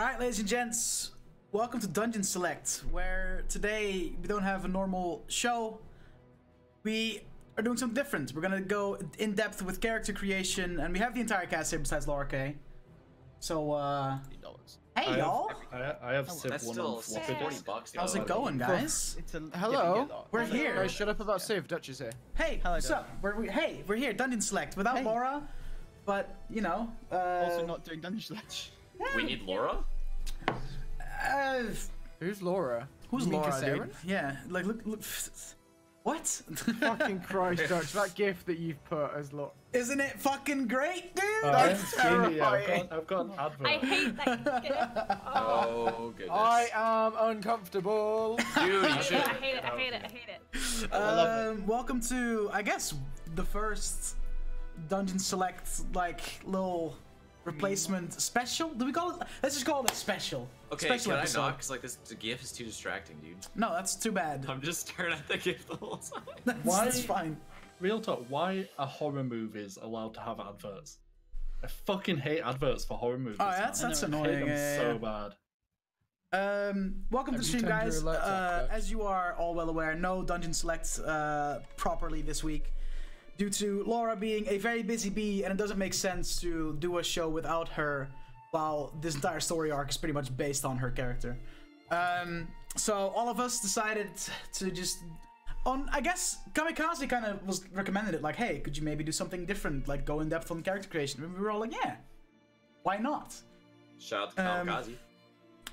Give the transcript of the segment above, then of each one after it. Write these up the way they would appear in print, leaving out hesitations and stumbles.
Alright, ladies and gents, welcome to Dungeon Select, where today we don't have a normal show. We are doing something different. We're gonna go in depth with character creation, and we have the entire cast here besides Laura K. So, hey y'all! I have Civ 1 on floppy disk. How's it going, guys? Hello. We're here. Guys, shut up about Civ. Dutch is here. Hey, what's up? We're here, Dungeon Select, without Laura, but, you know, also not doing Dungeon Select. We need Laura? Who's Laura? Who's You mean Laura, Kasarin? dude? Yeah, like, look. What? Fucking Christ, Dutch. That gif that you've put as look. Isn't it fucking great, dude? That's terrifying. I've got an advert. I hate that gift. Oh, goodness. I am uncomfortable. Dude, you should. I hate it. I hate it. I hate it. Welcome to, I guess, the first Dungeon Select, like, little replacement special? Do we call it? Let's just call it a special. Okay, special can episode. I not? Because, like, the GIF is too distracting, dude. No, that's too bad. I'm just staring at the GIF the whole time. That's fine. Real talk, why are horror movies allowed to have adverts? I fucking hate adverts for horror movies. Oh, that's I hate annoying. them so bad. Welcome to the stream, guys. As you are all well aware, no Dungeon Select properly this week, due to Laura being a very busy bee, and it doesn't make sense to do a show without her, while this entire story arc is pretty much based on her character. So all of us decided to just, I guess Kamikaze kind of was recommended it, like, hey, could you maybe do something different, like go in depth on character creation? And we were all like, yeah, why not? Shout out to Kamikaze.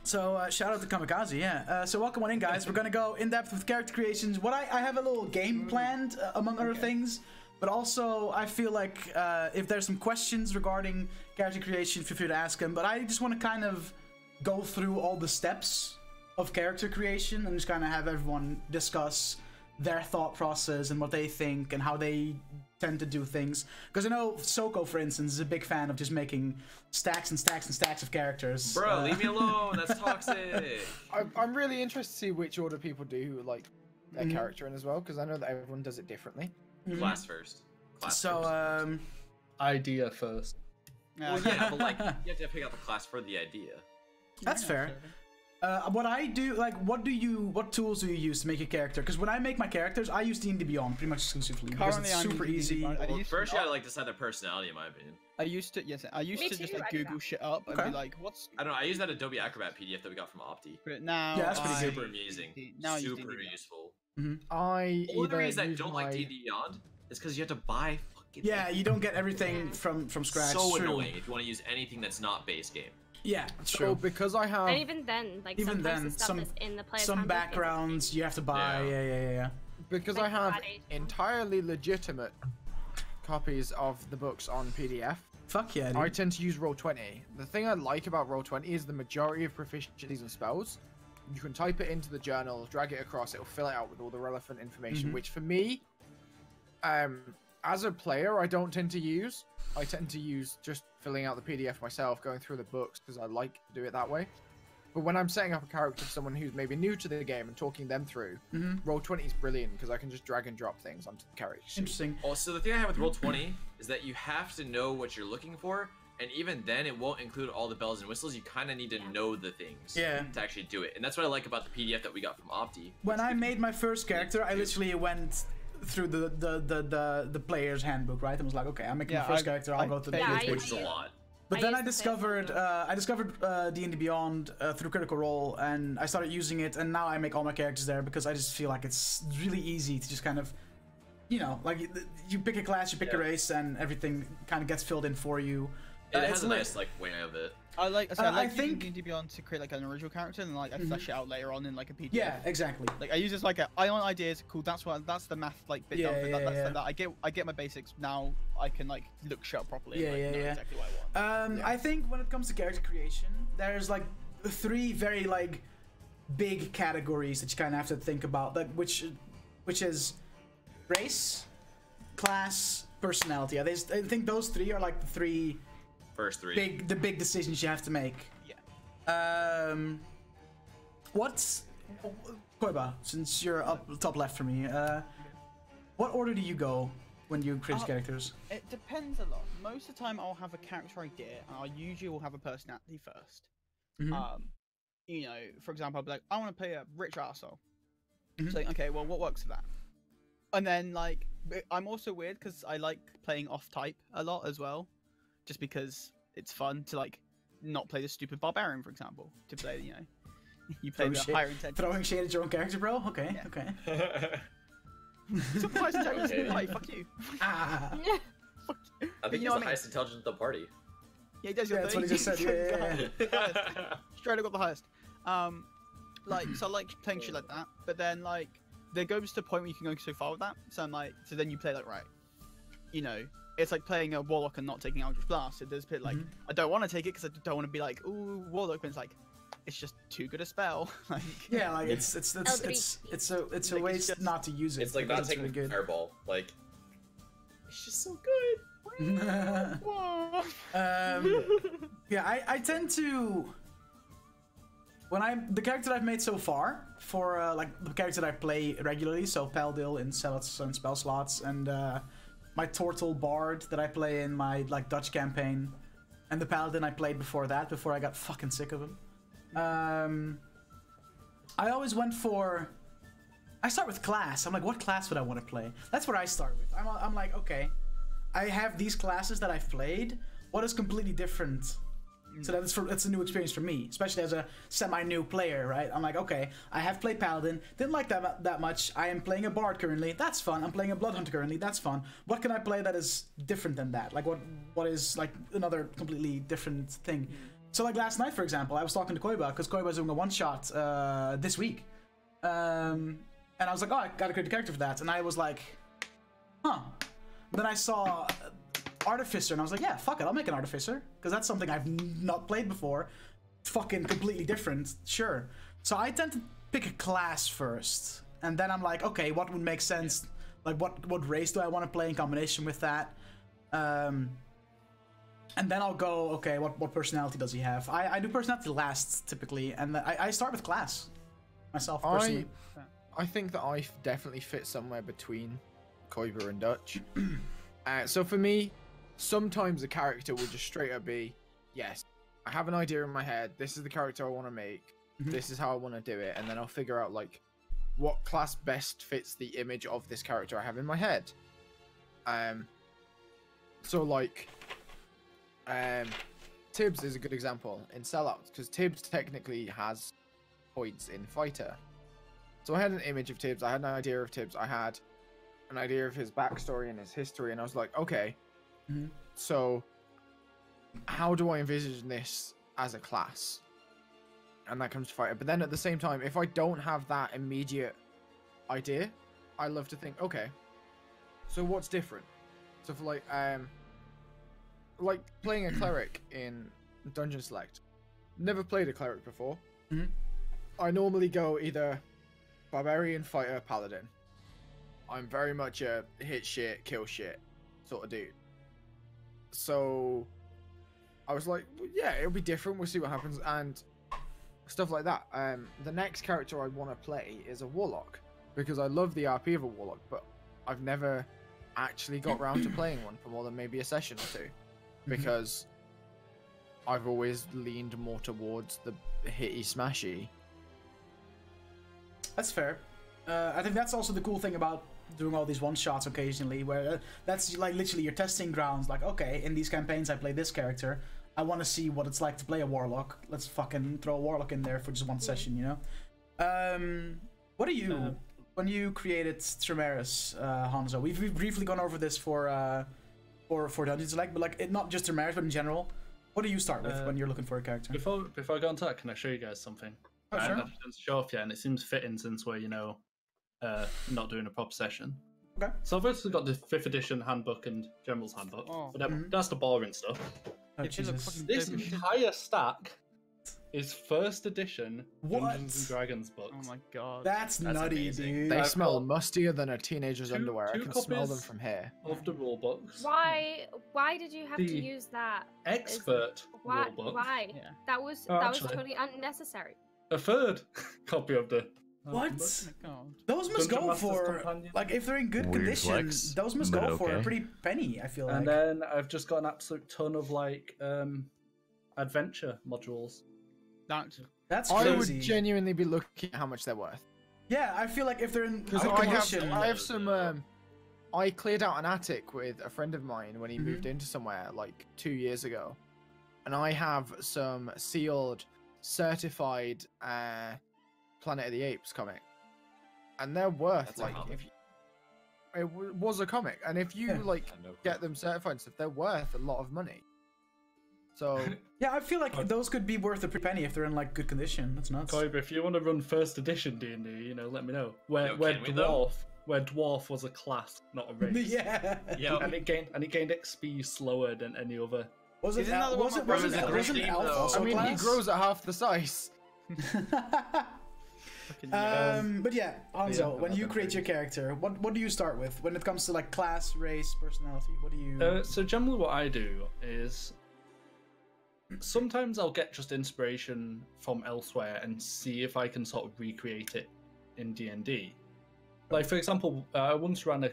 So shout out to Kamikaze, yeah. So welcome on in, guys. We're gonna go in depth with character creations. I have a little game planned, among other things. But also, I feel like if there's some questions regarding character creation, feel free to ask them. But I just want to kind of go through all the steps of character creation and just kind of have everyone discuss their thought process and what they think and how they tend to do things. Because I know Soko, for instance, is a big fan of just making stacks and stacks and stacks of characters. Bro, leave me alone. That's toxic. I'm really interested to see which order people do like their character in as well, because I know that everyone does it differently. Class first. So, Idea first. Well, yeah, but like, you have to pick out the class for the idea. that's fair. What I do, like, what tools do you use to make a character? Because when I make my characters, I use D&D Beyond pretty much exclusively. Because it's super easy. Well, first you gotta like decide their personality, in my opinion. I used to just like Google shit up and be like, what's. I don't know. I use that Adobe Acrobat PDF that we got from Opti. But now Yeah, that's pretty good. Super amusing. Now Super useful. I One of the either reasons I use don't my... like D&D Beyond is because you have to buy fucking. Yeah, you don't get everything from scratch. So True. annoying if you want to use anything that's not base game. Yeah, it's So true. because I have... And even then, like Even sometimes then, the stuff that's in the player's some handbook backgrounds you have to buy. Yeah. Because Like I have Friday. entirely legitimate copies of the books on PDF, Fuck yeah, dude. I tend to use Roll20. The thing I like about Roll20 is the majority of proficiencies and spells. You can type it into the journal, drag it across, it'll fill it out with all the relevant information, which for me, as a player, I don't tend to use. I tend to use just filling out the PDF myself, going through the books, because I like to do it that way. But when I'm setting up a character for someone who's maybe new to the game and talking them through, Roll20 is brilliant, because I can just drag and drop things onto the character sheet. Interesting. Also, the thing I have with Roll20 is that you have to know what you're looking for, and even then, it won't include all the bells and whistles. You kind of need to know the things to actually do it, and that's what I like about the PDF that we got from Opti. When I made my first character, I literally went through the player's handbook, right? And was like, okay, I'm making my first character. I'll go to the Yeah, page. Which is a lot. But then I used to say discovered D&D Beyond through Critical Role, and I started using it, and now I make all my characters there because I just feel like it's really easy to just kind of, you know, like you pick a class, you pick a race, and everything kind of gets filled in for you. It has it's a lit. nice like way of it. I like I using think- D&D Beyond to create like an original character and like I flesh it out later on in like a PDF. Yeah, exactly. Like I use this like I want ideas. Cool. That's the math like bit Yeah, done. yeah, That's yeah. that. I get my basics now. I can like look shit up properly. Yeah, and, like, yeah, know yeah. Exactly what I want. I think when it comes to character creation, there's like three very like big categories that you kind of have to think about, like which is race, class, personality. I think those three are like the three First three. big decisions you have to make. Yeah. What's Koiba? Since you're up top left for me, what order do you go when you create characters? It depends a lot. Most of the time, I'll have a character idea, and I usually will have a personality first. you know, for example, I'll be like, I want to play a rich arsehole. It's like, okay, well, what works for that? And then, like, I'm also weird because I like playing off-type a lot as well, just because it's fun to, like, not play the stupid barbarian, for example, to play, you know, you play the higher intensity. Throwing shade at your own character, bro? Okay, yeah. Okay. It's a highest intelligence in the party, fuck you. I think he's the highest intelligence of the party. Yeah, he does. Yeah, that's what he just said. Yeah. Straight up got the highest. Like, so I like playing shit like that, but then, like, there goes to a point where you can go so far with that, so I'm like, so then you play, like, right, you know, it's like playing a Warlock and not taking Eldritch Blast. There's a bit like, I don't want to take it because I don't want to be like, ooh, Warlock, but it's like, it's just too good a spell. Like, yeah, like it's a waste not to use it. It's like not taking really Fireball. Like, it's just so good. Yeah, I tend to, when the character I've made so far for like the character that I play regularly, so Paladil in Zealots and spell slots, and my Tortle Bard that I play in my like Dutch campaign, and the Paladin I played before that, before I got fucking sick of him. I always went for, I start with class. I'm like, what class would I want to play? That's what I start with. I'm like, okay, I have these classes that I've played. What is completely different? So that's a new experience for me, especially as a semi-new player, right? I'm like, okay, I have played Paladin, didn't like that much. I am playing a Bard currently, that's fun. I'm playing a Bloodhunter currently, that's fun. What can I play that is different than that? Like, what is like another completely different thing? So like last night, for example, I was talking to Koiba, because Koiba's doing a one-shot this week. And I was like, oh, I gotta create a character for that. And I was like, huh. Then I saw Artificer, and I was like, yeah, fuck it, I'll make an Artificer, because that's something I've not played before. Fucking completely different, sure. So I tend to pick a class first, and then I'm like, okay, what would make sense? Yeah. Like, what race do I want to play in combination with that? And then I'll go, okay, what personality does he have? I do personality last, typically, and I start with class, myself, personally. I think that I definitely fit somewhere between Koiba and Dutch. So for me, sometimes a character will just straight up be, yes, I have an idea in my head, this is the character I want to make, this is how I want to do it, and then I'll figure out, like, what class best fits the image of this character I have in my head. So, like, Tibbs is a good example in Sellouts, because Tibbs technically has points in Fighter. So I had an image of Tibbs, I had an idea of Tibbs, I had an idea of his backstory and his history, and I was like, okay, so how do I envisage this as a class? And that comes to Fighter. But then at the same time, if I don't have that immediate idea, I love to think, okay, so what's different? So for like playing a cleric in Dungeon Select, never played a cleric before. I normally go either barbarian, fighter, paladin. I'm very much a hit shit, kill shit sort of dude. So I was like, well, yeah, it'll be different. We'll see what happens and stuff like that. The next character I want to play is a warlock because I love the RP of a warlock, but I've never actually got around to playing one for more than maybe a session or two because I've always leaned more towards the hitty smashy. That's fair. I think that's also the cool thing about doing all these one-shots occasionally, where that's like literally your testing grounds. Like, okay, in these campaigns I play this character. I want to see what it's like to play a warlock. Let's fucking throw a warlock in there for just one session, you know? What do you... when you created Trimaris, Hanzo, we've briefly gone over this for Dungeon Select, but like, not just Trimaris, but in general, what do you start with when you're looking for a character? Before I go on to that, can I show you guys something? Oh, sure. I haven't show off yet, and it seems fitting since we're, you know, not doing a proper session. Okay. So I've also got the 5th edition handbook and General's handbook, but that's the boring stuff. Oh, this entire stack is 1st edition Dungeons and Dragons books. Oh my god. That's nutty, amazing. dude. They smell mustier than a teenager's underwear. I can copies smell them from here. Of the rule books. Why did you have to use that? Expert Why? rule book. Why? Yeah. That was actually, totally unnecessary. A 3rd copy of the What? Oh my god. Those must Dungeon go Master's for, Companion. like, if they're in good Weird condition, flex, those must but go for a okay. pretty penny, I feel like. And then I've just got an absolute ton of, like, adventure modules. That's I crazy. would genuinely be looking at how much they're worth. Yeah, I feel like if they're in Because good condition, I have some. I cleared out an attic with a friend of mine when he moved into somewhere like 2 years ago, and I have some sealed, certified Planet of the Apes comic, and they're worth That's a like comic? if you, was a comic, and if you like get them certified and stuff, they're worth a lot of money. So yeah, I feel like those could be worth a pretty penny if they're in like good condition. That's nuts. Koiba, if you want to run first edition D&D, you know, let me know. Where can we, though? dwarf was a class, not a race. Yeah. Yeah. And it gained XP slower than any other. Was it? Isn't that the one Wasn't where wasn't Brothers wasn't Green, Elf though? also I mean, class? he grows at half the size. But yeah, Hanzo, Yeah, when you create your character, what do you start with when it comes to like class, race, personality? What do you? So generally, what I do is sometimes I'll get just inspiration from elsewhere and see if I can sort of recreate it in D&D. Like for example, I once ran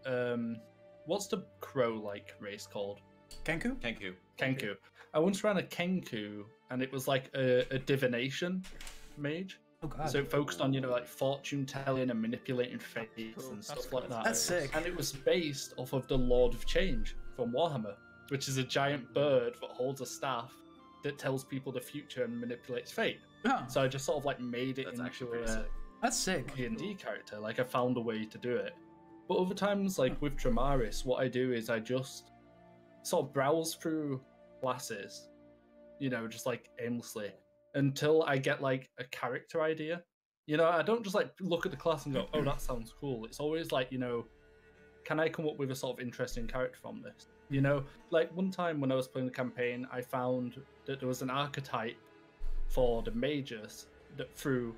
a what's the crow-like race called? Kenku? Kenku. I once ran a Kenku, and it was like a divination mage. Oh god. So it focused on, you know, like fortune telling and manipulating fates and stuff like that. That's sick. And it was based off of the Lord of Change from Warhammer, which is a giant bird that holds a staff that tells people the future and manipulates fate. Huh. So I just sort of like made it That's into actually pretty a sick. That's sick. D&D character. Like I found a way to do it. But other times, like with Dramaris, what I do is I just sort of browse through classes, you know, just like aimlessly until I get like a character idea. You know, I don't just like look at the class and go, oh, that sounds cool. It's always like, you know, can I come up with a sort of interesting character from this? You know, like one time when I was playing the campaign, I found that there was an archetype for the mages that threw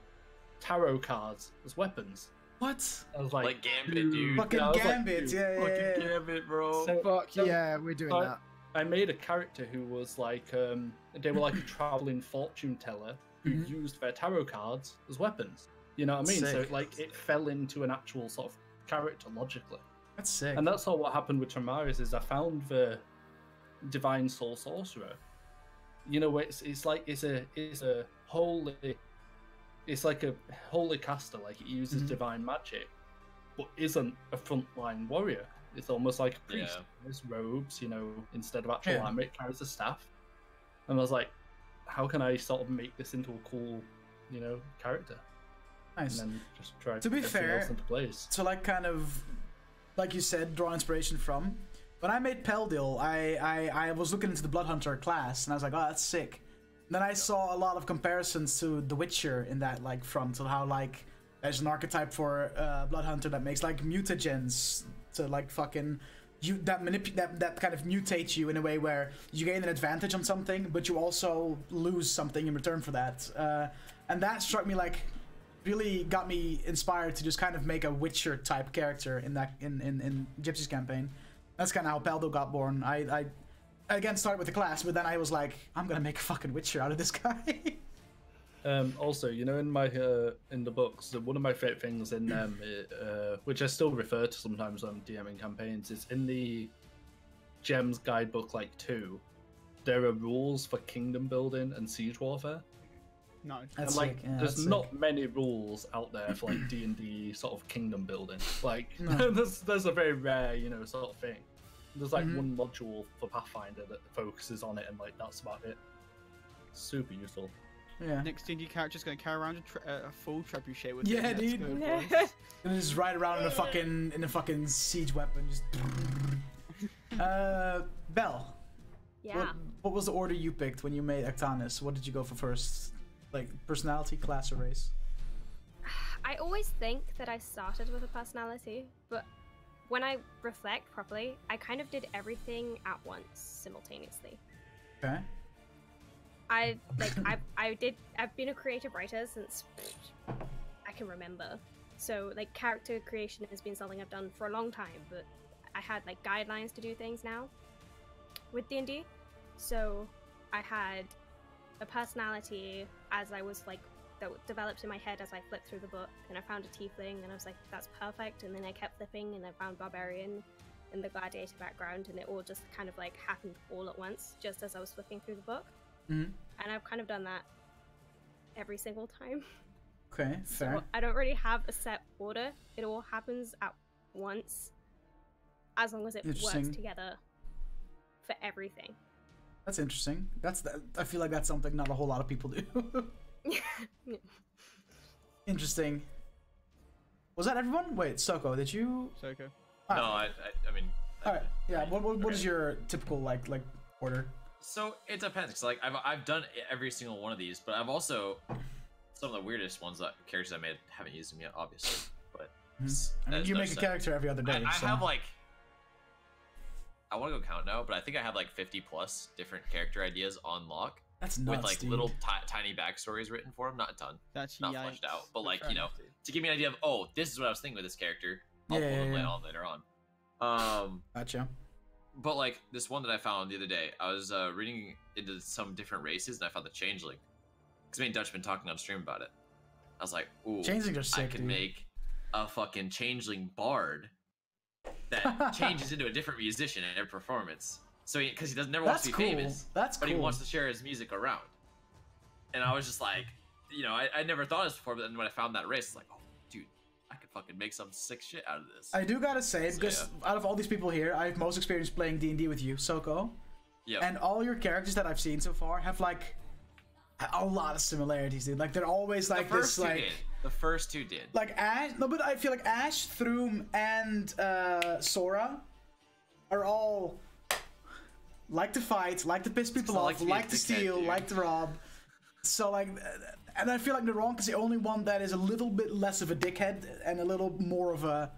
tarot cards as weapons. What? I was Like Gambit, dude. Fucking I was like, Gambit, dude, yeah. Fucking Gambit, bro. So- Fuck so- yeah, we're doing so that. I made a character who was like, they were like a traveling fortune teller who used their tarot cards as weapons. You know what I mean? Sick. So like it fell into an actual sort of character logically. That's sick. And that's all what happened with Tramaris is I found the Divine Soul Sorcerer. You know, it's like it's a holy, it's like a holy caster, like it uses divine magic, but isn't a frontline warrior. It's almost like a priest. Yeah. Wears robes, you know, instead of actual Yeah. armor, it carries a staff. And I was like, how can I sort of make this into a cool, you know, character? Nice. And then just try To be everything fair, else into place. So like kind of like you said, draw inspiration from. When I made Peldil, I was looking into the Blood Hunter class and I was like, oh, that's sick. And then I saw a lot of comparisons to The Witcher in that like front, of how like there's an archetype for Blood Hunter that makes like mutagens to like fucking that kind of mutates you in a way where you gain an advantage on something, but you also lose something in return for that. And that struck me like really got me inspired to just kind of make a Witcher type character in that in Gypsy's campaign. That's kind of how Peldil got born. I again started with the class, but then I was like, I'm gonna make a fucking Witcher out of this guy. Also, you know, in my in the books, one of my favorite things in them, which I still refer to sometimes when I'm DMing campaigns, is in the Gems Guidebook like 2. There are rules for kingdom building and siege warfare. No. That's And like, sick. Yeah, there's that's not sick. many rules out there for like D&D sort of kingdom building. Like, No. there's a very rare, you know, sort of thing. There's like Mhm. one module for Pathfinder that focuses on it, and like that's about it. Super useful. Yeah. Next D&D character's gonna carry around a full trebuchet with Yeah, him. Let's dude. go, Yeah. boys. And just ride around in a fucking siege weapon, just. Belle. Yeah. What was the order you picked when you made Actanis? What did you go for first? Like personality, class, or race? I always think that I started with a personality, but when I reflect properly, I kind of did everything at once simultaneously. Okay. I've been a creative writer since I can remember. So like character creation has been something I've done for a long time, but I had like guidelines to do things now with D&D. So I had a personality as I was like that developed in my head as I flipped through the book, and I found a tiefling and I was like, that's perfect, and then I kept flipping and I found barbarian and the gladiator background, and it all just kind of like happened all at once just as I was flipping through the book. Mm-hmm. And I've kind of done that every single time. Okay, fair. So I don't really have a set order. It all happens at once, as long as it works together for everything. That's interesting. I feel like that's something not a whole lot of people do. Yeah. Interesting. Was that everyone? Wait, Soko, did you? Soko. No, I mean. All right. Yeah. What is your typical like order? So it depends, cause like I've done every single one of these, but I've also some of the weirdest ones that characters I made haven't used them yet, obviously. But I mean, you make a character every other day. I have like. I want to go count now, but I think I have like 50 plus different character ideas on lock. That's nuts, with like dude. Little tiny backstories written for them, not a ton, That's not fleshed out, but like to give me an idea of this is what I was thinking with this character. I'll pull them later on. Gotcha. But like this one that I found the other day, I was reading into some different races and I found the changeling. Because me and Dutch been talking on stream about it. I was like, ooh, changelings are sick, I could make a fucking changeling bard that changes into a different musician in every performance. So because he doesn't never wants to be famous, but he wants to share his music around. And I was just like, I never thought of this before, but then when I found that race, it's like, oh, dude, I could fucking make some sick shit out of this. I do gotta say, because out of all these people here, I have most experience playing D&D with you, Soko. Yeah. And all your characters that I've seen so far have like a lot of similarities, dude. Like they're always like this, like the first two did. Like Ash, no, but I feel like Ash, Throom, and Sora are all like to fight, like to piss people off, like to steal, like to rob. So like, and I feel like Naronk is the only one that is a little bit less of a dickhead and a little more of a,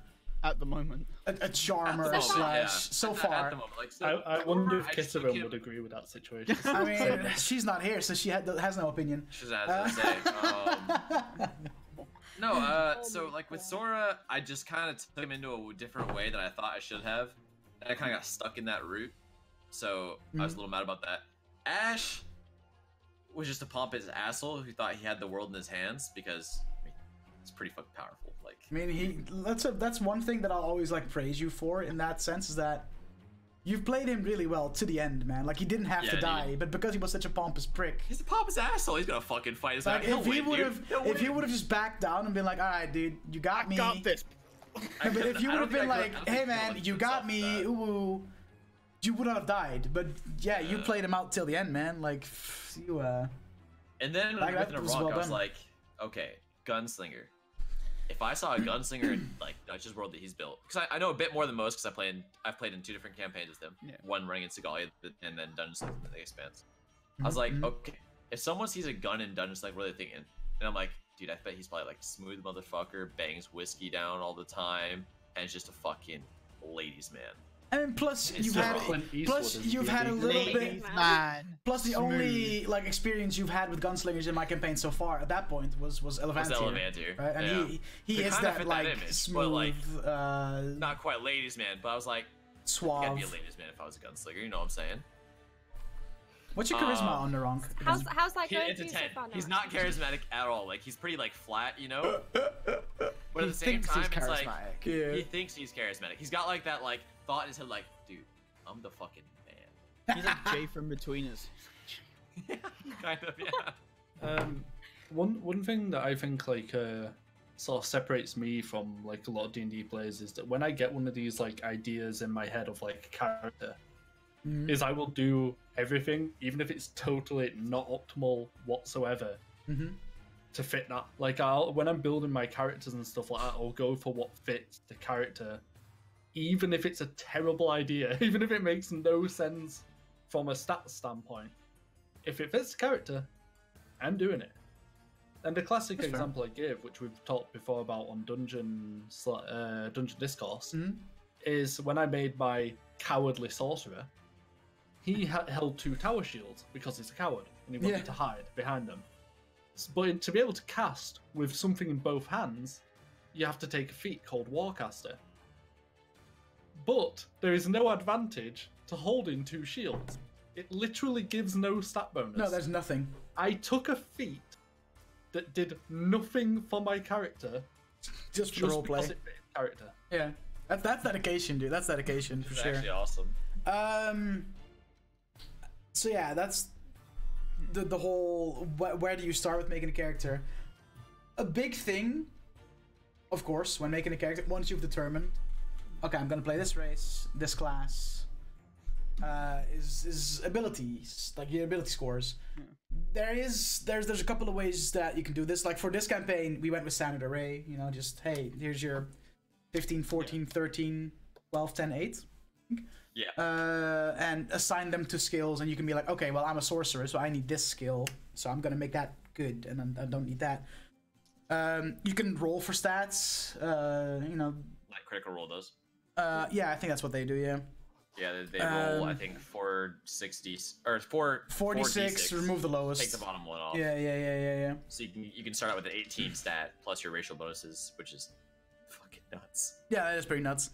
at the moment, a charmer so far. At the moment, like, so I wonder if Kissarum would agree with that situation. I mean, she's not here, so she has no opinion. She has to say. No, so like with Sora, I just kind of took him into a different way that I thought I should have, and I kind of got stuck in that route. So I was a little mad about that. Ash was just a pompous asshole who thought he had the world in his hands because it's pretty fucking powerful. Like, I mean, that's one thing that I'll always like praise you for in that sense is that you've played him really well to the end, man. Like he didn't have to die, but because he was such a pompous prick, he's a pompous asshole. He's gonna fucking fight his like, if he would have just backed down and been like, all right, dude, you got me. I got this. No, but if you would have been like, hey man, you got me, ooh, you would not have died. But yeah, you played him out till the end, man. Like you. And then like, with Naronk, I was like, okay, gunslinger. If I saw a gunslinger in like Dutch's world that he's built, because I know a bit more than most, because I've played in 2 different campaigns with him. Yeah. One running in Segalia and then Dungeons & the Expanse. I was like, okay, if someone sees a gun in Dungeons, like, what are they thinking? And I'm like, dude, I bet he's probably like smooth motherfucker, bangs whiskey down all the time, and is just a fucking ladies' man. And plus you've had a little bit. Plus the only like experience you've had with gunslingers in my campaign so far at that point was Elevantir, right? And he is that like image, smooth, like, not quite ladies' man, but I was like, suave. I'd be a ladies' man if I was a gunslinger. You know what I'm saying? What's your charisma on Naronk? How's that going? It's a 10. He's not charismatic at all. Like he's pretty like flat, you know. But at the same time, it's like he thinks he's charismatic. He's got like that like thought in his head, like, dude, I'm the fucking man. He's like Jay from Between Us. Yeah, kind of, yeah. One thing that I think like sort of separates me from like a lot of D&D players is that when I get one of these like ideas in my head of like character, is I will do everything, even if it's totally not optimal whatsoever, to fit that. Like when I'm building my characters and stuff like that, I'll go for what fits the character, even if it's a terrible idea, even if it makes no sense from a stats standpoint. If it fits the character, I'm doing it. And the classic example I give, which we've talked before about on Dungeon Discourse, is when I made my cowardly sorcerer. He held 2 tower shields because he's a coward and he wanted to hide behind them. But to be able to cast with something in both hands, you have to take a feat called Warcaster. But there is no advantage to holding 2 shields. It literally gives no stat bonus. No, there's nothing. I took a feat that did nothing for my character, just for roleplay. Because it fit his character. Yeah, that's dedication, dude. That's dedication for sure. Actually awesome. So yeah, that's the whole where do you start with making a character? A big thing, of course, when making a character, once you've determined, okay, I'm gonna play this race, this class, is abilities, like your ability scores. There's a couple of ways that you can do this. Like for this campaign, we went with standard array. You know, just hey, here's your 15, 14, 13, 12, 10, 8. Yeah. And assign them to skills, and you can be like, okay, well, I'm a sorcerer, so I need this skill, so I'm gonna make that good, and I don't need that. You can roll for stats. You know, like Critical Role does. Yeah, I think that's what they do. Yeah. Yeah, they roll. I think 460 or 446. Remove the lowest. Take the bottom one off. Yeah. So you can start out with an 18 stat plus your racial bonuses, which is fucking nuts. Yeah, that is pretty nuts.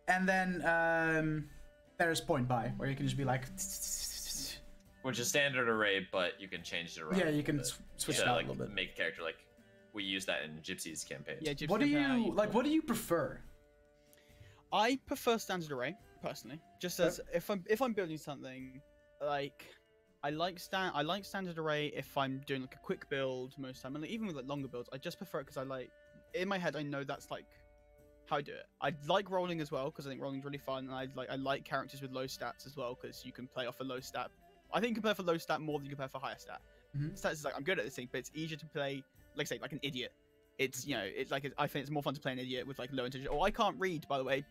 And then there's point buy, where you can just be like, which is standard array, but you can change it around. Yeah, you can switch it out like, a little bit. Make a character like we use that in Gypsy's campaign. Yeah, Gypsy What do campaign, you like? What do you prefer? I prefer standard array personally. Just as if I'm building something, like I like standard array if I'm doing like a quick build most of the time, and like, even with like longer builds, I just prefer it because I like in my head I know that's like how I do it. I like rolling as well because I think rolling's really fun, and I like characters with low stats as well because you can play off a low stat. I think you can play for low stat more than you can play for higher stat. Stats is like I'm good at this thing, but it's easier to play like say like an idiot. It's it's like I think it's more fun to play an idiot with like low intelligence. Oh, I can't read, by the way.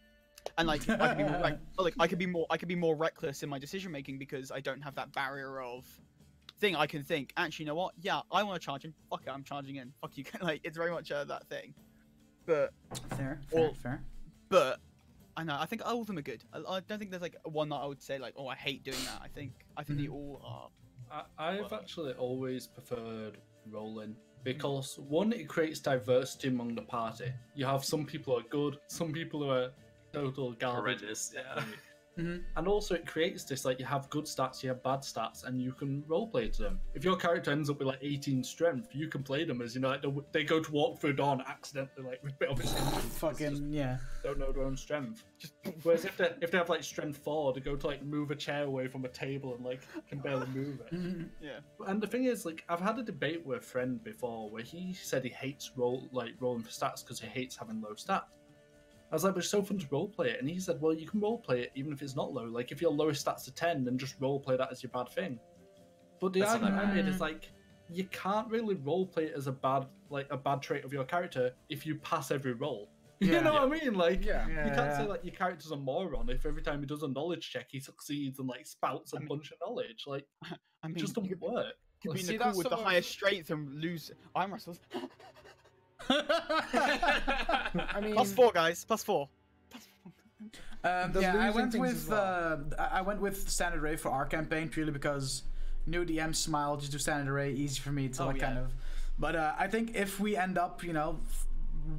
And like I could be more reckless in my decision making because I don't have that barrier of thing. I can think, actually, you know what? Yeah, I want to charge in. Fuck it, I'm charging in. Fuck you. Like it's very much that thing. But Fair. But I know. I think all of them are good. I don't think there's like one that I would say like, oh, I hate doing that. I think they all are. I've actually always preferred rolling because one, it creates diversity among the party. You have some people who are good, some people who are total garbage. Horrendous, yeah. And also it creates this, like, you have good stats, you have bad stats, and you can roleplay to them. If your character ends up with like 18 strength, you can play them as, you know, like they go to walk through dawn accidentally, like with a bit of Fucking yeah. don't know their own strength. Whereas if they have like strength 4, they go to like move a chair away from a table and like can barely move it. Yeah. And the thing is, like, I've had a debate with a friend before where he said he hates rolling for stats because he hates having low stats. I was like, but it's so fun to roleplay it. And he said, well, you can roleplay it even if it's not low. Like, if your lowest stats are 10, then just roleplay that as your bad thing. But the argument I made is, like, you can't really roleplay it as a bad trait of your character if you pass every roll. You know what I mean? Like, you can't say, like, your character's a moron if every time he does a knowledge check, he succeeds and, like, spouts a bunch of knowledge. Like, I mean, it just doesn't work. Could be Nicole with the highest strength and lose arm wrestles. I mean, +4, guys. +4. I went with standard array for our campaign purely because new DM smile, just do standard array, easy for me to kind of. But I think if we end up, you know,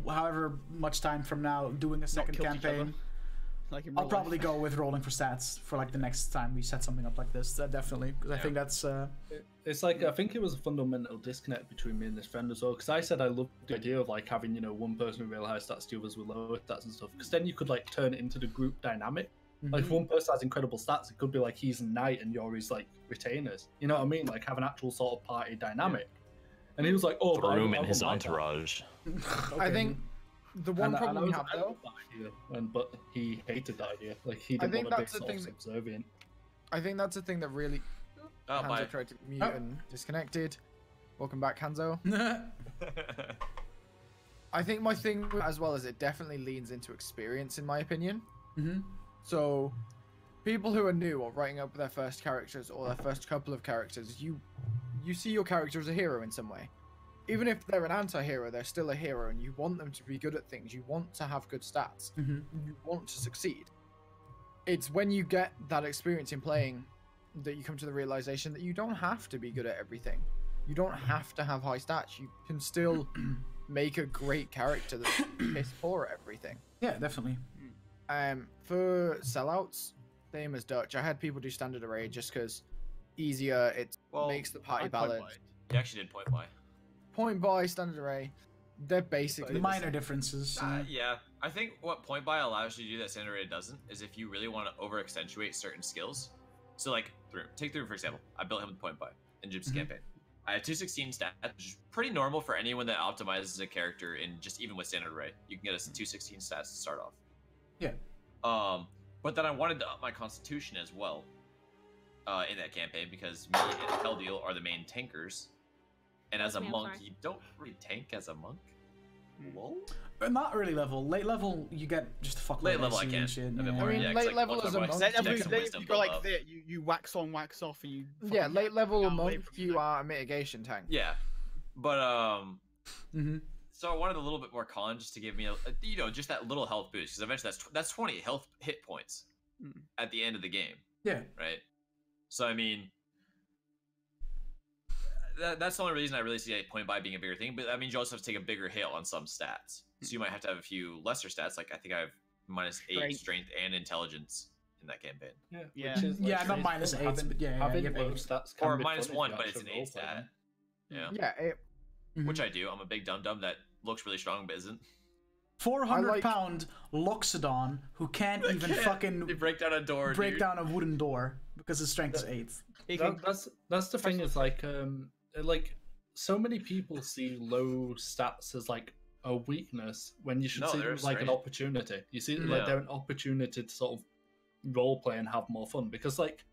however much time from now doing a second campaign, like I'll probably go with rolling for stats for like the next time we set something up like this. Definitely, because I think that's. It's like, I think it was a fundamental disconnect between me and this friend as well, because I said I loved the idea of like having, you know, one person with real high stats, the others with lower stats and stuff, because then you could like turn it into the group dynamic. Like if one person has incredible stats, it could be like he's a knight and you're his like retainers. You know what I mean? Like have an actual sort of party dynamic. And he was like, oh, the room in his entourage. Okay. I think the one problem we have though, but he hated that idea. Like he didn't want to be sort of subservient. I think that's the thing that really. Hanzo tried to mute and disconnected. Welcome back, Hanzo. I think my thing as well is it definitely leans into experience, in my opinion. So, people who are new or writing up their first characters or their first couple of characters, you see your character as a hero in some way. Even if they're an anti-hero, they're still a hero, and you want them to be good at things. You want to have good stats. You want to succeed. It's when you get that experience in playing that you come to the realization that you don't have to be good at everything. You don't have to have high stats. You can still make a great character that's piss poor at everything. Yeah, definitely. For sellouts, same as Dutch. I had people do standard array just because easier. It makes the party balanced. You actually did point buy. Point buy, standard array. They're basically minor differences. Yeah, I think what point buy allows you to do that standard array doesn't is if you really want to over accentuate certain skills. So like take through for example, I built him with point buy. in Gypsy campaign. I have 216 stats, which is pretty normal for anyone that optimizes a character in just even with standard array. You can get us 216 stats to start off. Yeah. But then I wanted to up my constitution as well in that campaign because me and Heldiel are the main tankers. And as a monk, you don't really tank as a monk. Lol. Not early level. Late level, you get just fuck late level. I AC can. and shit. I mean, late level is a monk. Late level, you go like that. You wax on, wax off, and you. Yeah, late level monk, you are a mitigation tank. Yeah, but so I wanted a little bit more con just to give me a just that little health boost because eventually that's 20 health hit points at the end of the game. Yeah. Right. So I mean. That's the only reason I really see a point by being a bigger thing, but that means you also have to take a bigger hit on some stats. So you might have to have a few lesser stats, like I think I have -8 strength and intelligence in that campaign. Yeah, which is, like, not -8, but having you have low 8. stats can Or be -1, fun if but you it's an actually 8 stat. roleplay. Yeah. Yeah. Which I do. I'm a big dum-dum that looks really strong but isn't. 400-pound Loxodon who can't even fucking break down a door. break down a wooden door because his strength is 8. That's the thing is like so many people see low stats as like a weakness when you should see them as like an opportunity. You see like they're an opportunity to sort of role play and have more fun because like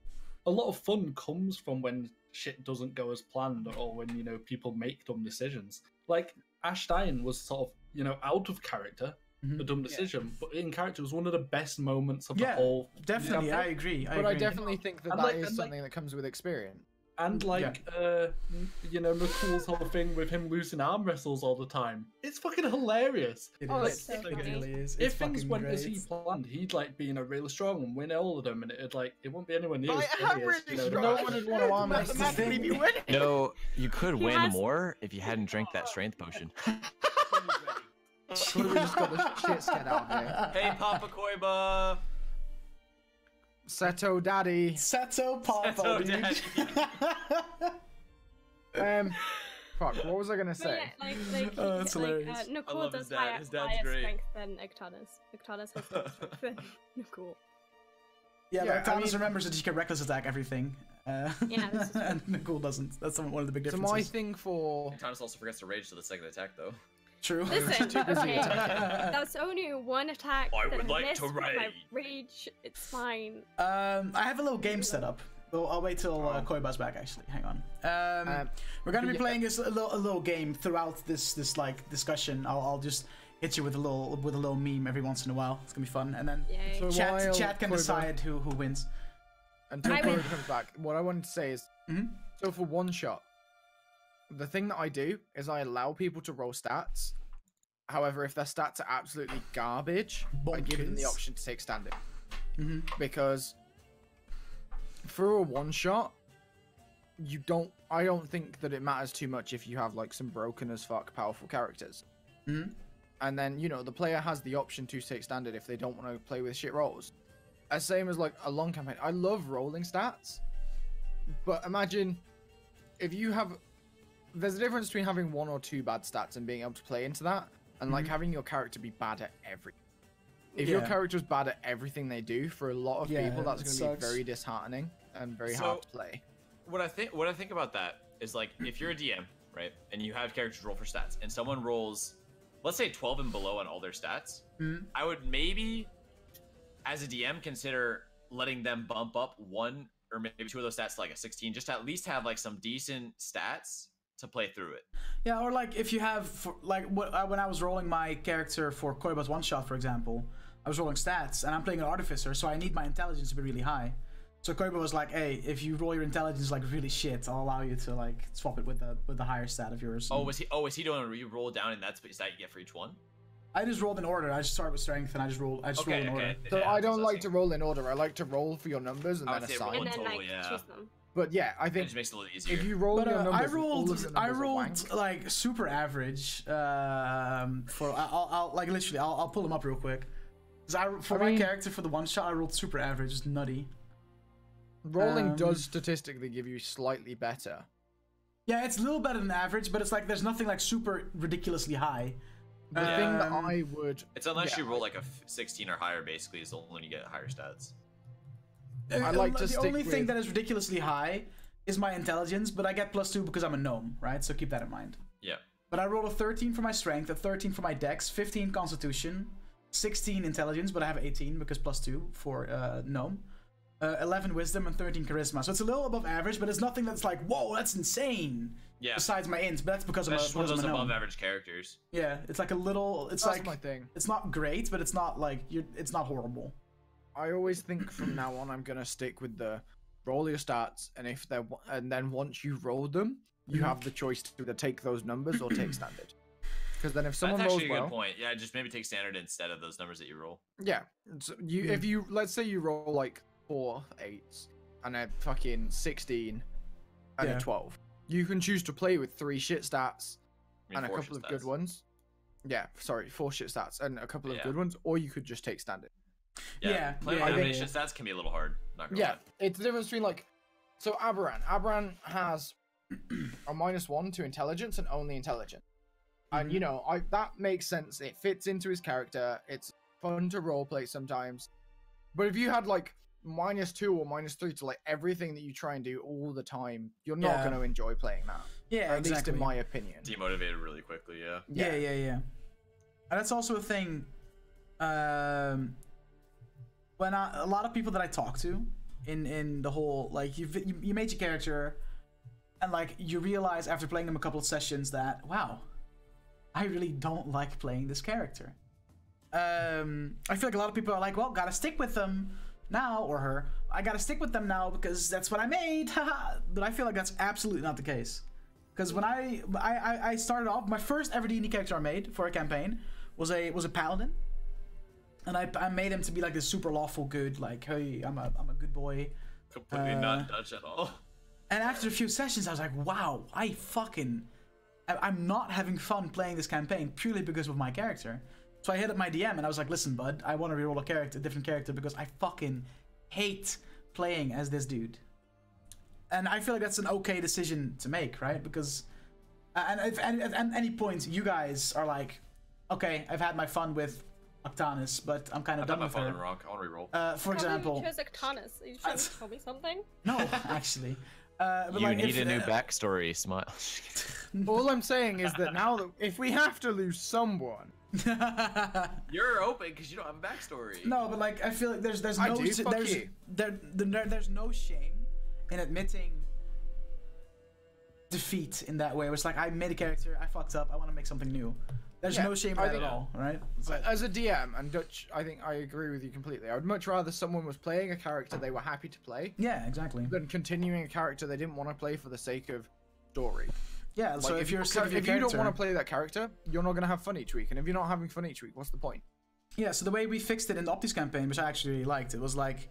a lot of fun comes from when shit doesn't go as planned or when people make dumb decisions. Like Ash Dying was sort of out of character, a dumb decision, but in character was one of the best moments of the whole. Definitely, I agree. I definitely think that is something that comes with experience. And Nicole's whole thing with him losing arm wrestles all the time. It's fucking hilarious. It really is. If things went as he planned, he'd like be really strong and win all of them, and it won't be anywhere near as I'm really strong. No one would want to arm wrestle. No, you could win more if you hadn't drank that strength potion. We just got the shit scared out of here. Hey, Papa Koiba. Seto Daddy. Seto Papa. Seto dude. Daddy. Fuck, what was I gonna say? Oh, that's hilarious. Nicole love does his dad. higher His dad's strength great. than Ictanus. Ictanus has more strength than Nicole. But Ictanus remembers that he can reckless attack everything. Yeah, this is and Nicole doesn't. That's one of the big So differences. my thing for Thomas also forgets to rage to the second attack, though. True. Listen, Too busy okay, attacking. that's only one attack. I that would like missed to with my rage. rage. It's fine. I have a little game set up. I'll wait till Koiba's back. Actually, hang on. We're gonna be playing a little game throughout this like discussion. I'll just hit you with a little meme every once in a while. It's gonna be fun, and then Yay. So chat can Koiba- decide who wins. until I win. Koiba comes back. What I wanted to say is, Mhm. so for one shot, the thing that I do is I allow people to roll stats. However, if their stats are absolutely garbage, I give them the Bonkers. option to take standing. Mhm. Because for a one shot, I don't think that it matters too much if you have like some broken as fuck powerful characters. Mhm. And then, the player has the option to take standard if they don't want to play with shit rolls. As same as like a long campaign. I love rolling stats, but imagine if you have, there's a difference between having 1 or 2 bad stats and being able to play into that, and like having your character be bad at everything. If your character's bad at everything they do, for a lot of people, that's going to be very disheartening and very hard to play. What I think about that is like if you're a DM, right, and you have characters roll for stats, and someone rolls, let's say 12 and below on all their stats, I would maybe, as a DM, consider letting them bump up 1 or maybe 2 of those stats to like a 16, just to at least have like some decent stats to play through it. Yeah, or like if you have when I was rolling my character for Koiba's one shot, for example, I was rolling stats, and I'm playing an artificer, so I need my intelligence to be really high. So Koiba was like, "Hey, if you roll your intelligence like really shit, I'll allow you to like swap it with the higher stat of yours." Oh, was he doing a re-roll down, and that's the stat you get for each one? I just rolled in order. I just started with strength, and I just roll in order. So I don't like to roll in order. I like to roll for your numbers and I then would say roll assign. And then total, like yeah. choose them. But yeah, I It think just makes it a little easier. if you roll But your numbers, I and all of rolled your numbers are wank, like super average. I'll like literally I'll pull them up real quick. Cause my character for the one shot, I rolled super average, just nutty. rolling does statistically give you slightly better. Yeah, it's a little better than average, but it's like there's nothing like super ridiculously high. The thing that I would, It's unless you roll like a 16 or higher, basically, is the only when you get higher stats. I like to the stick only thing with- that is ridiculously high is my intelligence, but I get +2 because I'm a gnome, right? So keep that in mind. Yeah. But I rolled a 13 for my strength, a 13 for my dex, 15 constitution, 16 intelligence, but I have 18 because +2 for gnome, 11 wisdom, and 13 charisma. So it's a little above average, but it's nothing that's like, whoa, that's insane. Yeah. Besides my int, but that's because That's just one of those I'm a gnome. above average characters. Yeah, it's like a little. It's That's like my thing. It's not great, but it's not like it's not horrible. I always think from now on I'm gonna stick with the roll your stats, and then once you roll them, you have the choice to either take those numbers or take standard. Because then if someone That's rolls actually a well, good point. Yeah, just maybe take standard instead of those numbers that you roll. yeah, so if you let's say you roll like 4 8s and a fucking 16 and Yeah. a 12, you can choose to play with 3 shit stats I mean, and a 4 couple of shit good stats. ones. Yeah, sorry, 4 shit stats and a couple of Yeah. good ones, or you could just take standard. Yeah, Playing yeah, with yeah, many yeah. shit stats can be a little hard. Not gonna Yeah, lie. it's the difference between like, so Aberan has a -1 to intelligence and only intelligence, and you know that makes sense. It fits into his character. It's fun to roleplay sometimes, but if you had like -2 or -3 to like everything that you try and do all the time, you're not Yeah. going to enjoy playing that. Yeah, At exactly. least in my opinion. Demotivated really quickly. Yeah. Yeah. And that's also a thing. When a lot of people that I talk to in the whole like you made your character, and like you realize after playing them a couple of sessions that wow, I really don't like playing this character. I feel like a lot of people are like, well, gotta stick with them now, or her. I gotta stick with them now because that's what I made. Haha. But I feel like that's absolutely not the case. Because when I started off, my first ever D&D character I made for a campaign was a paladin, and I made him to be like this super lawful good, like, hey, I'm a good boy. Completely not Dutch at all. And after a few sessions, I was like, wow, I'm not having fun playing this campaign purely because of my character. So I hit up my DM and I was like, listen, bud, I want to reroll a different character because I fucking hate playing as this dude. And I feel like that's an okay decision to make, right? Because, and if at any point you guys are like, okay, I've had my fun with Octanus, but I'm kind of I've done got my with phone in her. rock. I want to reroll. For example, you chose Octanus. Are you trying to tell me something? no, actually. But You like, need if, a new backstory, Smile. All I'm saying is that now that if we have to lose someone, You're open because you don't have a backstory. No, but like I feel like there's I no do, fuck there's you. there's no shame in admitting defeat in that way. It's like I made a character, I fucked up, I want to make something new. There's Yeah, no shame in I that at think- all, right? It's like, as a DM and Dutch, I think I agree with you completely. I would much rather someone was playing a character they were happy to play yeah, exactly. than continuing a character they didn't want to play for the sake of story. Yeah, so Like, if you're sick of your if you don't character, want to play that character, you're not going to have fun each week. And if you're not having fun each week, what's the point? yeah, so the way we fixed it in the Optis campaign, which I actually really liked, it was like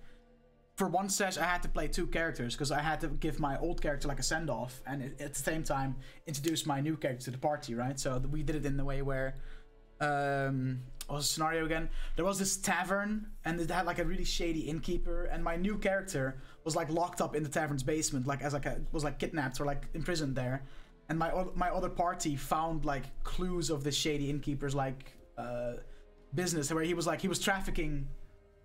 for one session I had to play 2 characters because I had to give my old character like a send off and at the same time introduce my new character to the party, right? So we did it in the way where what was the scenario again? There was this tavern and it had like a really shady innkeeper, and my new character was like locked up in the tavern's basement, like was like kidnapped or like imprisoned there. And my other party found like clues of this shady innkeeper's like business, where he was trafficking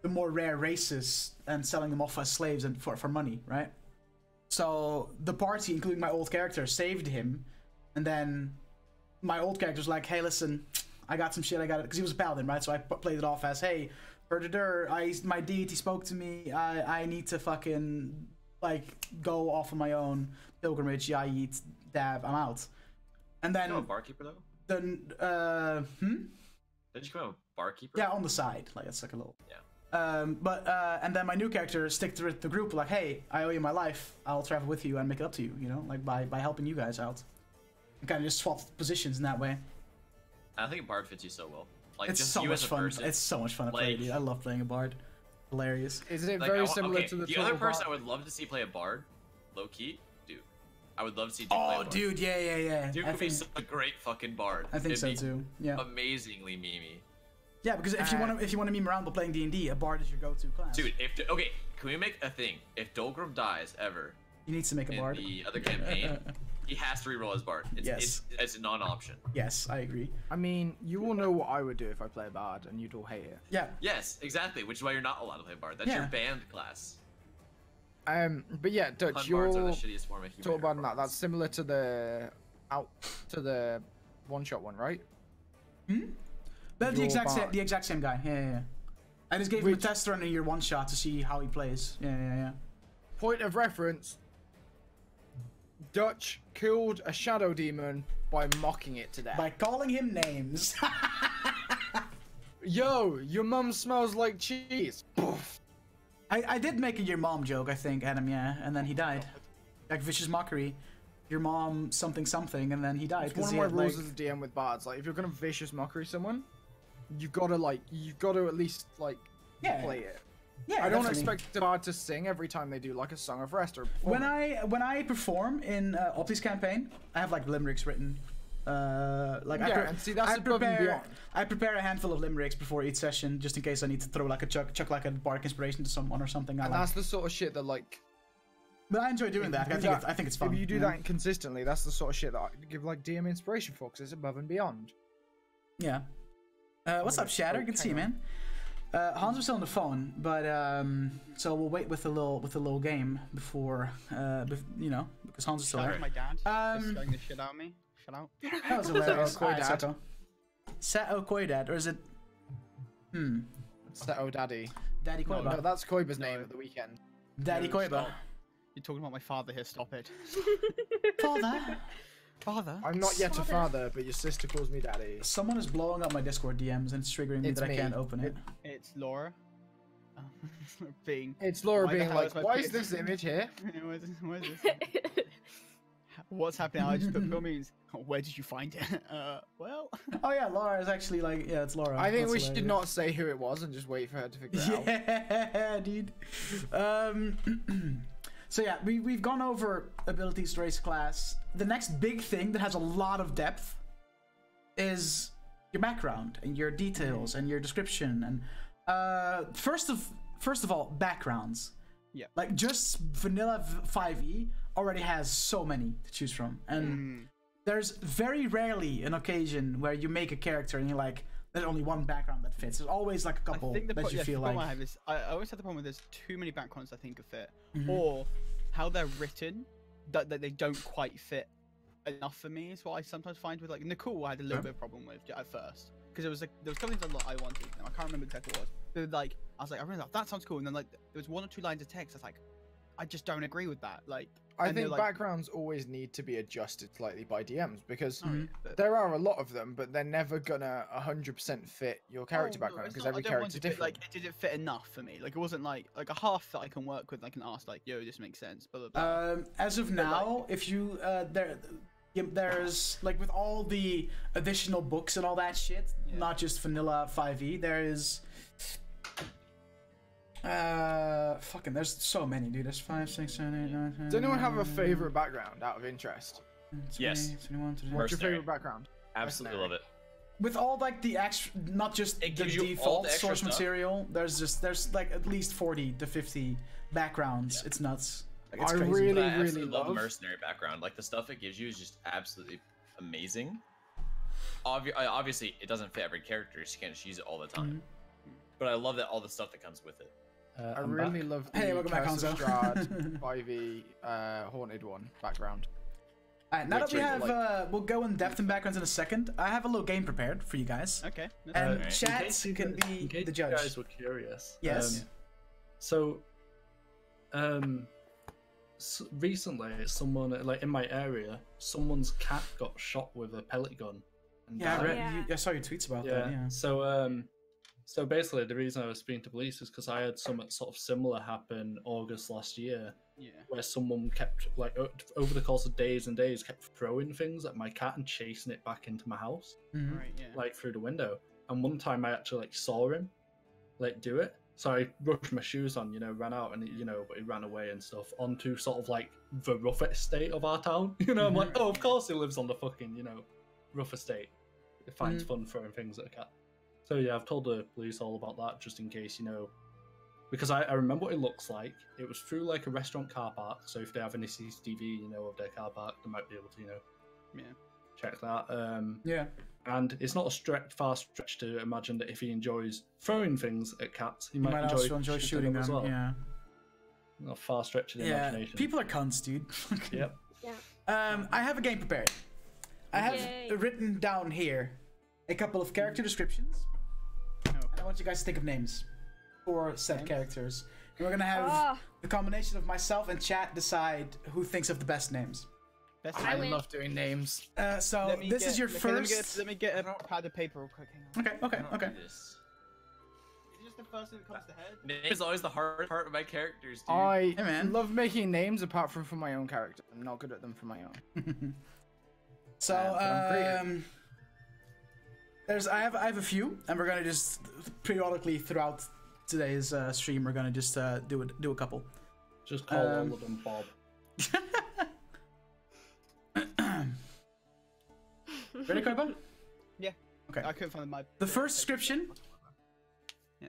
the more rare races and selling them off as slaves and for money, right? So the party, including my old character, saved him, and then my old character was like, "Hey, listen, I got some shit. I got it," because he was a paladin, right? So I played it off as, "Hey, my deity spoke to me. I need to fucking like go off on my own pilgrimage. Yeah, I eat dab. I'm out." And then You know a barkeeper though? then Did you become a barkeeper? yeah, on the side, like it's like a little Yeah. and then my new character stick to the group like, "Hey, I owe you my life. I'll travel with you and make it up to you. You know, like by helping you guys out." And kind of just swapped positions in that way. I think bard fits you so well. Like It's just so you much as a fun. person. It's so much fun to play, Like- dude. I love playing a bard. Hilarious. Is it Like, very I wa- similar okay, to the other Total person I Bar- would love to see play a bard, low key, Duke. I would love to see Duke play a Oh, bard. dude, yeah. Duke I would be think such a great fucking bard. I think It'd so be too. Yeah, Amazingly memey. yeah. Because if you want to meme around by playing D&D, a bard is your go-to class. Dude, okay, can we make a thing? If Dolgrim dies ever he needs to make a in bard. the other campaign, he has to reroll his bard. Yes. It's a non-option. Yes, I agree. I mean, you all know what I would do if I play a bard, and you'd all hate it. Yeah, Yes, exactly. Which is why you're not allowed to play bard. That's Yeah. your band class. But yeah, Dutch, Pun you're bards are the shittiest form of talk human about that. bards. That's similar to the one-shot one, right? They're the Your exact bard. same guy. Yeah. I just gave him a Which- test run in your one shot to see how he plays. Yeah. Point of reference. Dutch killed a shadow demon by mocking it to death. By calling him names. Yo, your mum smells like cheese. I did make a your mom joke, I think, Adam, yeah, and then he died. Like vicious mockery. Your mom something, and then he died. It's one of he my had, rules like- as a DM with bards. Like, if you're gonna vicious mockery someone, you've got to at least play it. Yeah, I don't definitely. expect the bard to sing every time they do like a song of rest or. When I perform in Opti's campaign, I have like limericks written. And see, that's above and beyond. I prepare a handful of limericks before each session, just in case I need to throw like a chuck like a bardic inspiration to someone or something. And that's the sort of shit that like. But I enjoy doing that. I think it's fun. If you do know? that consistently, that's the sort of shit that I give like DM inspiration for, because it's above and beyond. Yeah. What's up, Shatter? Good to see you, man. Hans was still on the phone, but so we'll wait with a little game before because Hans is still Shout out there. to my dad. Um, Scaring the shit out of me. Shout out. That was hilarious. Koi Alright, Dad. Sato. Sato Koi Dad, or is it? Seto Daddy. Daddy No, Koiba. that's Koiba's name at the weekend. Daddy No, Koiba. stop. You're talking about my father here. Stop it. Father. Father. I'm not yet a father, but your sister calls me daddy. Someone is blowing up my Discord DMs and it's triggering me It's that I me. can't open it. It's Laura. Being. It's Laura Why the being hell like, is my why is pic- this image here? Why is this? What's happening? I just put Phil means. Where did you find it? Well. Oh yeah, Laura is actually like it's Laura. I think That's we should hilarious. not say who it was and just wait for her to figure it out. Yeah, dude. So yeah, we've gone over abilities to race class. The next big thing that has a lot of depth is your background and your details and your description and first of all, backgrounds. Yeah. Like just vanilla 5e already has so many to choose from, and there's very rarely an occasion where you make a character and you're like, there's only one background that fits. There's always like a couple I think that you feel the problem like. I have is I always have the problem with there's too many backgrounds I think could fit, or how they're written that they don't quite fit enough for me. Is what I sometimes find with like Nicole. I had a little bit of problem with at first because there was something that I wanted and I can't remember exactly what it was. But like I was like, I really like that sounds cool, and then like there was one or two lines of text. I was like, I just don't agree with that. Like I and they're think like, backgrounds always need to be adjusted slightly by DMs because but- there are a lot of them, but they're never gonna 100% fit your character Oh, no, background it's because not- every I don't want character's it to fit, different. like, did it fit enough for me? Like, it wasn't like a half that I can work with. I can ask like, yo, this makes sense. Blah, blah, blah. As of now, if you there's like with all the additional books and all that shit, not just vanilla 5e. There is fucking there's so many, dude. There's 5, 6, 7, 8, 9, 10. Does anyone have a favorite background out of interest? 20, Yes. 21, 22. What's your Mercenary. favorite background? Absolutely love it. With all like the extra, not just It the gives you all default the extra source stuff. material. There's like at least 40 to 50 backgrounds. It's nuts. Like, it's I crazy. really, But I really absolutely love love. mercenary background. Like the stuff it gives you is just absolutely amazing. Obviously, it doesn't fit every character, so you can't just use it all the time. But I love that all the stuff that comes with it. I really love the Hey, welcome back, Curse of Hanzo. Strahd 5e haunted one background. Alright, now that Which we is, have, like- we'll go in depth in backgrounds in a second. I have a little game prepared for you guys. Okay. that's And fine. Alright. chat In case you can guys- be in case the you judge. guys were curious. Yes. So, recently, someone like in my area, someone's cat got shot with a pellet gun. And Yeah, I, died. read, Yeah. I saw your tweets about that. Yeah. So basically, the reason I was speaking to police is because I had something sort of similar happen August last year, Yeah. where someone kept like over the course of days and days kept throwing things at my cat and chasing it back into my house, Mhm. Right. Yeah. like through the window. And one time I actually like saw him, like do it. So I rushed my shoes on, ran out, and but he ran away and stuff onto sort of like the rough estate of our town. I'm like, oh, of course he lives on the fucking rough estate. It finds fun throwing things at a cat. So yeah, I've told the police all about that just in case, because I remember what it looks like. It was through like a restaurant car park, so if they have any CCTV, of their car park, they might be able to, Yeah. check that. Yeah. And it's not a far stretch to imagine that if he enjoys throwing things at cats, he You might, might also enjoy shooting as them. well. Yeah. A far stretch of the Yeah, imagination. people are cunts, dude. Yep. Yeah. I have a game prepared. I have Yay. written down here a couple of character descriptions. And I want you guys to think of names for said characters. And we're gonna have Ah. the combination of myself and chat decide who thinks of the best names. Best I I win. love doing names. So Let me this get- is your okay, first. Let me get a pad of paper real quick. Hang on. Okay. I don't Okay. do this. Is it just the first thing that comes to head? Name is always the hard part of my characters, dude. I Hey, man. love making names apart from for my own character. I'm not good at them for my own. So but I'm great. I have a few, and we're gonna just periodically throughout today's stream, we're gonna just do a couple. Just call all of them Bob. Ready, Koiba? Yeah. Okay. I couldn't find my. The first description: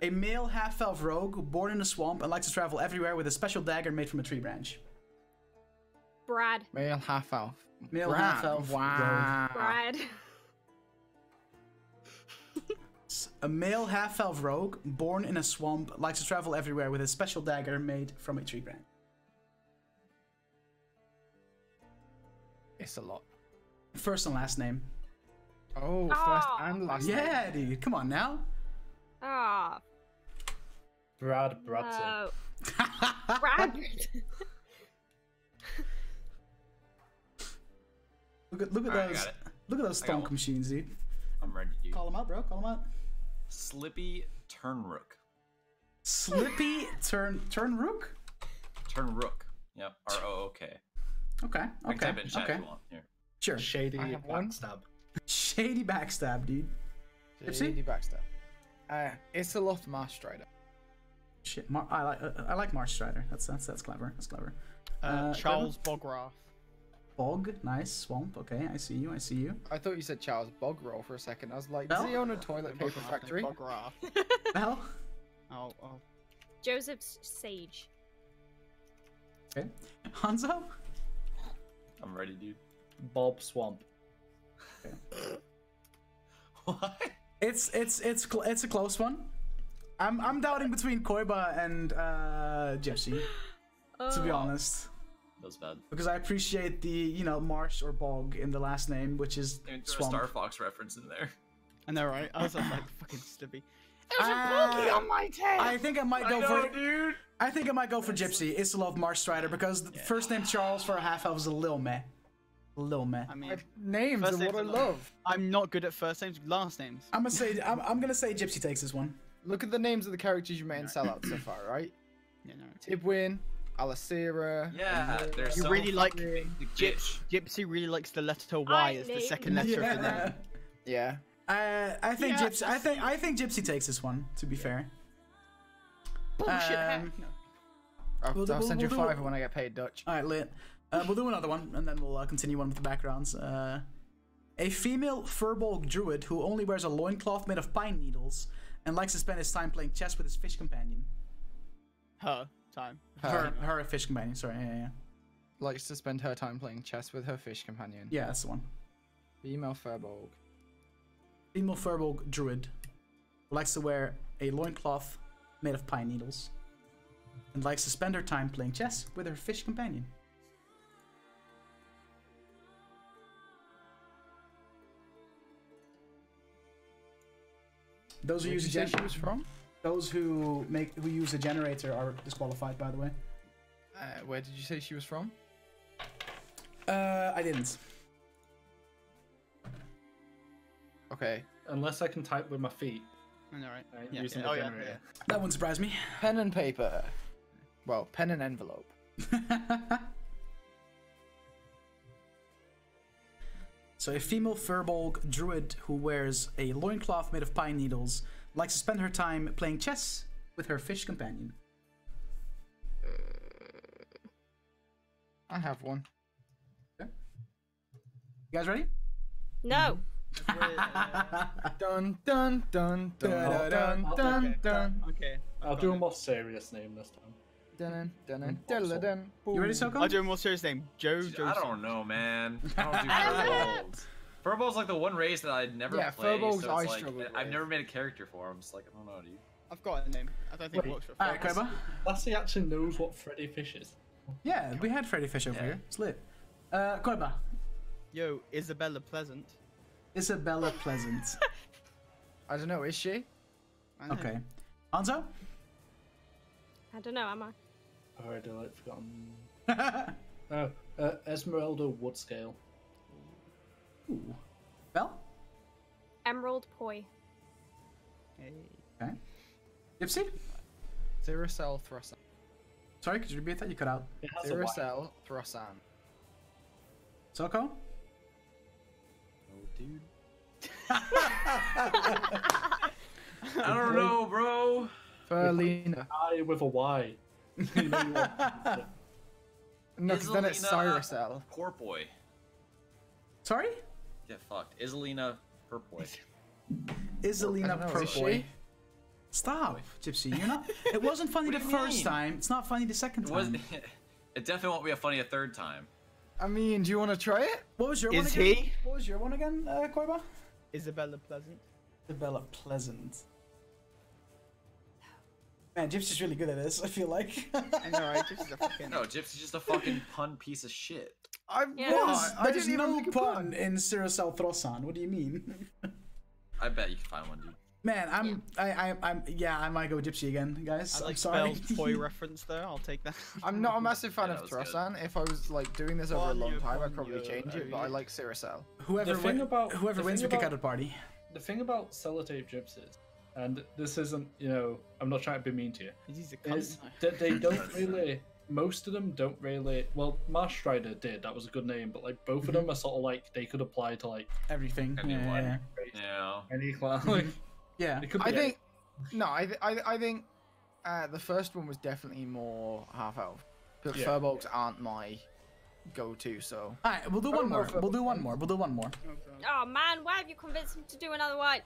a male half-elf rogue born in a swamp and likes to travel everywhere with a special dagger made from a tree branch. Brad. Male half elf. Male Brad. half-elf Wow. Brad. A male half-elf rogue born in a swamp likes to travel everywhere with a special dagger made from a tree branch. It's a lot. First and last name. Oh, first Oh. and last. name. Yeah, dude. Come on now. Ah. Brad Bradson. No. Brad. Look at Alright, I those. got it. Look at those I got stonk one. machines, dude. I'm ready, dude. Call them out, bro. Call them out. Slippy Turnrook. Slippy Turnrook. Turnrook. Yep. R-O-O-K. Okay. I can Okay. type it in chat Okay. if you want. Here. Sure. Shady I have one. backstab. Shady backstab, dude. Gypsy? Shady backstab. It's a lot Marsh Strider. Shit. I like Marsh Strider. That's clever. That's clever. Charles Bograth. Bog. Nice. Swamp. Okay. I see you. I see you. I thought you said Charles Bogrel for a second. I was like, Well- does he own a toilet paper factory? Bograth. Well. Oh. Joseph Sage. Okay. Hanzo. I'm ready, dude. Bob Swamp. What? It's a close one. I'm doubting between Koiba and Gypsy, to be honest, That was bad. because I appreciate the marsh or bog in the last name, which is Even throw a swamp. Star Fox reference in there. I know, right? I was like fucking Stippy. my tail. I think I might go for. dude. I think I might go for Gypsy. Isilov Marsh Strider because the first name Charles for a half elf is a little meh. Lil meh. I mean, Names First are what I names are love. I'm not good at first names, last names. I'm gonna say Gypsy takes this one. Look at the names of the characters you made in Sellout so far, right? You know. Tidwin, Alicera. Yeah, there's You so really like fucking Gypsy. Gypsy really likes the letter Y I as the named second letter of the name. Yeah. Yeah. I think Yeah. Gypsy. I think Gypsy takes this one. To be fair. Bullshit. heck. Um, No. I'll send you a we'll do- fiver when I get paid Dutch. All right, lit. We'll do another one, and then we'll continue on with the backgrounds. A female Furbolg druid who only wears a loincloth made of pine needles and likes to spend his time playing chess with his fish companion. Her time. Her fish companion. Sorry, yeah. Likes to spend her time playing chess with her fish companion. Yeah, that's the one. Female Furbolg. Female Furbolg druid who likes to wear a loincloth made of pine needles and likes to spend her time playing chess with her fish companion. Those who Where use did you a say she was from? those who use a generator are disqualified, by the way. Where did you say she was from? I didn't. Okay. Unless I can type with my feet. I know, right? Right, Yeah, using yeah. the Oh, yeah, generator. That wouldn't surprise me. Pen and paper. Well, pen and envelope. So a female Furbolg druid who wears a loincloth made of pine needles likes to spend her time playing chess with her fish companion. I have one. You guys ready? No. Dun dun dun dun dun Oh, dun okay. dun Okay. I'll do a more serious name this time. dun dun dun dun dun. You ready, Soko? I'll do a more serious name. Joe Dude, I Joseph. don't know, man. I don't do Furbolgs. Furbolg's like the one race that I'd never Yeah, play. Furbolgs so I it's like, struggle I've with. never made a character for. I'm just like, I don't know, dude. I've got a name. I don't think it works for All right, Koiba. Lassie actually knows what Freddy Fish is. Yeah, we had Freddy Fish over here. It's lit. Koiba. Yo, Isabella Pleasant. Isabella Pleasant. I don't know, is she? I know. Okay. Hanzo? I don't know, am I? Alright, I've forgotten. Esmeralda Woodscale. Ooh. Bell? Emerald Poi. Hey. Okay. Gypsy? Zeracell Throsan. Sorry, could you repeat that? You cut out. It has a Y. Zeracell Throsan. Soko? Oh, dude. I don't know, bro. Ferlina. I with a Y. You know you want- No, because then it's Iselina Cyracell. Porpoy. Sorry? Get fucked. Iselina Porpoy. Iselina I don't know, is Purple. she? Stop, Gypsy. You're not. It wasn't funny What the do you first mean? time. It's not funny the second It was. time. It definitely won't be a funny a third time. I mean, do you want to try it? What was your one Is again? he? What was your one again, Koiba? Isabella Pleasant. Isabella Pleasant. Man, Gypsy's really good at this, I feel like. I know, right? This is a fucking. No, Gypsy's just a fucking pun piece of shit. Yeah. What? I There's didn't even no make a pun in Cyracel Throsan. What do you mean? I bet you can find one, dude. Man, I might go Gypsy again, guys. I like I'm sorry. Bell's toy reference there. I'll take that. I'm not a massive fan Yeah, of that was good. Throsan. If I was like doing this over a long time, I'd probably Ponyo, change it. But I like Cyracell. Whoever The thing wins, about- whoever the wins, thing we kick about- out of the party. The thing about Sellotape Gypsies, and this isn't, you know, I'm not trying to be mean to you, He's a cunt. is that they don't really, most of them don't really, well, Marsh Strider did, that was a good name, but like both of them are sort of like, they could apply to like Everything. Any Yeah, one. yeah, Yeah. any class. Like, yeah. it could I be think. No, I think the first one was definitely more half elf. But Yeah. Furbolgs aren't my go-to, so. All right, we'll do one more. We'll do one more. We'll do one more. Oh man, why have you convinced him to do another one?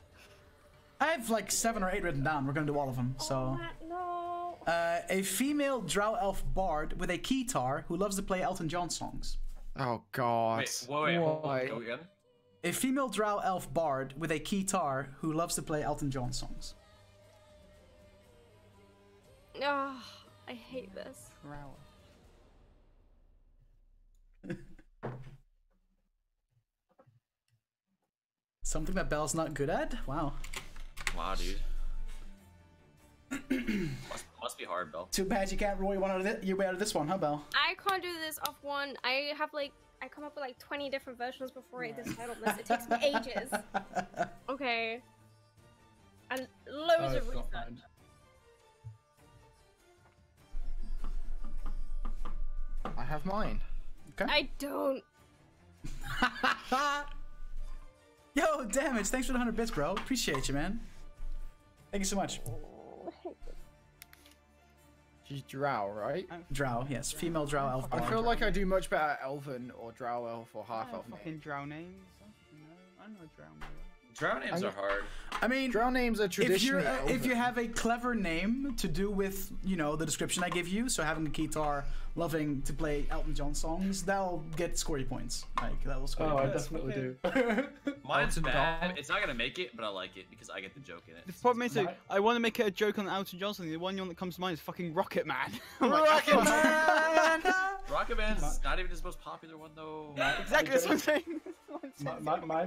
I have like 7 or 8 written down. We're gonna do all of them. So, Oh, no. a female drow elf bard with a keytar who loves to play Elton John songs. Oh God. Wait, hold on. Why? Go again. A female drow elf bard with a keytar who loves to play Elton John songs. Oh, I hate this. Growl. Something that Belle's not good at? Wow. Wow, dude. must be hard, Bell. Too bad you can't roll your way out of this one, huh, Belle? I can't do this off one. I have like, I come up with like 20 different versions before I decide on this. It takes me ages. Okay. And loads of I've got research. mine. I have mine. I don't. Yo, Damage, thanks for the 100 bits, bro. Appreciate you, man. Thank you so much. She's Drow, right? Drow, yes. Female Drow elf I bard. feel like I do much better at Elven or Drow Elf or Half I Elf. fucking drow names. I know drow names. Drow names are hard. I mean, Drow names are if you traditionally if you Elven. have a clever name to do with, you know, the description I give you, so having a keytar, loving to play Elton John songs, that'll get scory points. Like, that will score Oh, I points. definitely do. Mine's Elton bad. John. It's not gonna make it, but I like it because I get the joke in it. The problem is, Right. I want to make it a joke on Elton Johnson. The one that comes to mind is fucking Rocket Man. I'm like, Rocket Man! Rocket Man's not even his most popular one though. Exactly, that's what I'm saying.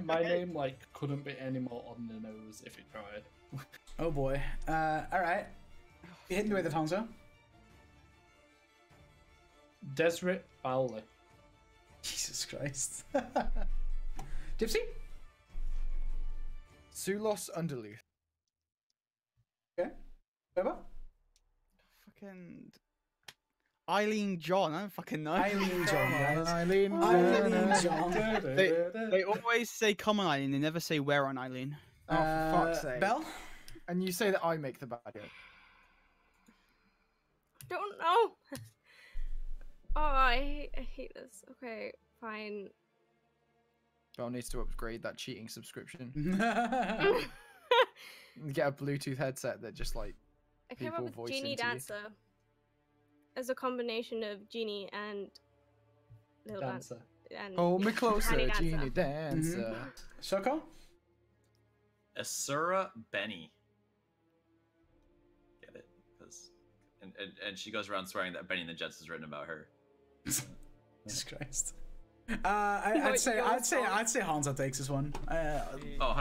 My name like couldn't be any more on the nose if it tried. Oh boy. Alright. You hitting me with it, Hanzo? Deseret Bowley. Jesus Christ. Gypsy? Sulos Underlooth. Okay. Beba? Fucking Eileen John. I don't fucking know. Eileen John, guys. Eileen. Eileen John. They always say come on Eileen. They never say where on Eileen. Oh, for fuck's sake. Belle? And you say that I make the bad joke. Don't know. Oh, I hate this. Okay, fine. Belle needs to upgrade that cheating subscription. Mm-hmm. Get a Bluetooth headset that just like I came people up voice with Genie into you. Dancer as a combination of Genie and Little Dancer. Dancer. And hold me closer, Tiny Dancer. Genie Dancer. Shoko? Asura Benny. and she goes around swearing that Benny and the Jets is written about her. Jesus Christ. I'd say Hansa takes this one. 100%. All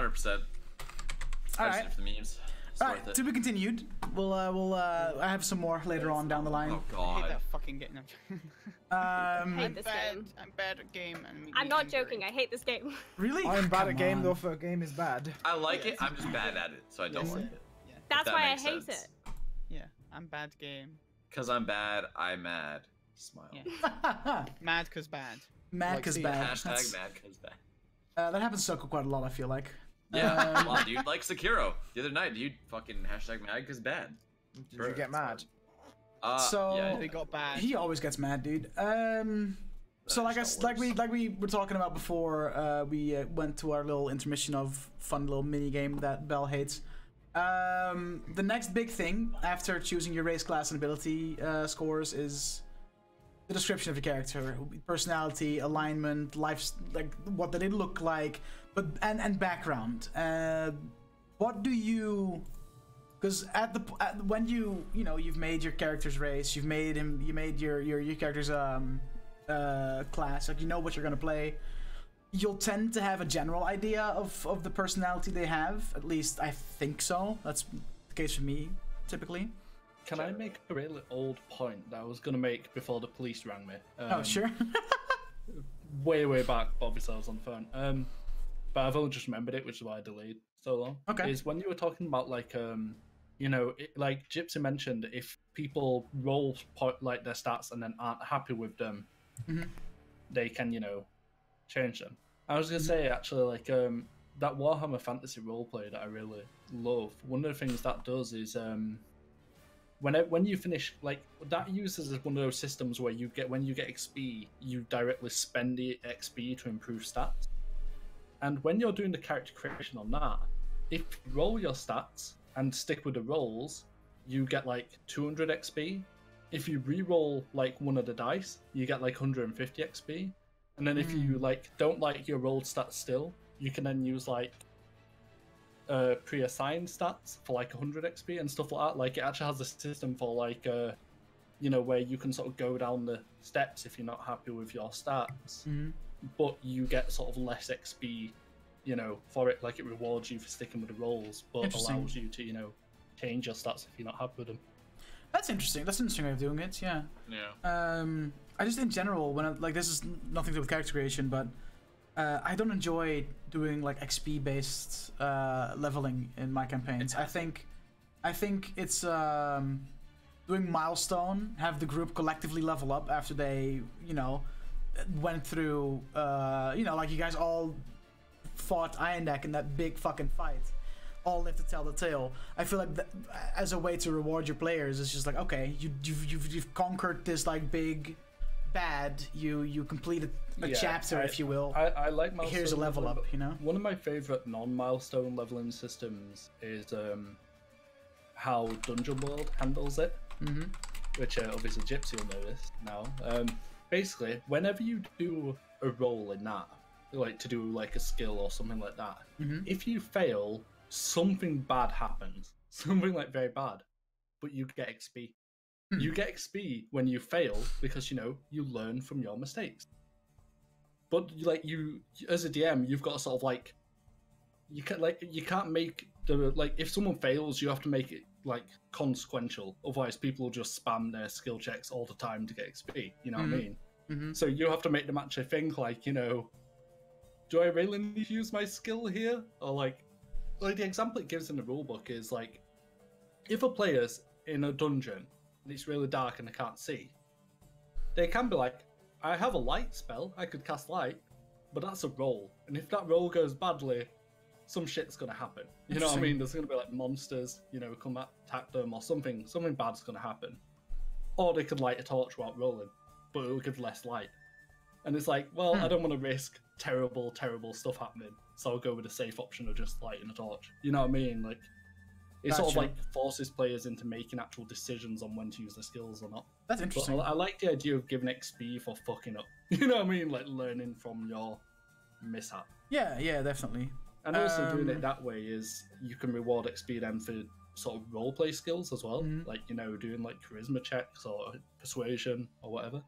right. For the memes. All right. To be continued. I have some more later on down the line. Oh I hate God. that fucking game. I hate this game. I'm bad at game. And I'm not joking. I hate this game. Really? I'm bad Come at game on. though. For a game is bad. I like it. I'm just bad at it, so I don't Yes. like it. Yeah. That's that why I makes hate sense. it. Yeah. I'm bad game. Cause I'm bad. I'm mad. Smile. Yeah. Mad cause bad. Mad Like, cause see, bad. Hashtag That's- mad cause bad. that happens to Soko quite a lot, I feel like. Yeah, wow, dude. Like Sekiro the other night, dude. Fucking hashtag mad cause bad. Did you get mad? So- yeah, They got bad. He always gets mad, dude. So like we were talking about before, we went to our little intermission of fun little mini game that Bell hates. The next big thing after choosing your race, class, and ability scores is the description of your character, personality, alignment, life, like what did it look like, but and background. What do you? Because when you've made your character's race, you made your character's class, like you know what you're gonna play. You'll tend to have a general idea of the personality they have. At least I think so. That's the case for me, typically. Can I make a really old point that I was gonna make before the police rang me? Oh, sure. way back, but obviously I was on the phone. But I've only just remembered it, which is why I delayed so long. Okay. Is when you were talking about like like Gypsy mentioned, if people roll like their stats and then aren't happy with them, they can change them. I was gonna say actually like that Warhammer Fantasy roleplay that I really love. One of the things that does is when you finish, like that uses as one of those systems where when you get XP, you directly spend the XP to improve stats. And when you're doing the character creation on that, if you roll your stats and stick with the rolls, you get like 200 XP. If you re-roll like one of the dice, you get like 150 XP. And then if you like don't like your rolled stats still, you can then use like pre-assigned stats for like 100 XP and stuff like that. Like it actually has a system for like where you can sort of go down the steps if you're not happy with your stats, but you get sort of less XP, for it. Like it rewards you for sticking with the rolls, but allows you to change your stats if you're not happy with them. That's interesting. That's an interesting way of doing it. Yeah. Yeah. I just in general this is nothing to do with character creation, but I don't enjoy doing like XP based leveling in my campaigns. I think it's doing milestone, have the group collectively level up after they went through like you guys all fought Irondeck in that big fucking fight, all live to tell the tale. I feel like that, as a way to reward your players, it's just like, okay, you've conquered this like big bad, you completed a chapter, if you will. I like milestone. Here's a level leveling, up, One of my favorite non-milestone leveling systems is how Dungeon World handles it, which obviously Gypsy will know this now. Basically, whenever you do a roll in that, like to do like a skill or something like that, if you fail, something bad happens, something like very bad, but you get XP. You get XP when you fail because you learn from your mistakes. But like you as a DM, you've got to sort of like you can't make the like if someone fails, you have to make it like consequential. Otherwise, people will just spam their skill checks all the time to get XP. You know what I mean? So you have to make them actually think like do I really need to use my skill here? Or like the example it gives in the rulebook is like if a player's in a dungeon and it's really dark and they can't see, they can be like, I have a light spell, I could cast light, but that's a roll. And if that roll goes badly, some shit's gonna happen. You know what I mean? There's gonna be like monsters, come attack them or something bad's gonna happen. Or they could light a torch while rolling, but it'll give less light. And it's like, well, I don't want to risk terrible stuff happening, so I'll go with the safe option of just lighting a torch. You know what I mean? Like, it sort of like forces players into making actual decisions on when to use their skills or not. That's interesting. But I like the idea of giving XP for fucking up. You know what I mean? Like learning from your mishap. Yeah, definitely. And also doing it that way is you can reward XP then for sort of roleplay skills as well, like doing like charisma checks or persuasion or whatever,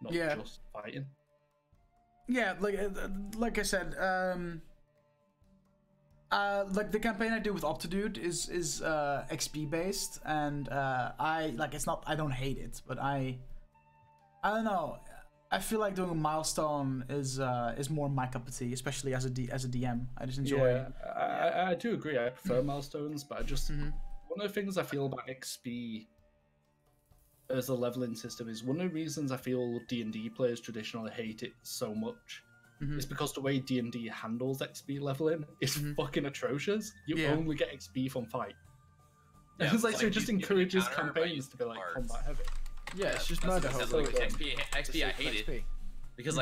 not just fighting. Yeah, like I said, like the campaign I do with Optidude is XP based, and I don't hate it, but I don't know. I feel like doing a milestone is more my cup of tea, especially as a DM. I just enjoy it. I do agree. I prefer milestones, but I just one of the things I feel about XP as a leveling system is one of the reasons I feel D&D players traditionally hate it so much. It's because the way D&D handles XP leveling is fucking atrocious. You only get XP from fight. Yeah, it's like so it just encourages campaigns to be like combat heavy. Yeah, it's just murder. XP, I hate it because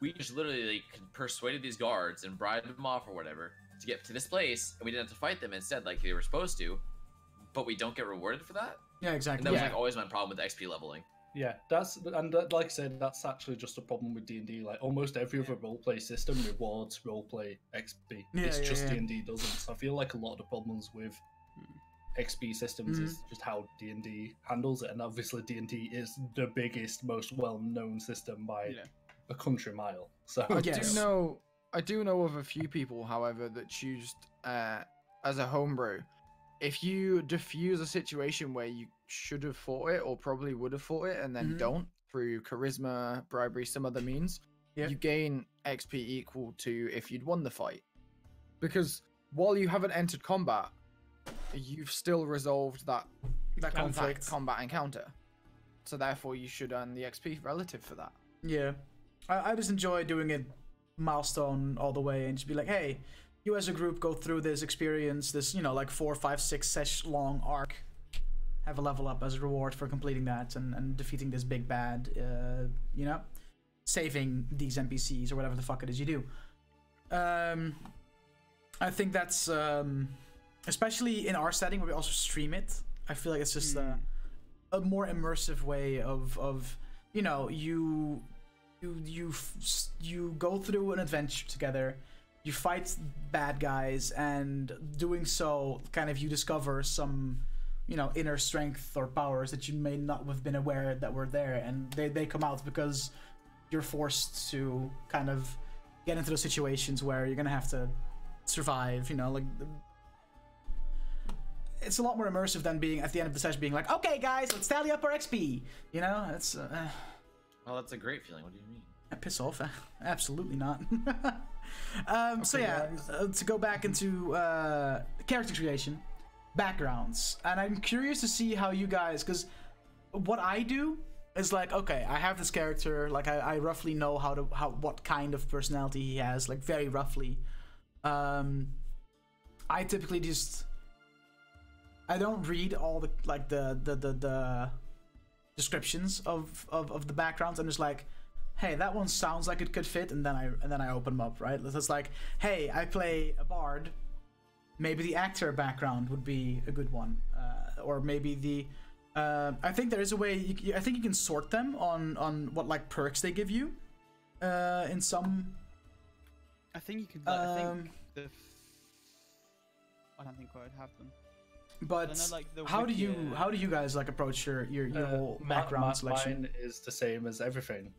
we just literally persuaded these guards and bribed them off or whatever to get to this place, and we didn't have to fight them instead like they were supposed to, but we don't get rewarded for that. Yeah, exactly. And that was like always my problem with XP leveling. Yeah, like I said, that's actually just a problem with D&D. Like almost every other roleplay system rewards roleplay XP. It's just D&D doesn't. So I feel like a lot of the problems with XP systems is just how D&D handles it, and obviously D&D is the biggest, most well-known system by a country mile. So I do know of a few people, however, that choose as a homebrew. If you diffuse a situation where you should have fought it or probably would have fought it and then don't through charisma, bribery, some other means, you gain XP equal to if you'd won the fight. Because while you haven't entered combat, you've still resolved that conflict combat encounter. So therefore you should earn the XP relative for that. Yeah. I just enjoy doing it milestone all the way and just be like, hey, you as a group go through this experience, this, 4, 5, 6 session long arc. Have a level up as a reward for completing that and defeating this big bad, saving these NPCs or whatever the fuck it is you do. I think that's, especially in our setting where we also stream it, I feel like it's just a more immersive way of you go through an adventure together, you fight bad guys, and doing so kind of you discover some inner strength or powers that you may not have been aware that were there, and they come out because you're forced to kind of get into those situations where you're gonna have to survive, it's a lot more immersive than being at the end of the session being like, okay guys, let's tally up our XP, it's well, that's a great feeling. What do you mean? Piss off. Absolutely not. So yeah, to go back into character creation, backgrounds, and I'm curious to see how you guys, because what I do is like, okay, I have this character, like I roughly know what kind of personality he has, like very roughly. I typically I don't read all the descriptions of the backgrounds. I'm just like, hey, that one sounds like it could fit, and then I open them up, right? It's like, hey, I play a bard. Maybe the actor background would be a good one, or maybe the. I think there is a way. I think you can sort them on what like perks they give you. In some. I think you could. I don't think I would have them. But know, like, how do you guys like approach your whole background selection? Mine is the same as everything.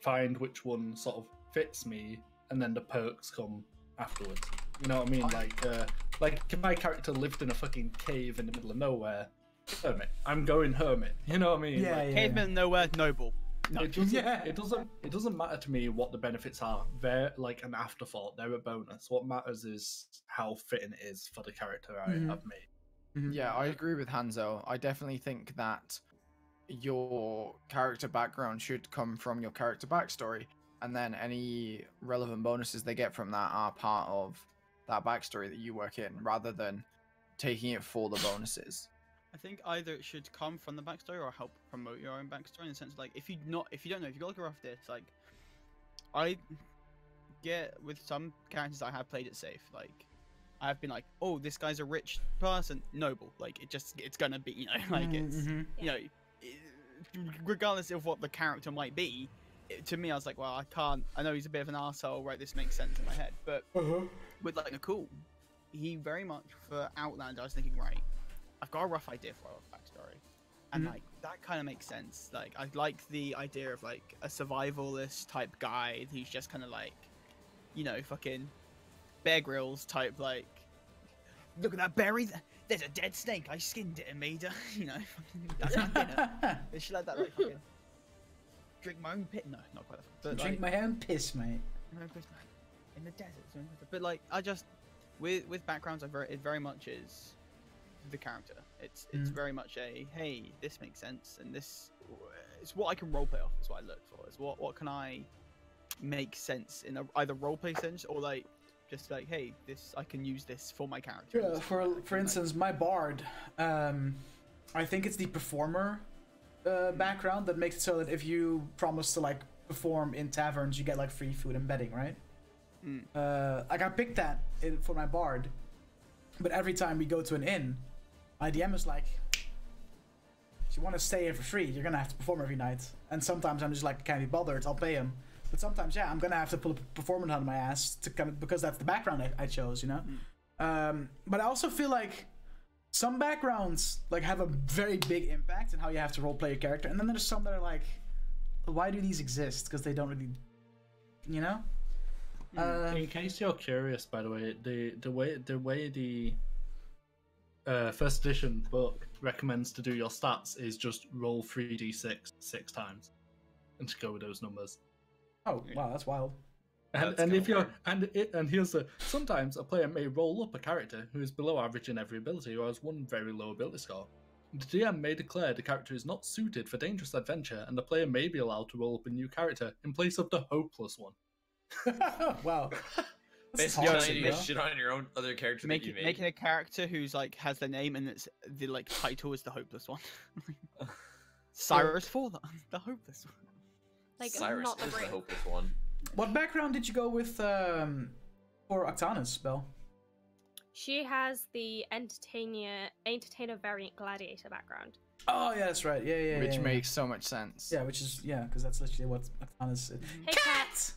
Find which one sort of fits me, and then the perks come afterwards. You know what I mean? Like if my character lived in a fucking cave in the middle of nowhere, hermit. I'm going hermit. You know what I mean? Yeah, like, caveman nowhere, noble. No. It doesn't matter to me what the benefits are. They're like an afterthought. They're a bonus. What matters is how fitting it is for the character I have made. Yeah, I agree with Hanzo. I definitely think that your character background should come from your character backstory, and then any relevant bonuses they get from that are part of that backstory that you work in, rather than taking it for the bonuses. I think either it should come from the backstory or help promote your own backstory, in the sense of, like, if you don't know, if you got like a rough disc, like I get with some characters I have played it safe, like I've been like, oh, this guy's a rich person, noble, like it's gonna be, like it's regardless of what the character might be. To me, I was like, well, I know he's a bit of an arsehole, right? This makes sense in my head, but with like a cool, he very much for Outlander. I was thinking, right, I've got a rough idea for our backstory, and like that kind of makes sense. Like I like the idea of like a survivalist type guy who's just kind of like, you know, fucking Bear Grylls type, like, look at that berry. There's a dead snake. I skinned it and made a, you know, that's my dinner. And shit like that, like fucking drink my own piss. No, not quite that. But Drink like, my own piss, mate. in the desert. But like, I just with backgrounds, it very much is the character. It's very much a hey, this makes sense, and this it's what I can roleplay off. Is what I look for. Is what can I make sense in either roleplay sense or like just like hey, this I can use this for my character. Yeah, for instance, my bard, I think it's the performer background that makes it so that if you promise to like perform in taverns, you get like free food and bedding, right? Like I picked that for my bard, but every time we go to an inn, my DM is like, if you want to stay here for free, you're gonna have to perform every night. And sometimes I'm just like, can't be bothered, I'll pay him. But sometimes, yeah, I'm gonna have to pull a performance out of my ass to come because that's the background I chose, you know. But I also feel like some backgrounds like have a very big impact on how you have to roleplay your character, and then there's some that are like, why do these exist? Because they don't really, you know. In case you're curious, by the way, the way the first edition book recommends to do your stats is just roll 3d6 6 times, and to go with those numbers. Oh wow, that's wild. And if you're and here's the sometimes a player may roll up a character who is below average in every ability or has one very low ability score. The DM may declare the character is not suited for dangerous adventure, and the player may be allowed to roll up a new character in place of the hopeless one. Wow. Basically, you to shit on your own other character that you made. Making a character who's like has their name and it's the like title is the hopeless one. Cyrus for the hopeless one. Like Cyrus not the is the brave. hopeless one. What background did you go with for Octanus, Belle? She has the entertainer variant gladiator background. Oh yeah, that's right. Yeah. Which yeah. makes so much sense. Yeah, which is because that's literally what Octanus is. Hey cat!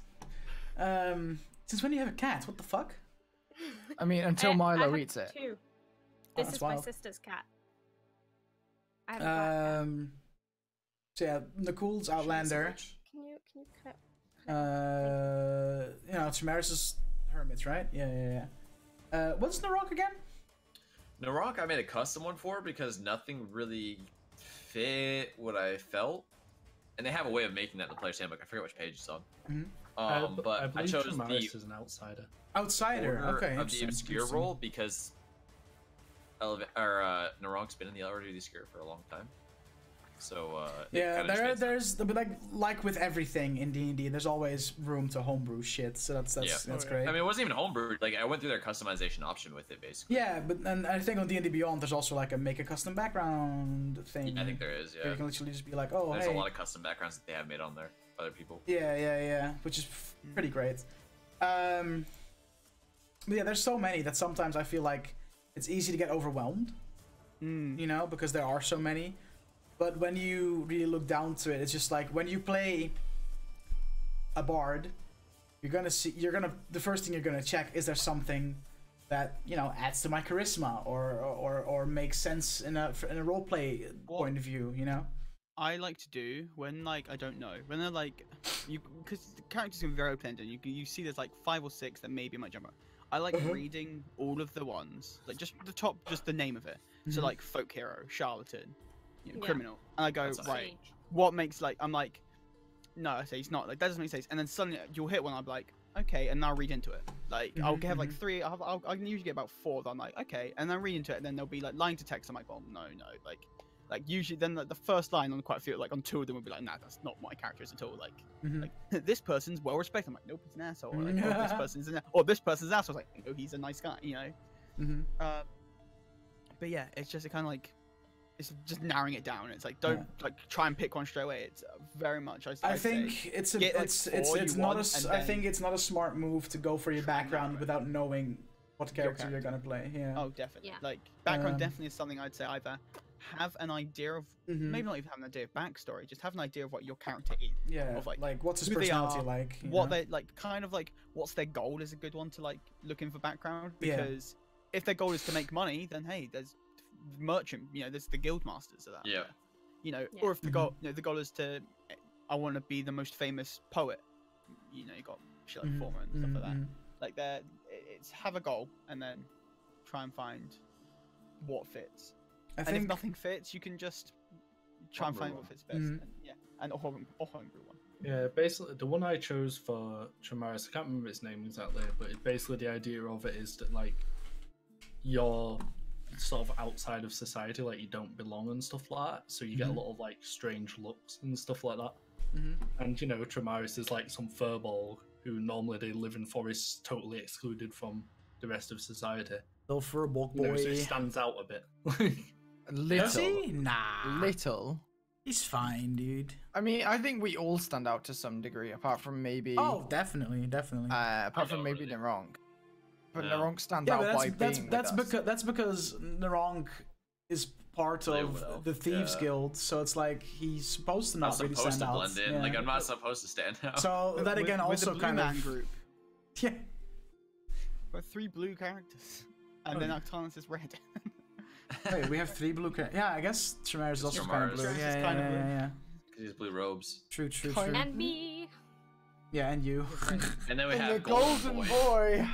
Since when do you have a cat? What the fuck? I mean, until I Milo have eats it. 2. Oh, This that's is my wild. sister's cat. I have a black cat. So yeah, Nicole's Outlander. Can you cut? You know, Chimeris's Hermits, right? Yeah. What's Narok again? Narok, I made a custom one for because nothing really fit what I felt, and they have a way of making that in the player's handbook. I forget which page it's on. But I believe chose Tramaris the is an outsider. Outsider. order Okay. of the obscure role because Narok's been in the Order of the Obscure for a long time. So yeah, there's but like with everything in D&D, there's always room to homebrew shit. So that's great. I mean, it wasn't even homebrewed. Like I went through their customization option with it, basically. Yeah, but and I think on D&D Beyond, there's also like a make a custom background thing. I think there is. Yeah. Where you can literally just be like, oh, There's hey. a lot of custom backgrounds that they have made on there. Other people. Yeah, which is pretty great. But yeah, there's so many that sometimes I feel like it's easy to get overwhelmed. You know, because there are so many. But when you really look down to it, it's just like when you play a bard, the first thing you're gonna check is there something that, you know, adds to my charisma or makes sense in a roleplay point of view, you know. I like to do when like I don't know when they're like because the characters can be very open-ended. You see there's like 5 or 6 that maybe might jump out. I like reading all of the ones, like just the top, just the name of it. So like folk hero, charlatan, you know, criminal, and I go That's right. What makes like I'm like, no, I say he's not like that doesn't make sense. And then suddenly you'll hit one. I'm like, okay, and I'll read into it. Like I'll have like 3. I can usually get about 4. That I'm like, okay, and then I read into it, and then there'll be like line to text. I'm like, well, no, like usually then the first line on quite a few, like on 2 of them will be like, nah, that's not my characters at all. Like, like this person's well respected. I'm like, nope, he's an asshole. Or, like, oh, this person's an asshole. Like, no, he's a nice guy, you know. But yeah, it's just a kind of like, it's just narrowing it down. It's like don't like try and pick one straight away. It's very much. I think it's not a smart move to go for your background without knowing what character you're gonna play. Yeah. Oh, definitely. Yeah. Like background definitely is something I'd say either have an idea of, maybe not even have an idea of backstory, just have an idea of what your character is. Yeah. Of like what's his personality like? What they like, kind of like what's their goal is a good one to like look in for background because if their goal is to make money, then hey, there's merchant. You know, there's the guild masters of that. Yeah. You know, Yeah. or if the goal, the goal is to, I want to be the most famous poet. You know, you got shit like Former and stuff like that. Like it's have a goal and then try and find what fits. I And think if nothing fits, you can just try and find Homebrew what fits best. And, yeah, and or homebrew one. Yeah, basically the one I chose for Tramaris, I can't remember its name exactly, but it's basically the idea of it is that like you're sort of outside of society, like you don't belong and stuff like that. So you get a lot of like strange looks and stuff like that. And you know, Tramaris is like some furball who normally they live in forests totally excluded from the rest of society. Little furball You know, boy. so it stands out a bit. Does he? Little. Nah. Little. He's fine, dude. I mean, I think we all stand out to some degree, apart from maybe. Oh, definitely, definitely. Apart from don't maybe really. Narong. But Yeah. Narong stands Yeah, out but by that's being that's with us. because Narong is part Play of well, the Thieves yeah. Guild, so it's like he's supposed to I'm not not really supposed stand to out. blend in. Yeah. Like I'm not supposed to stand out. So that With- again with the also Blue kind Man of group. yeah. Got 3 blue characters, and Oh. then Octanus is red. Wait, we have 3 blue. Yeah, I guess Tramaris is also kind of blue. Tramaris. Yeah, Tramaris is yeah, kind of yeah, blue. yeah. Because he's blue robes. True, true, Kind true. And me. Yeah, and you. And then we And have the Golden Boy.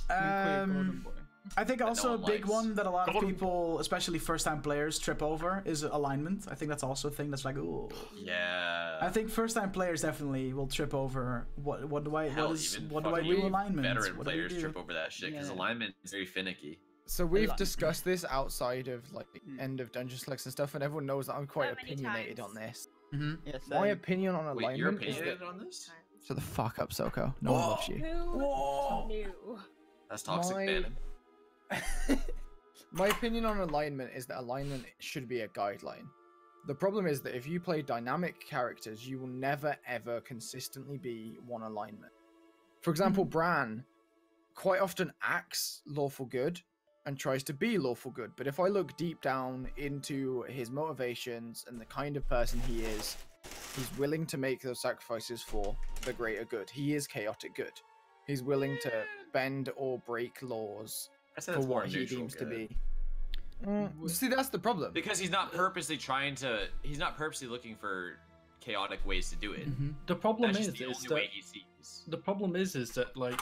Golden Boy. I think also a one big likes. one that a lot of Golden- people, especially first-time players, trip over is alignment. I think that's also a thing that's like, ooh. Yeah. I think first-time players definitely will trip over what do I Hell, what is even what do I fucking do alignment? Veteran What do we players do? trip over that shit because Yeah. alignment is very finicky. So we've Alignment. discussed this outside of like the end of Dungeon Selects and stuff, and everyone knows that I'm quite So many opinionated times. on this. Mm-hmm. Yes, My opinion on Wait, your alignment is opinion that. on this? Shut the fuck up, Soko. No one loves you. Who Whoa. knew? That's toxic My- banning. My opinion on alignment is that alignment should be a guideline. The problem is that if you play dynamic characters, you will never ever consistently be one alignment. For example, Bran quite often acts lawful good and tries to be lawful good, but if I look deep down into his motivations and the kind of person he is, he's willing to make those sacrifices for the greater good. He is chaotic good. He's willing to bend or break laws I said for it's more what he neutral deems to good. be. See, that's the problem. Because he's not purposely he's not purposely looking for chaotic ways to do it. Mm-hmm. The problem That's is, just the is only that way he sees. the problem is that like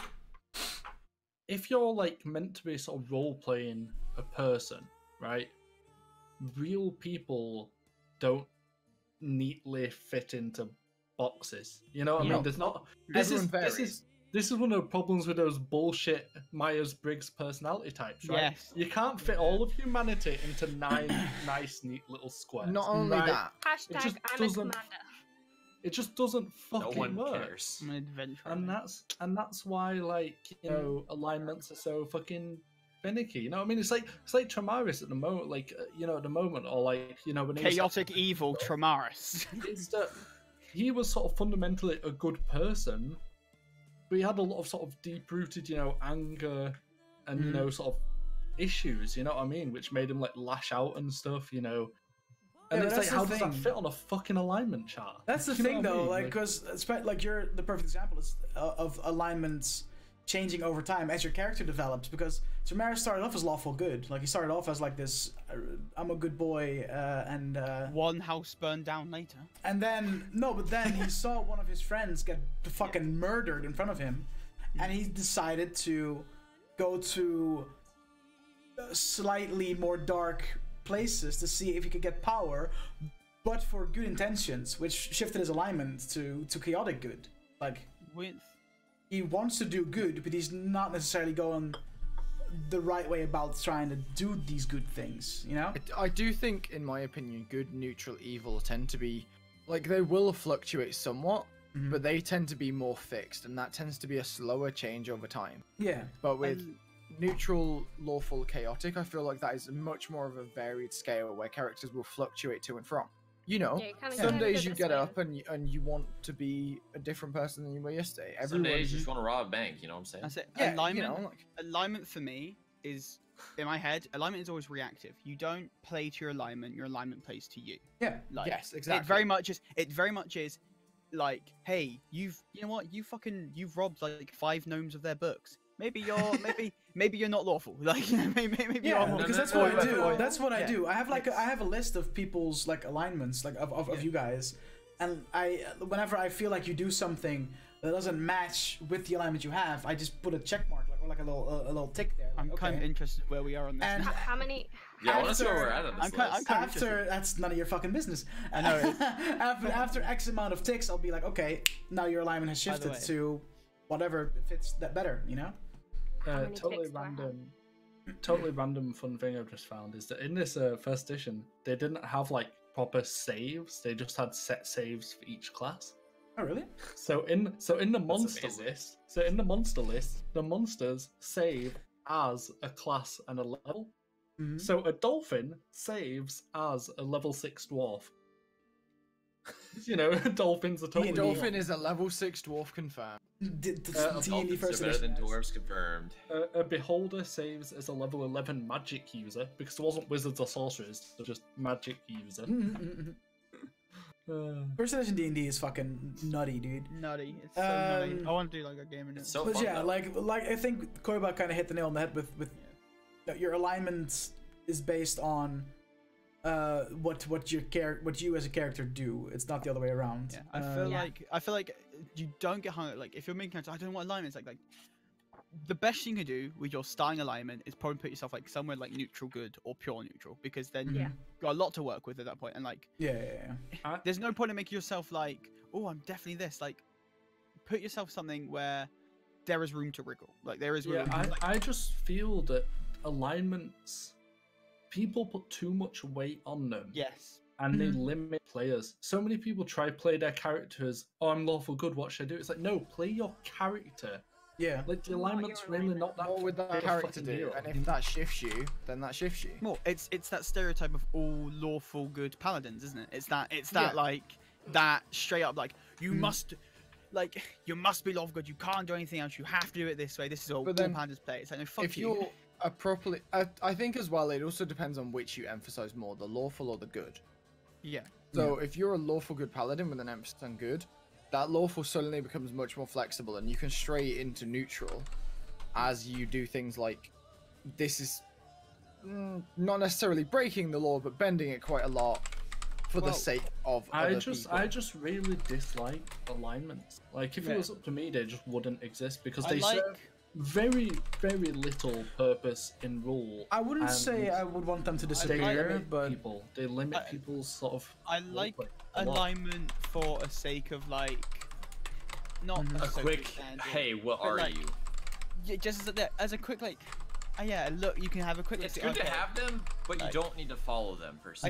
if you're like meant to be sort of role playing a person, right? Real people don't neatly fit into boxes. You know what I No. mean? There's not. This Everyone is varies. this is one of the problems with those bullshit Myers-Briggs personality types, right? Yes. You can't fit all of humanity into 9 nice, neat little squares. Not only right? that, Hashtag just I'm a doesn't- commander. It just doesn't No fucking one work. cares. I'm an adventurer. And that's why like you know alignments are so fucking finicky. You know what I mean? It's like Tramaris at the moment, like you know at the moment, or like you know when he was- Chaotic evil Tramaris. it's that he was sort of fundamentally a good person, but he had a lot of sort of deep-rooted, you know, anger and you know sort of issues. You know what I mean? Which made him like lash out and stuff. You know. And Yeah, it's but like, that's how the does that thing. fit on a fucking alignment chart? That's the You know thing, what I though, mean? like, because like you're the perfect example is, of alignments changing over time as your character develops. Because Tramaris started off as lawful good, like he started off as like this, I'm a good boy, and One house burned down later. then but then he saw one of his friends get fucking murdered in front of him, and he decided to go to slightly more dark places to see if he could get power, but for good intentions, which shifted his alignment to chaotic good. Like With he wants to do good, but he's not necessarily going the right way about trying to do these good things. You know? I do think, in my opinion, good, neutral, evil tend to be like they will fluctuate somewhat, but they tend to be more fixed, and that tends to be a slower change over time. Yeah. But with neutral, lawful, chaotic, I feel like that is much more of a varied scale where characters will fluctuate to and from. You know, Yeah, you kinda some go days you this get way. up and you want to be a different person than you were yesterday. Some Everyone, days you just want to rob a bank. You know what I'm saying? that's it. yeah, alignment. you know, like, Alignment for me is in my head. Alignment is always reactive. You don't play to your alignment. Your alignment plays to you. Yeah. Like, yes, exactly. It very much is. It very much is like, hey, you know what? You've robbed like 5 gnomes of their books. maybe you're not lawful. Like, you know, maybe you're Yeah, more- because that's what I do. That's what I do. I have like I have a list of people's like alignments, like of you guys, and whenever I feel like you do something that doesn't match with the alignment you have, I just put a check mark, like, or like a little tick there. Like, I'm kind of interested where we are on this. And How many? Yeah, I want to see where we're at on this I'm kind list. of after that's none of your fucking business. I know. after X amount of ticks, I'll be like, okay, now your alignment has By the shifted way. to whatever fits that better, you know? many Totally ticks do I have? totally random fun thing I've just found is that in this first edition, they didn't have like proper saves. They just had set saves for each class. Oh, really? So in the monster amazing. list, the monsters save as a class and a level. Mhm. So a dolphin saves as a level 6 dwarf. You know, dolphins are totally Dolphin is a level 6 dwarf confirmed. D&D Dolphins first are better than edition. dwarves confirmed. A beholder saves as a level 11 magic user because there wasn't wizards or sorcerers, they're just magic user. Mhm. First edition D&D is fucking nutty, dude. Nutty. It's so nutty. Um, I want to do like a game in it. It's so But fun, yeah, though. like I think Koiba kind of hit the nail on the head with your alignment is based on what you as a character do. It's not the other way around. Yeah, I feel like you don't get hung up. Like if you're making character, I don't know what alignment. It's like the best thing you can do with your starting alignment is probably put yourself like somewhere like neutral good or pure neutral, because then Yeah. you've got a lot to work with at that point. And like Yeah. there's no point in making yourself like, oh, I'm definitely this. Like put yourself something where there is room to wriggle. Like there is room. Yeah, I just feel that alignments, people put too much weight on them. Yes. And they limit players. So many people try play their characters. Oh, I'm lawful good. What should I do? It's like, no, play your character. Yeah. Like the Not alignment's your really alignment. not that. What would that big a character fucking do? deal. And if that shifts you, then that shifts you. Well, it's that stereotype of all lawful good paladins, isn't it? It's that Yeah. like that straight up like you must be lawful good. You can't do anything else. You have to do it this way. This is all But then, paladins play. It's like no, fuck If you. you're a properly, I think as well, it also depends on which you emphasize more, the lawful or the good. Yeah. So if you're a lawful good paladin with an emphasis on good, that lawful suddenly becomes much more flexible, and you can stray into neutral as you do things like this is not necessarily breaking the law, but bending it quite a lot for the Well, sake of I other just people. really dislike alignments. Like if Yeah. it was up to me, they just wouldn't exist because I they like- serve very little purpose in rule. I wouldn't and say I would want them to They disappear, limit but people. They limit I- people's sort of. I like roleplay a lot. alignment for a sake of like not Mhm. a A social quick, standard, hey, what but, are like, you? Yeah, just as a quick like, yeah, look, you can have a quick. It's look, good to okay. have them, but you Like- don't need to follow them per se.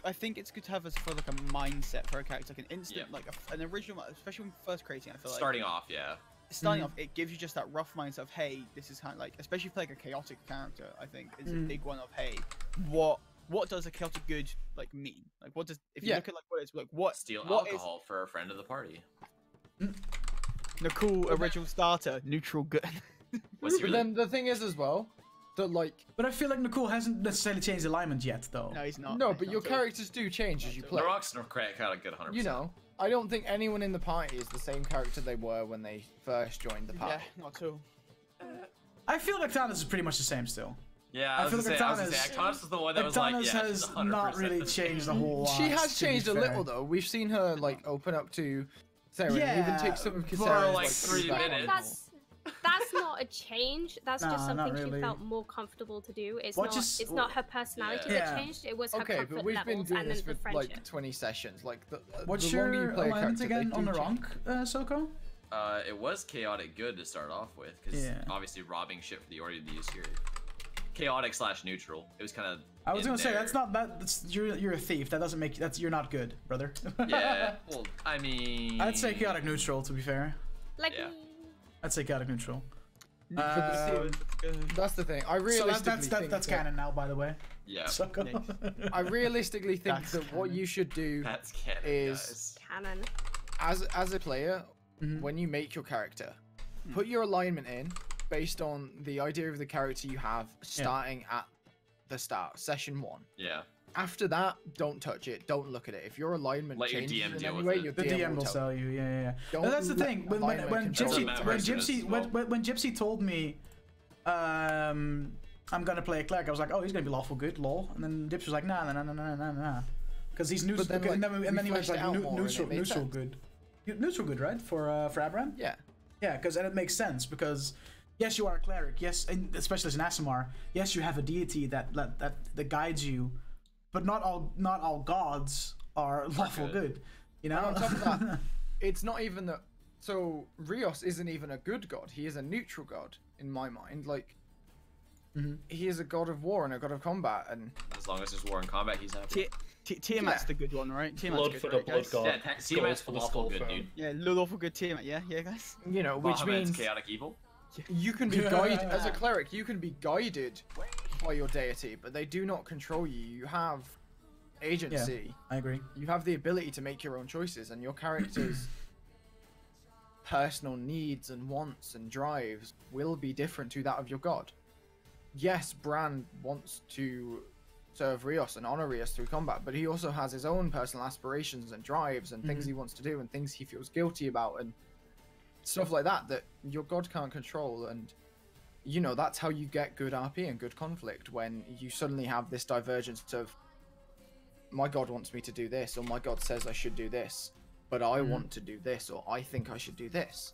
I think it's good to have as for like a mindset for a character, like an instant, Yeah. like an original, especially when first creating. I feel like Starting off, yeah. starting off, it gives you just that rough mindset of, hey, this is kind of like, especially if like a chaotic character, I think is a big one of, hey, what does a chaotic good like mean? Like, what does if you Yeah. look at like what it's like what Steal what is alcohol for a friend of the party. the cool original starter neutral good? What's he But really? then the thing is as well, that like, but I feel like Nicole hasn't necessarily changed alignment yet, though. No, he's not. no, He's but not your too. characters do change as you play. Narok's not kind of good 100%. You know, I don't think anyone in the party is the same character they were when they first joined the Yeah, party. not too. I feel like Thanos is pretty much the same still. Yeah, I I was feel gonna like say, Thanos- Actanis was the one that was Thanos like, yeah, has she's 100% not really changed a whole lot. She has to be changed a fair. little though. We've seen her like open up to Sarah and Yeah, even take some of for, Kisara's like, 3 feedback on minutes. That's not a change. That's just Nah, not something really. she felt more comfortable to do. It's What not. just- It's not her personality Yeah. that changed. It was her Okay, comfort but we've been levels doing and this then for the friendship. like 20 sessions. Like What's the longer your you play a alignment character, again they on do the change. Ronk, Soko? It was chaotic good to start off with, because Yeah. obviously robbing shit for the order to use your chaotic / neutral. It was kind of. I was gonna say that's not that. That's, you're a thief. That doesn't make you're not good, brother. Yeah. Well, I mean. I'd say chaotic neutral to be fair. Like Yeah. me. I'd say chaotic neutral. That's the thing. I So realistically think that's that- canon now, by the way. Yeah. Soko. I realistically think That's that what canon. you should do That's canon, is- guys. Canon. as a player, Mhm. when you make your character, put your alignment in based on the idea of the character you have starting at the start, session 1. Yeah. After that, don't touch it. Don't look at it. If your alignment Let your changes DM in deal any with way, it. your The DM will tell tell you. Yeah. Don't No, that's the let thing. When alignment control Gypsy it. Doesn't matter as well. when Gypsy told me I'm gonna play a cleric. I was like, oh, he's gonna be lawful good, lol. And then Dips was like, nah. Because he's neutral. Then, like, and then he went fleshed it like out more and it made neutral sense. good. Neutral good, right? For Abraham? Yeah. Yeah, because and it makes sense because yes, you are a cleric. Yes, and especially as an Aasimar, yes, you have a deity that guides you, but not all gods are lawful good. You know. And on top of that, it's not even that. So Rios isn't even a good god. He is a neutral god in my mind. Like, he is a god of war and a god of combat, and As long as there's war and combat, he's happy. Tiamat's the good one, right? Tiamat's Blood good, for right, the blood guys? god. Yeah, Tiamat's for the lawful skull good, throne. dude. Yeah, lawful good Tiamat. Yeah, guys. you know, which Bahamut's means chaotic evil. you can be guided as a cleric. You can be guided by your deity, but they do not control you. You have agency. I agree. You have the ability to make your own choices, and your character's personal needs and wants and drives will be different to that of your god. Yes, Bran wants to serve Rios and honor Rios through combat, but he also has his own personal aspirations and drives and things he wants to do and things he feels guilty about and stuff like that your god can't control. And you know, that's how you get good RP and good conflict, when you suddenly have this divergence of my god wants me to do this, or my god says I should do this, but I want to do this, or I think I should do this.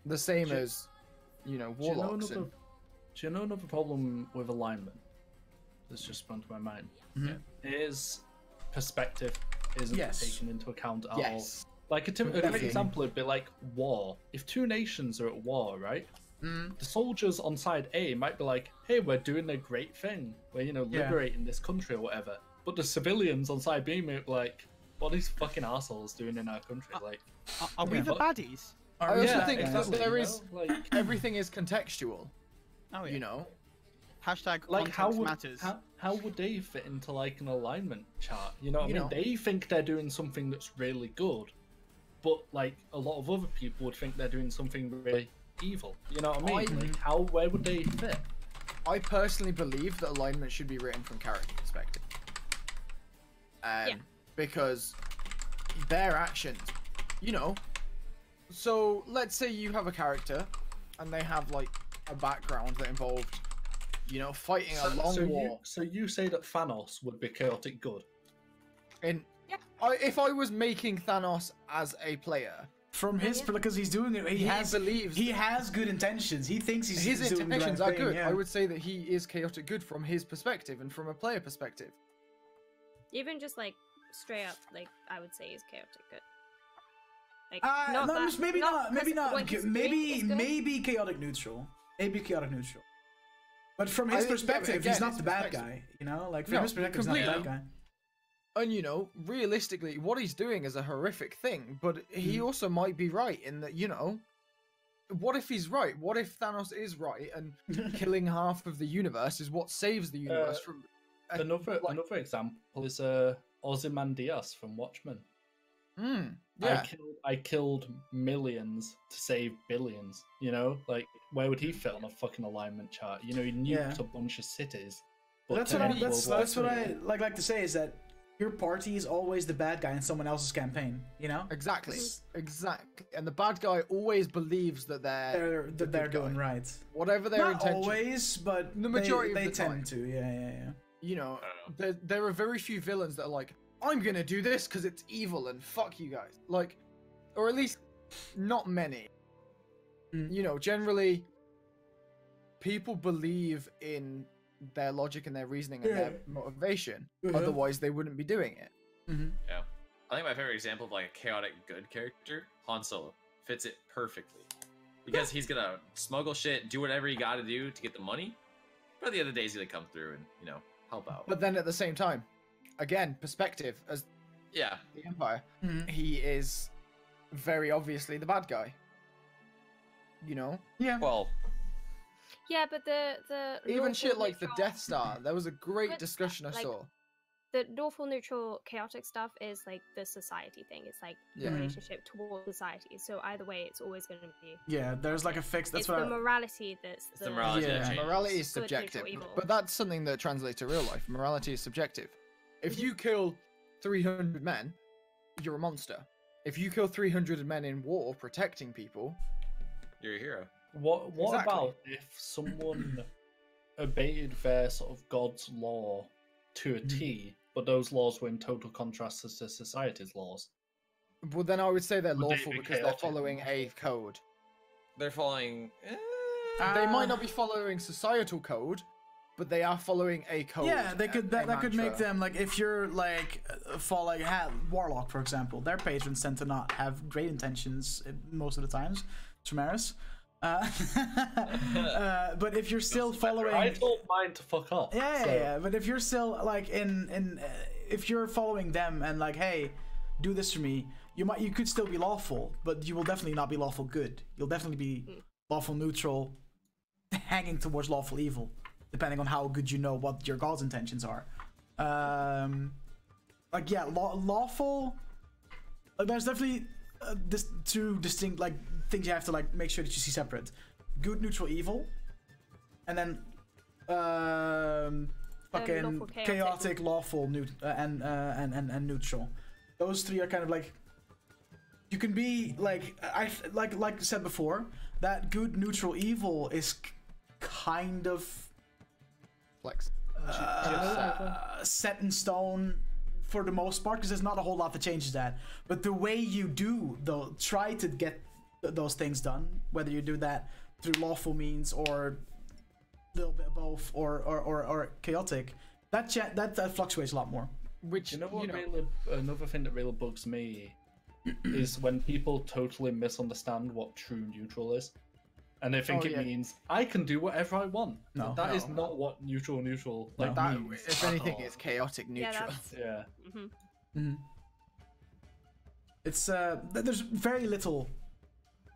The same as, you know, warlocks. Do you know another problem with alignment that's just sprung to my mind? Is perspective isn't taken into account at all. Like a good example would be like war. If two nations are at war, right? The soldiers on side A might be like, hey, we're doing a great thing. We're, you know, liberating this country or whatever. But the civilians on side B might be like, what are these fucking assholes doing in our country? Like, Are we the baddies? I also think exactly, that there you is, know? Like, everything is contextual, Oh yeah. you know? Hashtag like how context would matters. how would they fit into like an alignment chart? You know what I mean? know. They think they're doing something that's really good, but like a lot of other people would think they're doing something really evil. You know what I mean? Like where would they fit? I personally believe that alignment should be written from character perspective. Because their actions, you know, so let's say you have a character and they have like a background that involved, you know, fighting a long war. So you say that Thanos would be chaotic good? And if I was making Thanos as a player, From his, because he's doing it, he has good intentions. He thinks he's his doing the intentions right are thing, good. yeah. I would say that he is chaotic good from his perspective and from a player perspective. Even just like straight up, like I would say is chaotic good. Like No, that, maybe not. Maybe not. what he's doing is good. Maybe chaotic neutral. Maybe chaotic neutral. But from his perspective, again, he's not it's the bad perspective. guy. You know, like from No, his perspective, he's not the bad completely. guy. And you know, realistically, what he's doing is a horrific thing, but he also might be right in that, you know, what if he's right? What if Thanos is right and killing half of the universe is what saves the universe from... Another example is Ozymandias from Watchmen. Yeah. I killed millions to save billions. You know, like where would he fit on a fucking alignment chart? You know, he nuked a bunch of cities. But That's what I like to say is that your party is always the bad guy in someone else's campaign. You know, Exactly. And the bad guy always believes that they're doing right. Whatever their Not intention. always, but The majority they of the tend time. to. Yeah. You know, I don't there are very few villains that are like, I'm gonna do this because it's evil and fuck you guys. Like, or at least not many. You know, generally, people believe in their logic and their reasoning and their motivation. Otherwise, they wouldn't be doing it. Yeah. I think my favorite example of like a chaotic good character, Han Solo, fits it perfectly. Because he's gonna smuggle shit, do whatever he gotta do to get the money. But at the end of the day, he's gonna come through and, you know, help out. But then at the same time, again, perspective as Yeah. the Empire, he is very obviously the bad guy. You know? Yeah. Well, Yeah, but the Even lawful shit like the neutral- Death Star, there was a great But, discussion I like, saw. The lawful neutral chaotic stuff is like the society thing. It's like Yeah. the relationship towards society. So either way, it's always going to be. Yeah, there's like a fix. That's It's what the morality that's the morality that changes. Morality is Good, neutral, subjective, evil. but that's something that translates to real life. Morality is subjective. If you kill 300 men, you're a monster. If you kill 300 men in war protecting people, you're a hero. What Exactly. about if someone obeyed their sort of God's law to a T, but those laws were in total contrast to society's laws? Well, then I would say they're Would they lawful be because they're chaotic? following a code. They're following. They might not be following societal code, but they are following a code. Yeah, they could. That could make mantra. them like if you're like following Warlock, for example. Their patrons tend to not have great intentions most of the times. Tremaris. But if you're still following, I told mine to fuck off. yeah. But if you're still like if you're following them and like, hey, do this for me, you could still be lawful, but you will definitely not be lawful good. You'll definitely be lawful neutral, hanging towards lawful evil, depending on how good you know what your god's intentions are. Like yeah, lawful. Like there's definitely two distinct like things you have to like make sure that you see separate: good, neutral, evil, and then fucking lawful, chaotic, lawful, and neutral. Those three are kind of like you can be like like I said before. That good, neutral, evil is kind of Flex. set in stone for the most part, because there's not a whole lot that changes that. But the way you do though, try to get those things done, whether you do that through lawful means or a little bit of both, or chaotic, that fluctuates a lot more. Which Really, another thing that really bugs me is when people totally misunderstand what true neutral is, and they think means I can do whatever I want. No. That is not what neutral like that, means. if anything, it's chaotic neutral. Yeah, Yeah. It's there's very little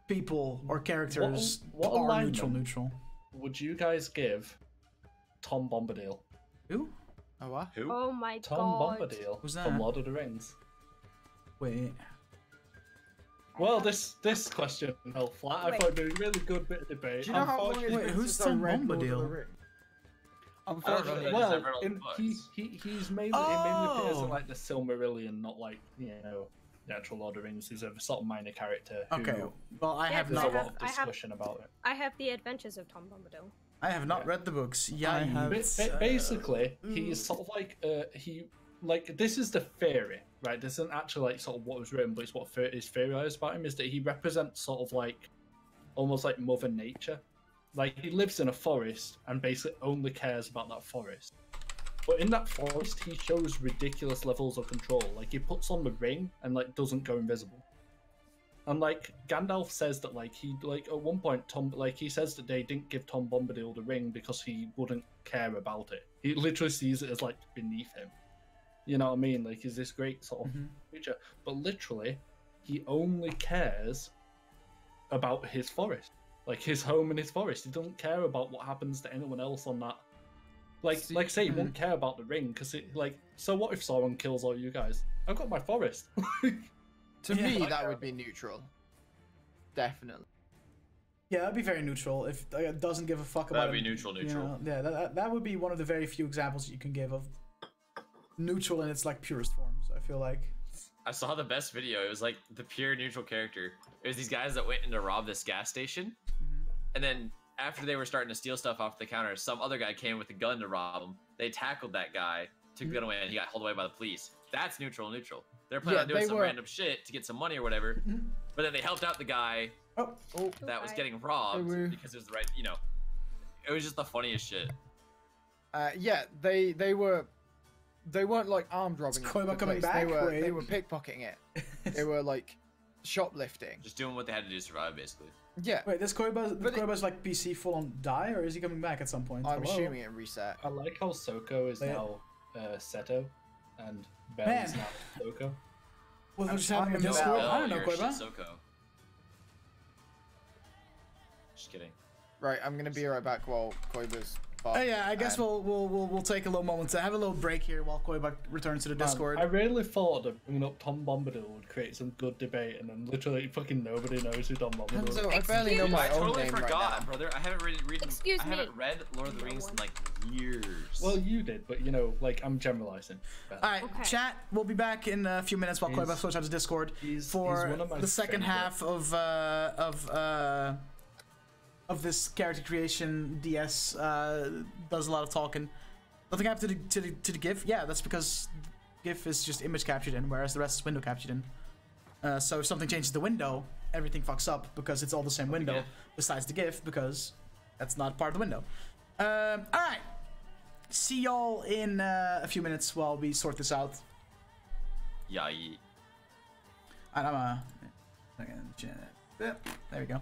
people or characters What are alignment neutral. would you guys give Tom Bombadil? Who? Oh what? Who? Oh my Tom god. Bombadil Who's that? from Lord of the Rings. Wait. Well, this question fell flat. I Wait. thought it'd be a really good bit of debate. Do you know how long Unfortunately- Wait, it's who's since I Tom read Lord of the Bombadil? Rings? I don't know Unfortunately, that well, he's ever on the he's mainly appears Oh. in like the Silmarillion, not like the actual Lord of the Rings. He's a sort of minor character. Who Okay. Well, I Yeah, have There's not. a lot of I have- discussion about it. I have the Adventures of Tom Bombadil. I have not read the books. Yeah, I have. Basically, he's sort of like this is the theory, right? This isn't actually like sort of what was written, but it's what is theorized about him is that he represents sort of like almost like Mother Nature. Like he lives in a forest and basically only cares about that forest. But in that forest, he shows ridiculous levels of control. Like he puts on the ring and like doesn't go invisible. And like Gandalf says that like he like at one point he says that they didn't give Tom Bombadil the ring because he wouldn't care about it. He literally sees it as like beneath him. You know what I mean? Like he's this great sort of creature, but literally he only cares about his forest, like his home and his forest. He doesn't care about what happens to anyone else on that. Like say he won't care about the ring because it like. So what if Sauron kills all you guys? I've got my forest. To me, that would be neutral. Definitely. Yeah, that'd be very neutral. If it doesn't give a fuck about. That'd be it, neutral. you know, yeah, that would be one of the very few examples that you can give of neutral in its like purest forms. I feel like. I saw the best video. It was like the pure neutral character. It was these guys that went in to rob this gas station, and then after they were starting to steal stuff off the counter, some other guy came with a gun to rob them. They tackled that guy, took the gun away, and he got hauled away by the police. That's neutral. They're planning on doing some random shit to get some money or whatever, but then they helped out the guy that was getting robbed because it was the right, it was just the funniest shit. Yeah, they weren't like armed robbing. Koiba coming back? They were pickpocketing it. They were like shoplifting. Just doing what they had to do to survive, basically. Yeah. Wait, does Koiba's like PC full on die, or is he coming back at some point? I'm assuming it reset. I like how Soko is now Seto, and Bell is now Soko. Well, I'm just having a talking Discord. about- I don't know, You're Koiba. Soko. Just kidding. Right, I'm gonna be right back while Koiba's. Oh yeah, I guess we'll take a little moment to have a little break here while Koiba returns to the Discord. I really thought that bringing up Tom Bombadil would create some good debate, and then literally fucking nobody knows who Tom Bombadil is. So I barely know my I own totally name forgot, right now. brother. I haven't Excuse I haven't me. read Lord of the Rings in like years. Well, you did, but like I'm generalizing. All right, Okay. chat. We'll be back in a few minutes while Koiba switches out to Discord he's for one of my the second favorite. half of of this character creation DS does a lot of talking. Nothing happened to the GIF. Yeah, that's because GIF is just image captured in, whereas the rest is window captured in. So if something changes the window, everything fucks up because it's all the same window besides the GIF, because that's not part of the window. All right. See y'all in a few minutes while we sort this out. Yeah. And I'm there we go.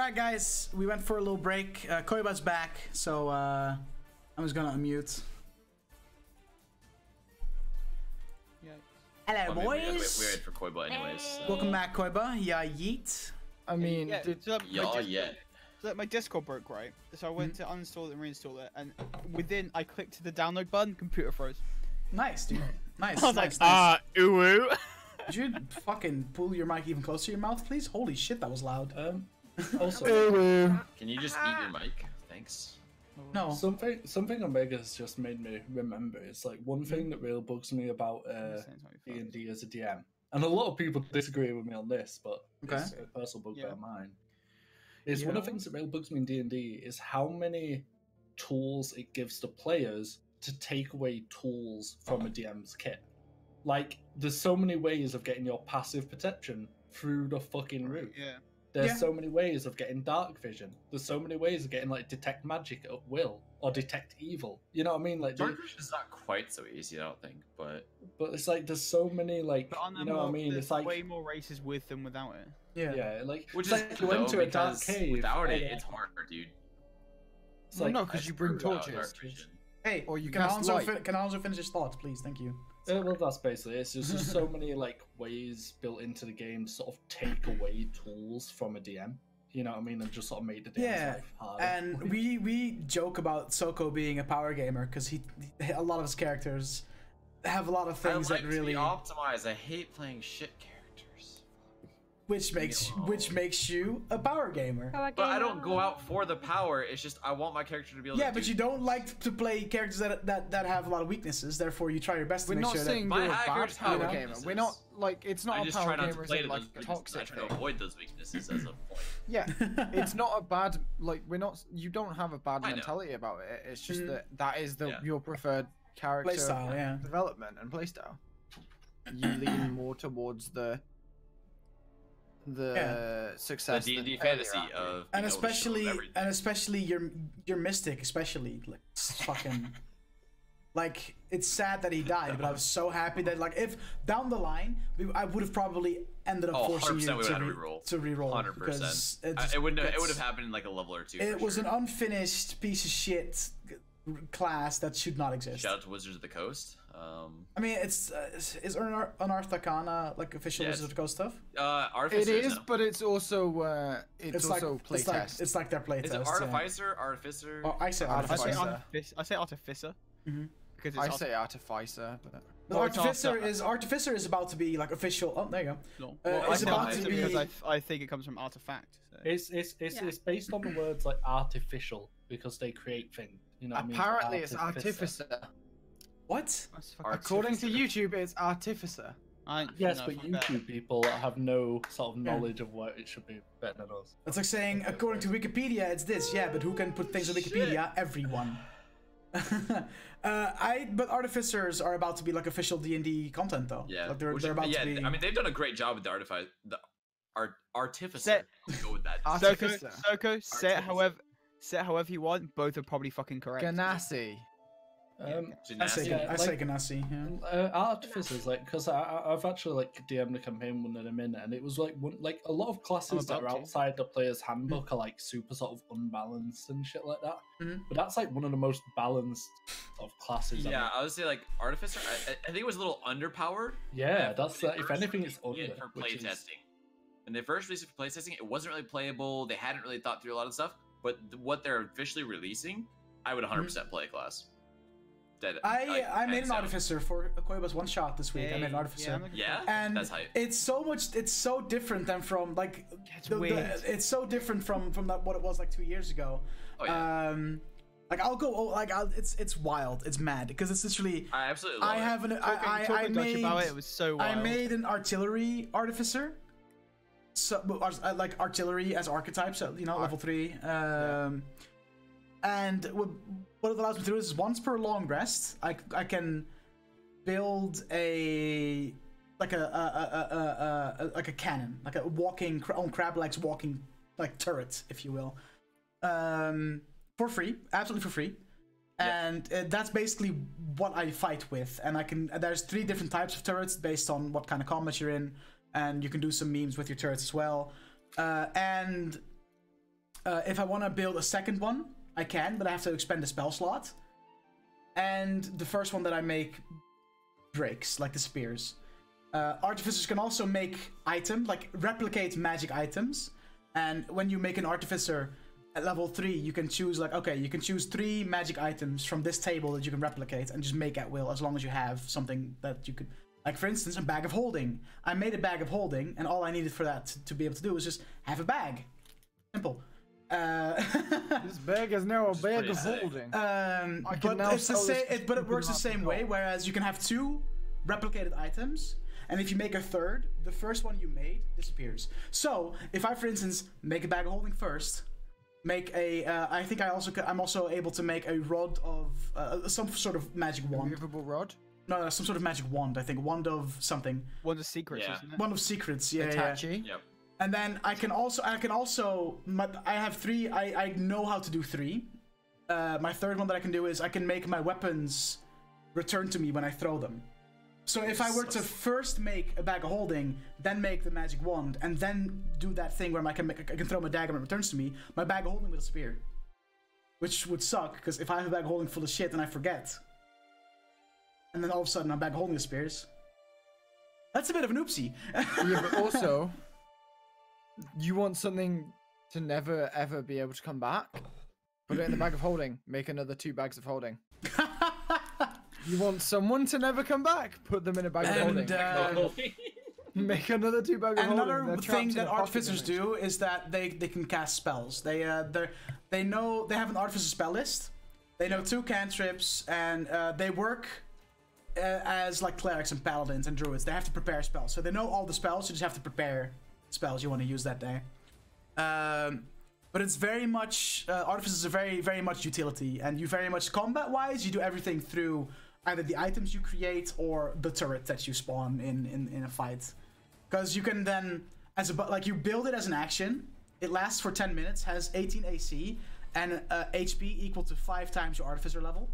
right, guys, we went for a little break. Koiba's back, so I'm just gonna unmute. Hello, Well, I mean, boys. we waited for Koiba anyways. So. Welcome back, Koiba. Yeah, yeet. I mean, Yeah, did, so my Discord broke, right? So I went to uninstall it and reinstall it, and within I clicked the download button, computer froze. Nice, dude. Nice. I was nice, like, ooh. Did you fucking pull your mic even closer to your mouth, please? Holy shit, that was loud. Also, Can you just eat your mic? Thanks. No. something Omega's just made me remember. It's like one thing that really bugs me about D&D as a DM, and a lot of people disagree with me on this, but it's a personal bugbear of mine. Is one of the things that really bugs me in D&D is how many tools it gives to players to take away tools from a DM's kit. Like, there's so many ways of getting your passive perception through the fucking roof. Yeah. There's so many ways of getting dark vision. There's so many ways of getting, like, detect magic at will or detect evil. You know what I mean? Like, Dark vision is not quite so easy, I don't think, but it's like there's so many, like, you know what I mean? It's like way more races with than without it. yeah, like which it's is like you went to a dark because cave. without it, it's hard, dude. It's like, no, because you bring Without torches. dark vision. Hey, Or you can cast also light. can also finish his thoughts, please? Thank you. well, that's basically it. There's just so many like ways built into the game to sort of take away tools from a DM. You know what I mean? And just sort of make the DM's life harder. And we joke about Soko being a power gamer because a lot of his characters have a lot of things I like that really to be optimized. I hate playing shit characters. which makes you a power gamer. Power But I gamer. don't go out for the power. It's just I want my character to be able to. Yeah, but you don't like to play characters that have a lot of weaknesses. Therefore, you try your best to We're make not sure saying that. you're a My bad hackers power have gamer. weaknesses. We're not like it's not I a just power try not gamer to as play in to like those a weaknesses. toxic I try thing. to avoid those weaknesses as a point. Yeah, it's not a bad like we're not. You don't have a bad I know. mentality about it. It's just that is your preferred character Playstyle, yeah. development and playstyle. You lean more towards the success. The D&D than fantasy earlier of And being able to show everything. especially your mystic, especially like fucking. Like, it's sad that he died, but I was so happy that, like, if down the line, I would have probably ended up forcing 100% you we would have reroll. to reroll. 100%. Because It would have happened in like a level or two. It for was sure. an unfinished piece of shit class that should not exist. Shout out to Wizards of the Coast. I mean, is Unearthed Arcana like official Yes. Wizards of the Coast stuff? Artificer. It is, but it's also It's also playtest. it's like their playtest. Is it Artificer? Artificer? Oh, I say Artificer. Artificer. I say artificer. Because I it's say artificer, but The Well, it's Artificer is about to be like official. Oh, there you go. no. It's I about say to be. because I think it comes from artifact. So. It's based on the words like artificial because they create things. You know what I mean? apparently it's artificer. What? That's fucking- According to YouTube, it's artificer. Yes, no, but fuck that. YouTube people that have no sort of knowledge of what it should be better than us. It's like saying, according to Wikipedia, it's this. Yeah, but who can put things on Wikipedia? Everyone. But Artificers are about to be like official D&D content, though. Yeah. Like they're Which- about to be. I mean, they've done a great job with the Artificer. Set- Let's go with that. Artificer. Soko, say it however you want. Both are probably fucking correct. Ganassi. I say Yeah, Ganassi. Yeah. Artificers, like, because I've actually like DM'd a campaign one in a minute, and it was like a lot of classes that are about to. outside the player's handbook are like super sort of unbalanced and shit like that. Mhm. But that's like one of the most balanced of classes. Yeah, I would say like Artificer. I think it was a little underpowered. Yeah, that's When they if first anything, it's released under. it for which is- playtesting. When they first released it for playtesting, it wasn't really playable. They hadn't really thought through a lot of stuff. But what they're officially releasing, I would 100% play a class. I made an Artificer for Koiba's one shot this week. I made an Artificer. Yeah, And that's hype. it's so different than from like weird. it's so different from that what it was like 2 years ago. Oh, yeah. Like it's wild, it's mad because it's literally I absolutely love I it. have an I Talking Dutch made about it was so wild. I made an artillery artificer, so like artillery as archetype, so you know level 3. And what it allows me to do is once per long rest, I can build a cannon, like a walking on crab legs walking like turret, if you will, for free, absolutely for free. And that's basically what I fight with. And there's 3 different types of turrets based on what kind of combat you're in, and you can do some memes with your turrets as well. And If I want to build a second one, I can, but I have to expend a spell slot. And the first one that I make breaks, like the spears. Artificers can also make replicate magic items. And when you make an artificer at level 3, you can choose you can choose 3 magic items from this table that you can replicate and just make at will, as long as you have something that you could, like for instance, a bag of holding. I made a bag of holding, and all I needed for that to be able to do was just have a bag. Simple. This bag is now a bag of holding. But it works the same way. Whereas you can have 2 replicated items, and if you make a third, the first one you made disappears. So if I, for instance, make a bag of holding first, make a, I think I'm also able to make a rod of some sort of magic wand. Movable rod. No, some sort of magic wand. I think wand of something. Wand of secrets, isn't it? Wand of secrets. Yeah. Itachi. Yep. And then I have 3. I know how to do 3. My third one that I can do is I can make my weapons return to me when I throw them. So if I were to first make a bag of holding, then make the magic wand, and then do that thing where I can throw my dagger and it returns to me, my bag of holding will disappear. Which would suck, because if I have a bag of holding full of shit and I forget, and then all of a sudden my bag of holding disappears, that's a bit of an oopsie. Yeah, but also, you want something to never ever be able to come back? Put it in the bag of holding. Make another 2 bags of holding. You want someone to never come back? Put them in a bag of holding. Make another 2 bags of holding. Another thing that artificers do is that they can cast spells. They have an artificer spell list. They know 2 cantrips, and they work as like clerics and paladins and druids. They have to prepare spells, so they know all the spells. You just have to prepare spells you want to use that day. But it's very much artificers are very, very much utility, and you very much combat-wise you do everything through either the items you create or the turret that you spawn in a fight. Because you can then, you build it as an action. It lasts for 10 minutes, has 18 AC, and HP equal to 5 times your artificer level.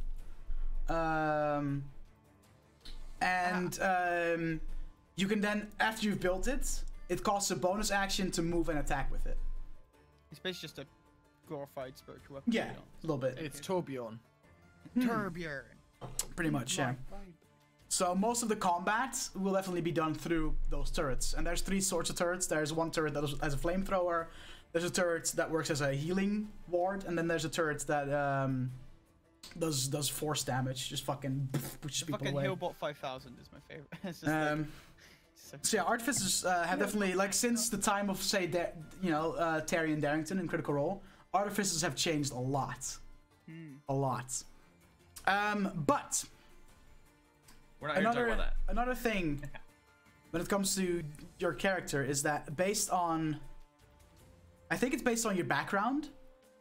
You can then, after you've built it, it costs a bonus action to move and attack with it. It's basically just a glorified spiritual weapon. Yeah, a little bit. It's Torbjorn. Torbjorn. Pretty much, yeah. So most of the combat will definitely be done through those turrets. And there's 3 sorts of turrets. There's one turret that has a flamethrower. There's a turret that works as a healing ward. And then there's a turret that does force damage. Just fucking push people fucking away. Hillbot 5000 is my favorite. It's just so yeah, artificers have definitely, like, since the time of, say, Terry and Darrington in Critical Role, artificers have changed a lot. A lot. But we're not here to talk about that. Another thing when it comes to your character is that based on, I think it's based on your background,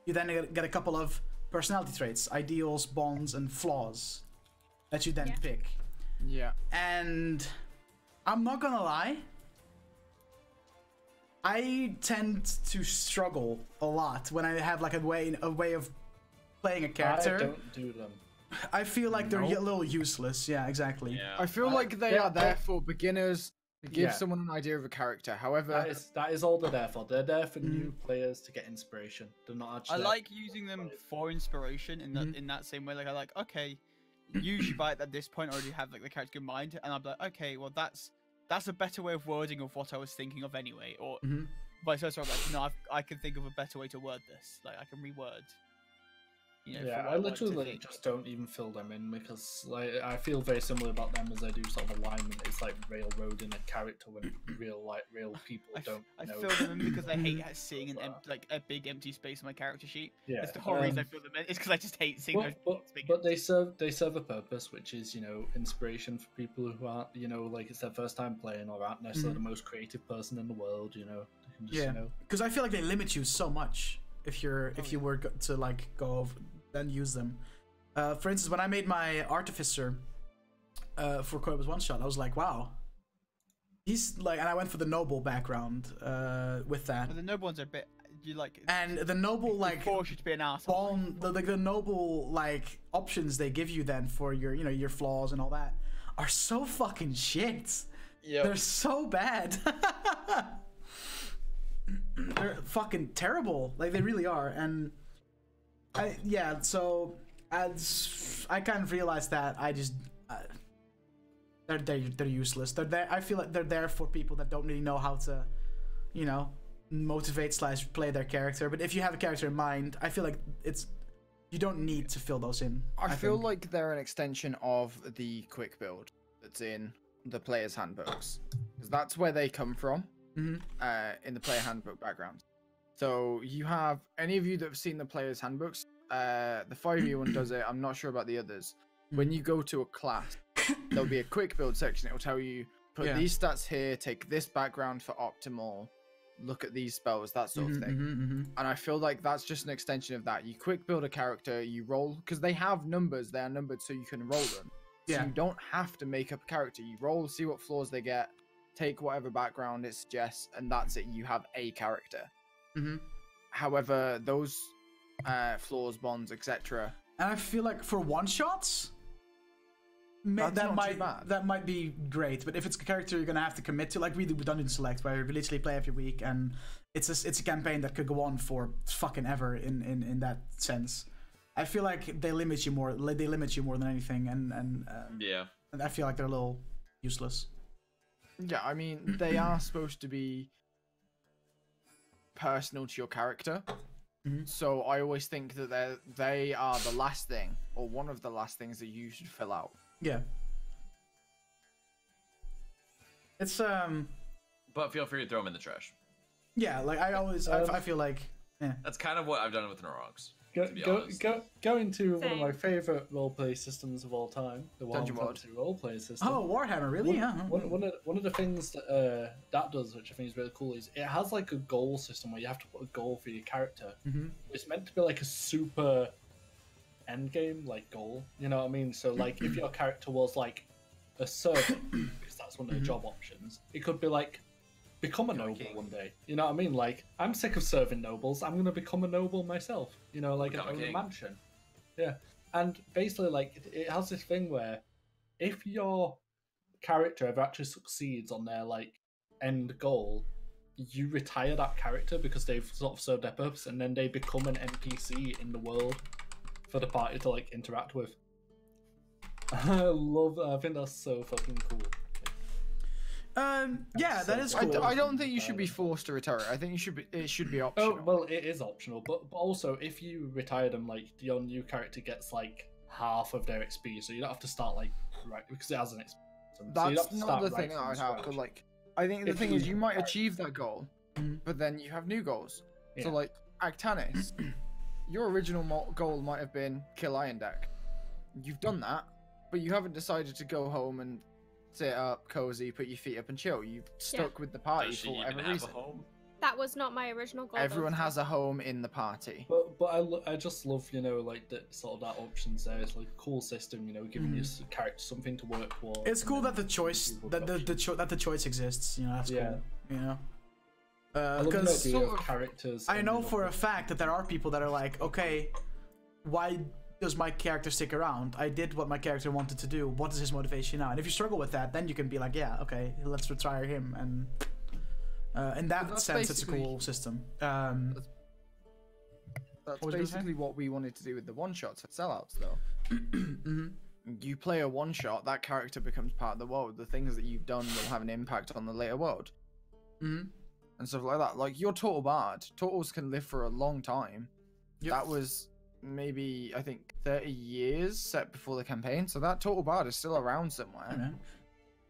you then get a couple of personality traits, ideals, bonds, and flaws that you then pick. Yeah. And I'm not gonna lie, I tend to struggle a lot when I have like a way of playing a character. I don't do them. I feel like they're a little useless. Yeah, exactly. Yeah. I feel like they are there for beginners to give someone an idea of a character. However, that is all they're there for. They're there for new players to get inspiration. They're not actually. I like using them for inspiration in that same way. Like okay, usually by at this point I already have like the character in mind, and I'm like, okay, well that's a better way of wording of what I was thinking of anyway, or vice versa. I'm like, no, I can think of a better way to word this. Like I can reword. I literally just don't even fill them in because I feel very similar about them as I do sort of alignment. It's like railroading a character when real people don't. I fill them in because I hate seeing a big empty space on my character sheet. Yeah, it's the whole reason I fill them in. It's because I just hate seeing those. But they serve a purpose, which is inspiration for people who aren't it's their first time playing or aren't necessarily the most creative person in the world. Because I feel like they limit you so much if you were to like go over then use them. For instance, when I made my artificer for Koba's one shot, I was like, wow, he's like, and I went for the noble background with that. But the noble ones are a bit and the noble force you to be an asshole. The noble options they give you then for your your flaws and all that are so fucking shit. Yeah, they're so bad. they're fucking terrible. Like they really are. And so as I kind of realized that I just they're useless. They're there. I feel like they're there for people that don't really know how to, you know, motivate / play their character. But if you have a character in mind, I feel like you don't need to fill those in. I feel like they're an extension of the quick build that's in the player's handbooks, because that's where they come from. In the player handbook background. So you have any of you that have seen the player's handbooks, the 5e one does it. I'm not sure about the others. When you go to a class, there'll be a quick build section. It will tell you put these stats here, take this background for optimal, look at these spells, that sort of thing. And I feel like that's just an extension of that. You quick build a character, you roll, because they have numbers. They are numbered so you can roll them. So you don't have to make up a character. You roll, see what flaws they get, take whatever background it suggests, and that's it. You have a character. However, those flaws, bonds, etc. And I feel like for one-shots, that might be great. But if it's a character you're gonna have to commit to, like we do with Dungeon Select, where you literally play every week, and it's a campaign that could go on for fucking ever in that sense. I feel like they limit you more. They limit you more than anything, and I feel like they're a little useless. Yeah, I mean, they are supposed to be personal to your character. So I always think that they are the last thing, or one of the last things that you should fill out. Yeah. It's But feel free to throw them in the trash. Yeah, like I feel like that's kind of what I've done with Norogs. Go into one of my favorite roleplay systems of all time, the Dungeon Warhammer Fantasy roleplay system. Oh, Warhammer, really? One of the things that does, which I think is really cool, is it has like a goal system where you have to put a goal for your character. It's meant to be like a super end game like goal. You know what I mean? So like if your character was like a servant, because that's one of the job options, it could be like become a noble one day. You know what I mean? Like, I'm sick of serving nobles. I'm gonna become a noble myself. You know, like own a mansion. Yeah, and basically, like, it has this thing where if your character ever actually succeeds on their like end goal, you retire that character because they've sort of served their purpose, and then they become an NPC in the world for the party to like interact with. I think that's so fucking cool. Yeah, that is cool. I don't think you should be forced to retire it. I think it should be optional. Oh, well, it is optional, but also if you retire them, like your new character gets like half of their XP, so you don't have to start like right because it has an XP. That's not the thing that I'd have. But like, I think the thing is you might achieve that goal, but then you have new goals. Yeah. So like Actanis, your original goal might have been kill Iron Deck. You've done that, but you haven't decided to go home and sit up, cozy, put your feet up and chill. You've stuck with the party for whatever reason. That was not my original goal. Everyone has a home in the party. But I just love, you know, like that sort of that options there. It's like a cool system, you know, giving your character something to work towards. It's cool that the choice that the choice exists. You know, that's cool. You know. Because characters. I know for a fact that there are people that are like, okay, why does my character stick around? I did what my character wanted to do. What is his motivation now? And if you struggle with that, then you can be like, yeah, okay, let's retire him. And in that sense, it's a cool system. That's basically what we wanted to do with the one-shots at Sellouts, though. You play a one-shot, that character becomes part of the world. The things that you've done will have an impact on the later world. And stuff like that. Like, your Total Bard. Totals can live for a long time. That was maybe, I think, 30 years set before the campaign, so that Total Bard is still around somewhere.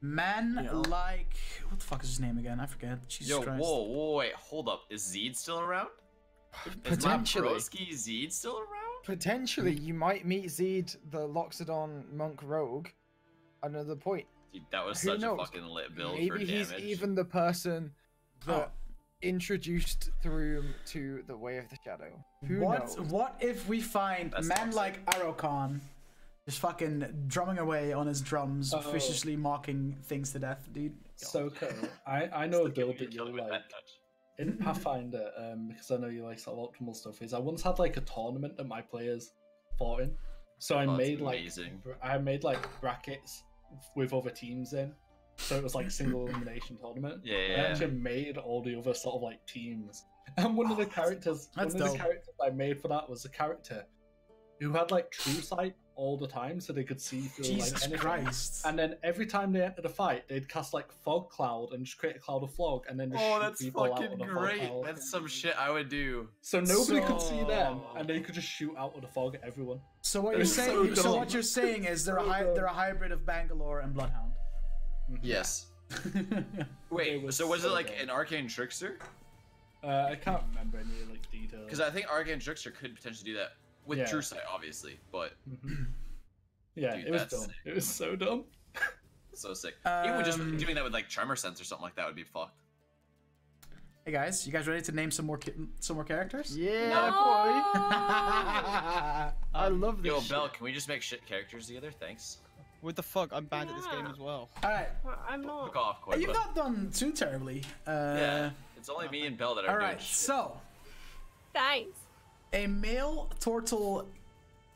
Like, what the fuck is his name again? I forget. Jesus Christ. Whoa, wait, hold up. Is Zeed still around? Potentially. Is my broski Zeed still around? Potentially, you might meet Zeed, the Loxodon monk rogue, at another point. Dude, that was such a fucking lit build. Maybe for he's damage. even the person that introduced Thruum to the Way of the Shadow. Who knows? What if we find like Arokhan just fucking drumming away on his drums, viciously mocking things to death, dude? So cool. I know a build that you like in Pathfinder, because I know you like sort of optimal stuff. Is I once had like a tournament that my players fought in, so I made like brackets with other teams in. So it was like single elimination tournament. Yeah. I actually made all the other sort of like teams And one of the characters, That's one of dope. the characters I made for that was a character who had like true sight all the time, so they could see through like Jesus anything. Christ. And then every time they entered a fight, they'd cast like fog cloud and just create a cloud of fog, and then just Oh, shoot that's people out fucking of the fog great. cloud. That's some shit I would do. So nobody could see them, So- and they could just shoot out of the fog at everyone. So what That you're is so saying? So dumb. what you're saying is they're So a hybrid of Bangalore and Bloodhound. Yes. It Wait, was so was it so like dumb. an Arcane Trickster? I can't remember any like details. Because I think Arcane Trickster could potentially do that with Yeah. True Sight, obviously. But Mhm. Yeah, Dude, it was that's dumb. sick. It was so dumb. so sick. Even just Um, doing that with like Tremor Sense or something like that would be fucked. Hey guys, you guys ready to name some more characters? Yeah, boy. I love this Yo, shit. Bell, can we just make shit characters together? Thanks. What the fuck? I'm bad at this game Yeah. as well. All right, Well, I'm not. Fuck off, Koi. you've not done too terribly. Yeah, it's only me and Bell that are All doing right, shit. so Thanks. a male turtle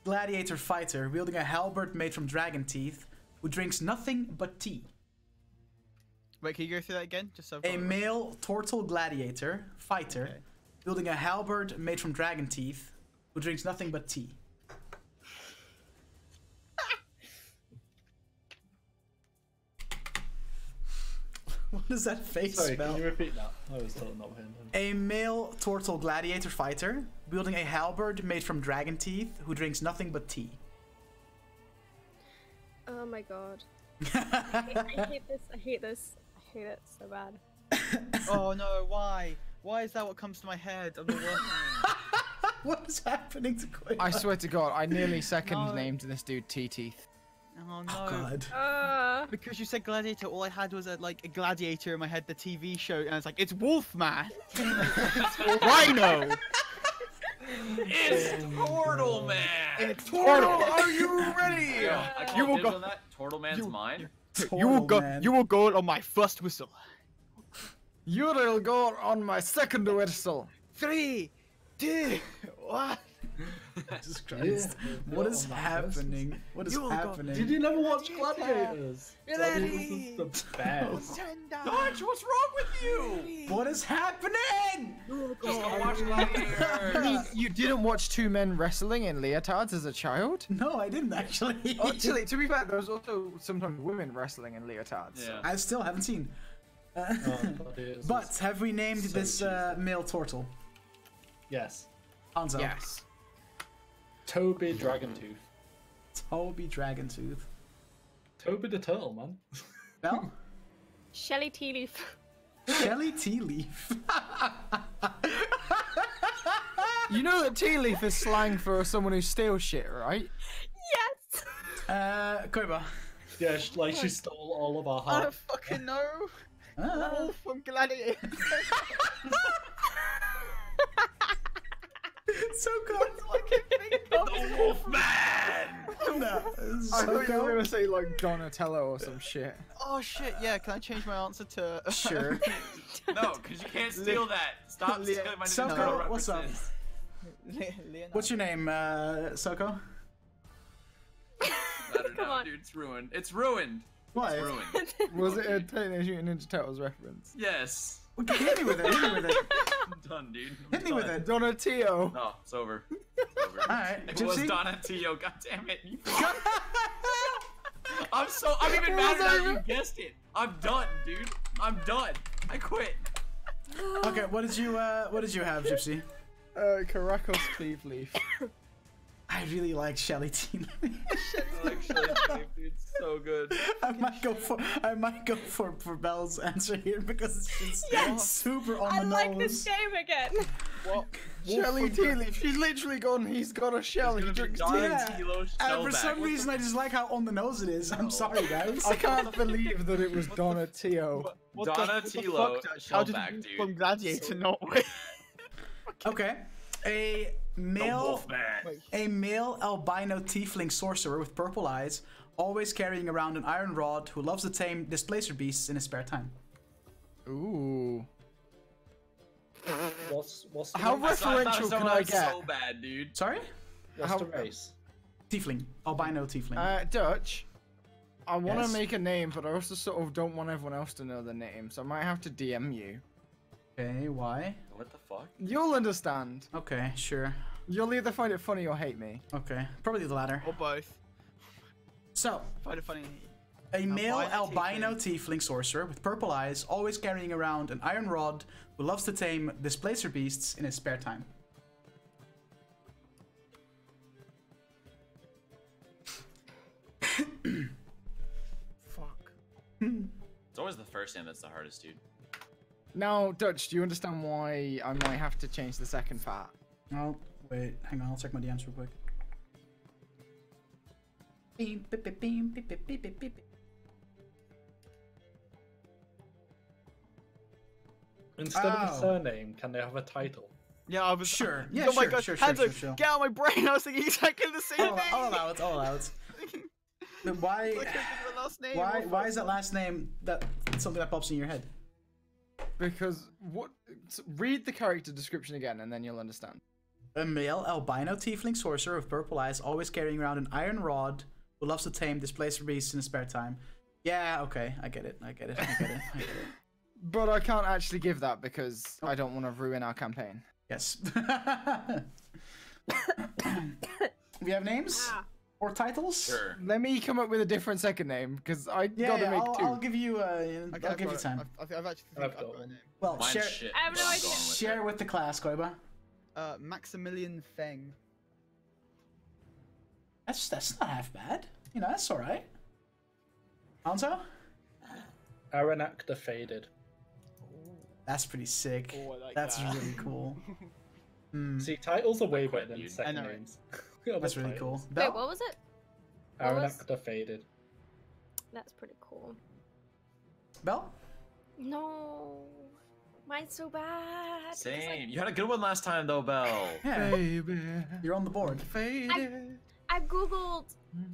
gladiator fighter wielding a halberd made from dragon teeth, who drinks nothing but tea. Wait, can you go through that again? Just so. A male turtle gladiator fighter Okay. wielding a halberd made from dragon teeth, who drinks nothing but tea. What is that face Sorry, spell? can you repeat that? I was totally not paying attention. A male turtle gladiator fighter wielding a halberd made from dragon teeth, who drinks nothing but tea. Oh my god. I hate this. I hate this. I hate it so bad. Oh no! Why? Why is that what comes to my head? I'm not working. What is happening to Quinn? I swear to God, I nearly second No. named this dude T-Teeth. Oh no! Oh god. Because you said gladiator, all I had was a gladiator in my head, the TV show, and I was like, it's Wolfman. Rhino. It's Turtle Man! It's Turtle. Are you ready? Yo, I call You will dibs go- on that. Turtle Man's mine. You will go. Man. You will go on my first whistle. You'll go on my second whistle. 3, 2, 1. Jesus Christ. What is happening? What is You will go- happening? Did you never watch Gladiators? Gladiators. Gladiators is the best. Dodge, what's wrong with you? What is happening? Just go watch Gladiators. I mean, you didn't watch two men wrestling in leotards as a child? No, I didn't actually. Actually, to be fair, there was also sometimes women wrestling in leotards. Yeah. I still haven't seen. Gladiators But is- have we named so this male turtle? yes, Hanzo. Yes. Toby Dragontooth. Toby Dragontooth. Toby the Turtle, man. Bell? Shelly Tea Leaf. Shelly Tea Leaf. You know that tea leaf is slang for someone who steals shit, right? Yes. Koiba. Yeah, like she stole all of our I don't hearts. fucking know. Ah. Wolf from Gladiator. So good. The Wolfman! No, I thought you were Soko? gonna say like Donatello or some shit. Oh shit! Yeah, can I change my answer to? Sure. No, because you can't steal that. Stop Lea- stealing my Soko, Nintendo what's up? references. Leonardo. What's your name, Soko? I don't Come know, on. dude. It's ruined. It's ruined. What? It's ruined. Was it a Teenage Mutant Ninja Turtles reference? Yes. Okay, hit me with it. Hit me with it. I'm done, dude. Hit me with done. it. Donatello. No, it's over. It's over. Alright, It was Gypsy? Donatello. God damn it. I'm even madder now that you guessed it. I'm done, dude. I'm done. I quit. Okay, what did you have, Gypsy? Caracos Cleve Leaf. I really like Shelly Tea Leaf. Actually, dude, it's so good. I might go for Belle's answer here because it's just Yes. super on I the like nose. this game again. What? Shelly Tea Leaf. She's literally gone. He's got a shell. He drinks tea. Donatello And for Shellback. some What reason, I just like how on the nose it is. I'm sorry, guys. I can't believe that it was Donatello. Donatello How did Shellback, you dude. from Gladiator not win? Okay, a The male Wolfman. A male albino tiefling sorcerer with purple eyes, always carrying around an iron rod, who loves to tame displacer beasts in his spare time. Ooh. What's the How race? I thought referential can someone I else get? so bad, dude. Sorry? What's how- the race? Tiefling. Albino tiefling. Dutch. I want to Yes? make a name, but I also sort of don't want everyone else to know the name, so I might have to DM you. Okay, why? What the fuck? You'll understand. Okay, sure. You'll either find it funny or hate me. Okay, probably the latter. Or both. So, Find it funny. a male Albino albino tiefling sorcerer with purple eyes, always carrying around an iron rod, who loves to tame displacer beasts in his spare time. Fuck. It's always the first name that's the hardest, dude. Now, Dutch, do you understand why I might have to change the second part? Oh, wait, hang on, I'll check my DMs real quick. Beep, beep, beep, beep, beep, beep, beep, beep, beep. Instead of a surname, can they have a title? Yeah, I was. Sure, yeah, oh my sure, God, sure, Hanzo, sure. get out of my brain! I was thinking exactly the same thing. I'll allow it, I'll allow it. But why, I can't think of the last name. why is that last name something that pops in your head? Because read the character description again, and then you'll understand. A male albino tiefling sorcerer with purple eyes, always carrying around an iron rod, who loves to tame displacer beasts in his spare time. Yeah, okay, I get it. But I can't actually give that because I don't want to ruin our campaign. Yes. We have names or titles? Sure. Let me come up with a different second name because I gotta make two. I'll give you. I'll give you time. I've actually I've got got a name. Well, Mine's share shit. I have no but I'm idea. going with share it. with the class, Koiba. Maximilian Feng. That's not half bad. You know, that's all right. Hanzo? Aranak the Faded. That's pretty sick. Oh, I like That's that. really cool. See, titles are way quite better than new. second I know, right? names. That's really cool. Wait, Belle? what was it? What was- Aranak the Faded. That's pretty cool. Belle? No, mine's so bad. 'cause Same. You had a good one last time, though, Belle. Yeah, Baby, you're on the board. faded. I googled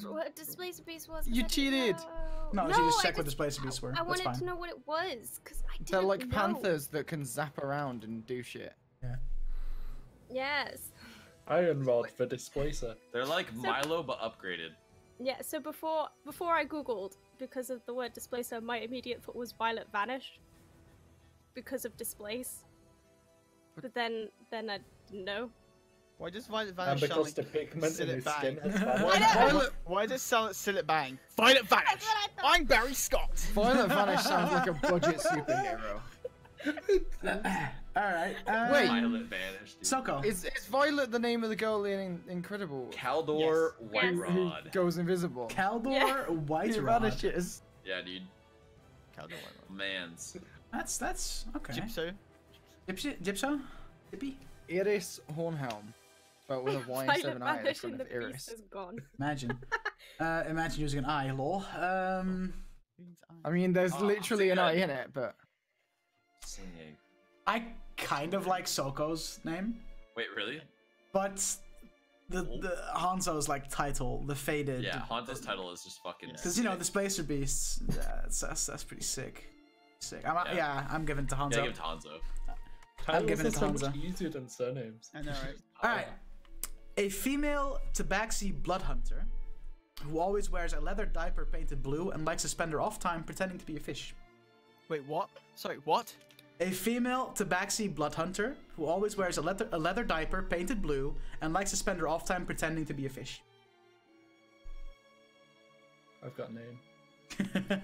what Displacer Beast was. 'cause You I didn't cheated. No, know. you just I check what displacer beasts were. I That's wanted fine. to know what it was because I didn't They're like know. panthers that can zap around and do shit. Yes. Iron Rod for Displacer. They're like Milo, but upgraded. Yeah. So before I googled, because of the word displacer, my immediate thought was Violet Vanish. Because of displace. But then I didn't know. Why does Violet And Vanish sound because like the pigment in Sillet his Bang? skin has Why, vanished. why does it sound like Sillet Bang? Violet Vanish! That's what I thought. I'm Barry Scott! Violet Vanish sounds like a budget superhero. All right. Wait. Violet vanished. Dude. Soko. Is Violet the name of the girl in Incredible? Caldor Yes. Whiterod. Who goes invisible. Caldor Yeah. White He Rod. vanishes. Yeah, dude. Mans. That's okay. Gypso? Gypso? Dippy? Iris Hornhelm. But with a Y Violet instead of an I in Vanish front and of the Iris. beast is gone. Imagine. Imagine using an I, lol. I mean, there's Oh, literally an good. I in it, but... Singing. I kind of like Soko's name, Wait, really? but the Hanzo's like title, the faded. Yeah, Hanzo's title is just fucking. Because you know, Displacer Beasts, that's pretty sick. Yeah. I'm giving it to Hanzo. Yeah, give it to Hanzo. I'm Titles giving are it to so much Hanzo. easier than surnames. I know, right? All right. A female Tabaxi blood hunter who always wears a leather diaper painted blue and likes to spend her off time pretending to be a fish. Wait, what? Sorry, what? A female Tabaxi blood hunter who always wears a leather diaper painted blue and likes to spend her off time pretending to be a fish. I've got a name.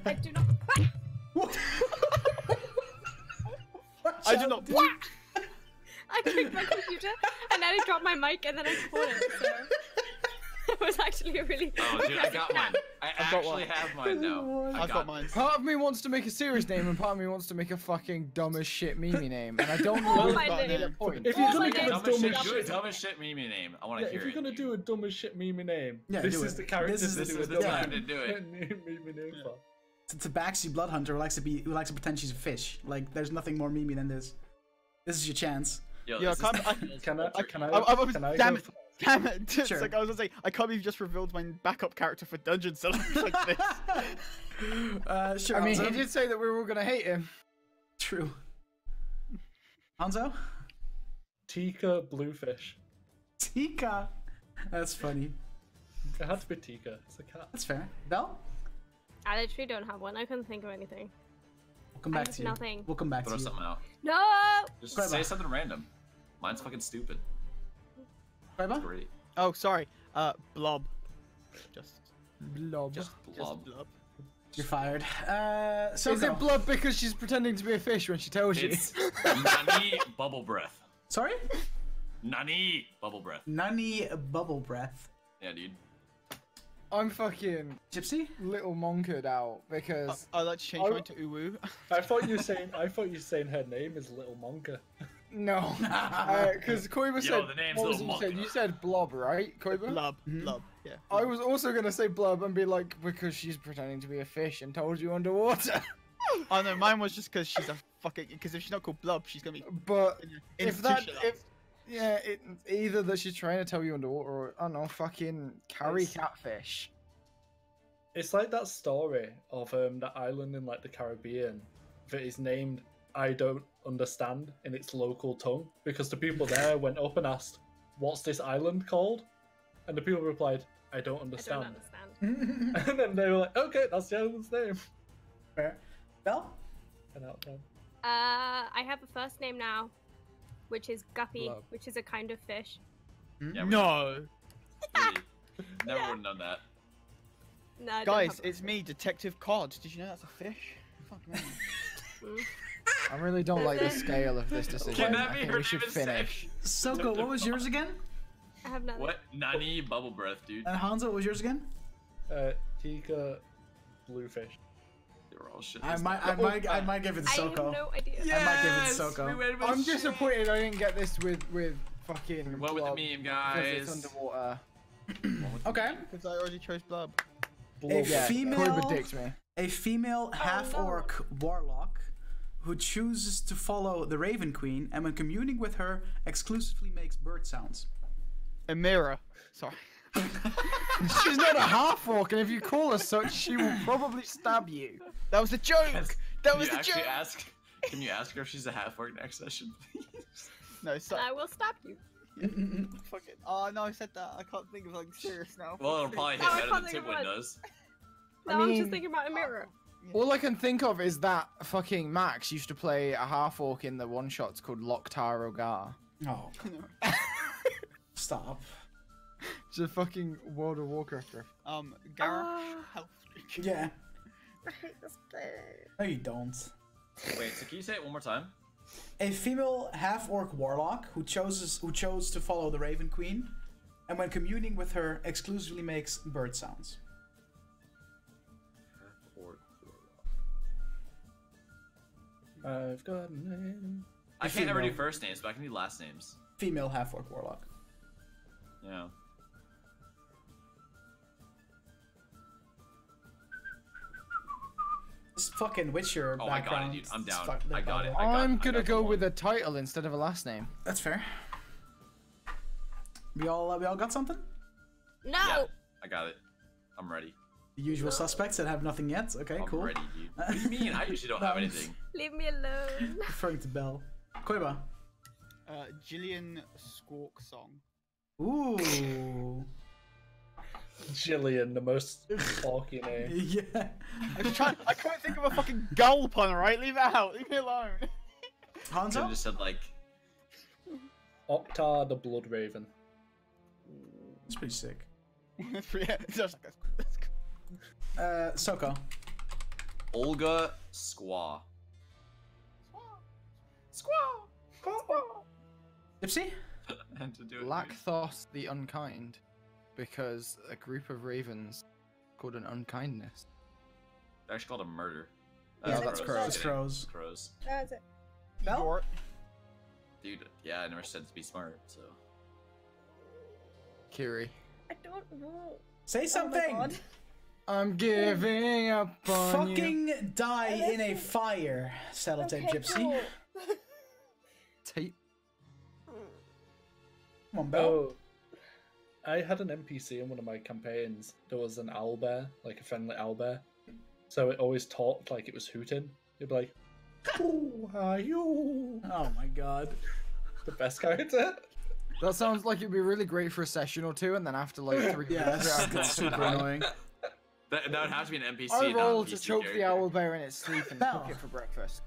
I do not. I do not. I clicked my computer and then I dropped my mic and then I caught it. So it was actually a really. Oh, dude, I got mine. I I've got actually one. have mine now. I've got mine. Part of me wants to make a serious name, and part of me wants to make a fucking dumb as shit meme name, and I don't Oh know my what name. the point. If you're Oh gonna my do a God. Dumb as dumb shit. as Do a shit, dumb as shit meme name. I want yeah, to hear if you're it. gonna do a dumb as shit meme name, Yeah, this do is it. the character This is to do the a time dumb to do it. meme name for. Tabaxi blood hunter who likes to pretend she's a fish. Like, there's nothing more memey than this. This is your chance. Yo, Yeah, this I is- can't. Can I? Can I? Damn go it! first? Damn it! It's Sure. like I was gonna say, I can't believe you just revealed my backup character for Dungeon so like this. Sure, I mean, Hanzo. he did say that we were all gonna hate him. True. Hanzo? Tika Bluefish. Tika. That's funny. It had to be Tika. It's a cat. That's fair. Belle? I literally don't have one. I couldn't think of anything. We'll come I back have to you. nothing. We'll come back Throw to you. something out. No. Just Clever. say something random. Mine's fucking stupid. Clever? Great. Oh, sorry. Blob. Just Blob. Blob. blob. You're fired. So Is it blob because she's pretending to be a fish when she tells you? It's Nani Bubble Breath. Sorry? Nani Bubble Breath. Nani Bubble Breath. Yeah, dude. I'm fucking Gypsy? little monkered out because I'd like to change mine to Uwu. I thought you were saying her name is Little Monka. no, because Koiba said the name's what was Little it you said? Monka. You said blob, right, Koiba? Blob. Blob. Yeah. I was also gonna say blub and be like because she's pretending to be a fish and told you underwater. Oh no, mine was just because she's a fucking. Because if she's not called Blob, she's gonna be. But if that, institutionalized. either that she's trying to tell you underwater or I don't know, fucking carry catfish. It's like that story of that island in like the Caribbean that is named I don't understand in its local tongue because the people there went up and asked, "What's this island called?" And the people replied, "I don't I understand." don't understand. And then they were like, "Okay, that's the island's name." Fair. Bell? And out then. I have a first name now, which is Guppy, Blob. which is a kind of fish. Yeah, No. Really, never would have done that. No, I don't Guys, have- it's me, Detective Cod. Did you know that's a fish? Fuck me. I really don't like the scale of this decision. Can I that be think her we should name instead? finish. Soko, what was yours again? I have nothing. What? Nani Bubble Breath, dude. And Hanzo, what was yours again? Tika Bluefish. They were all shit. I might give it to I Soko. have no idea. I might give it to Soko. I'm disappointed I didn't get this with fucking. Went with the blob meme, because it's guys. underwater. Okay. Because I already chose Blob. A Yeah, female, Koiba dicked me. a female half-orc warlock who chooses to follow the Raven Queen and when communing with her exclusively makes bird sounds. Amira. Sorry. She's not a half orc, and if you call her such, she will probably stab you. That was a joke! That was Can the you actually joke! ask? Can you ask her if she's a half orc next session, please? No, stop. I will stop you. Fuck it. Oh no, I said that. I can't think of like serious now. Well, it'll probably hit No, I better can't than think of Tibwin one. does. No, I I'm mean- just thinking about Amira. All I can think of is that fucking Max used to play a half orc in the one shots called Loktar Ogar. Oh, stop. It's a fucking World of Warcraft riff. Garrosh health drink. Yeah. I hate this place. No, you don't. Wait, so can you say it one more time? A female half-orc warlock who chose to follow the Raven Queen, and when communing with her, exclusively makes bird sounds. Half orc. I've got a name. I can't ever do female. first names, but I can do last names. Female half-orc warlock. Yeah. This fucking Witcher Oh, I got it, background. dude. I'm is down. fuck- I got it. I'm I gonna got go the with one. a title instead of a last name. That's fair. We all got something? No! Yeah, I got it. I'm ready. The usual suspects that have nothing yet. Okay, I'm cool. ready, dude. What do you mean? I usually don't have No. anything. Leave me alone. Referring to Bell. Koiba. Jillian Squawk Song. Ooh. Jillian, the most sparky name. Yeah. I can't think of a fucking gull pun, right? Leave it out. Leave me alone. Could've Hanzo? just said like, Oktar the Blood Raven. It's pretty sick. That's pretty. That's Soko. Olga Squaw. Gypsy? And to do it. Lakthos the Unkind, because a group of ravens called an unkindness. They're actually called a murder. Yeah, that's crows. It's crows. Crows. That's it. Bell? Dude, yeah, I never said to be smart, so. Kiri. I don't know. Say something! God. I'm giving up on you. Fucking die in a fire, Sellotape Gypsy. Tape. Come on, Bell. Oh, I had an NPC in one of my campaigns. There was an owlbear, like a friendly owlbear. So it always talked like it was hooting. It'd be like, "Who are you?" Oh my god. The best character. That sounds like it'd be really great for a session or two, and then after like 3 Yeah, minutes, that's super annoying. That would have to be an NPC. I not a roll to PC choke the character. owl bear in its sleep and Bell. cook it for breakfast.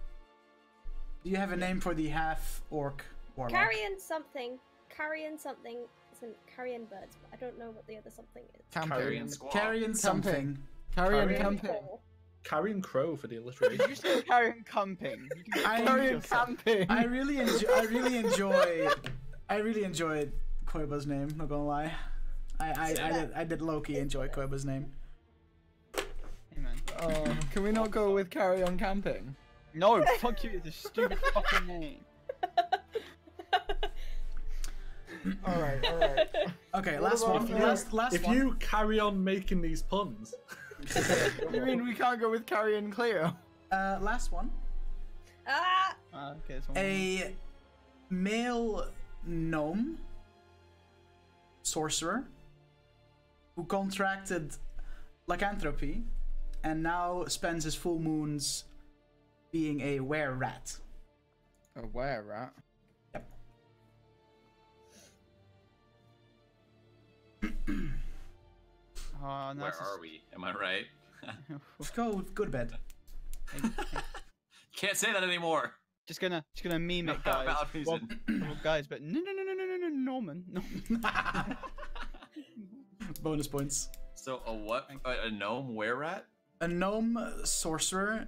Do you have a name for the half-orc warlock? Carrion something. Carrion something. Isn't carrion birds? But I don't know what the other something is. Carrion Squaw. Carrion something. Carrion Carrion camping. Cool. Carrion Crow for the Did alliteration. you say carrion camping? Carrion camping. I really enjoyed Koiba's name. Not gonna lie. I did low-key enjoy Koiba's name. Hey, man. Oh, can we not go with carry on camping? No, fuck you. It's a stupid fucking name. All right. Okay, What last about one. you? Last If one. you carry on making these puns, You mean we can't go with Carrion Cleo? Last one. Ah! Okay, it's one. A male gnome sorcerer who contracted lycanthropy and now spends his full moons being a were-rat. A where rat? Yep. Oh, no, Where it's are we? Am I right? Let's go to bed. Can't say that anymore. just gonna meme it, guys. Valid Well, reason. well, guys, but no, Norman. No. Bonus points. So a what? A gnome were-rat? A gnome sorcerer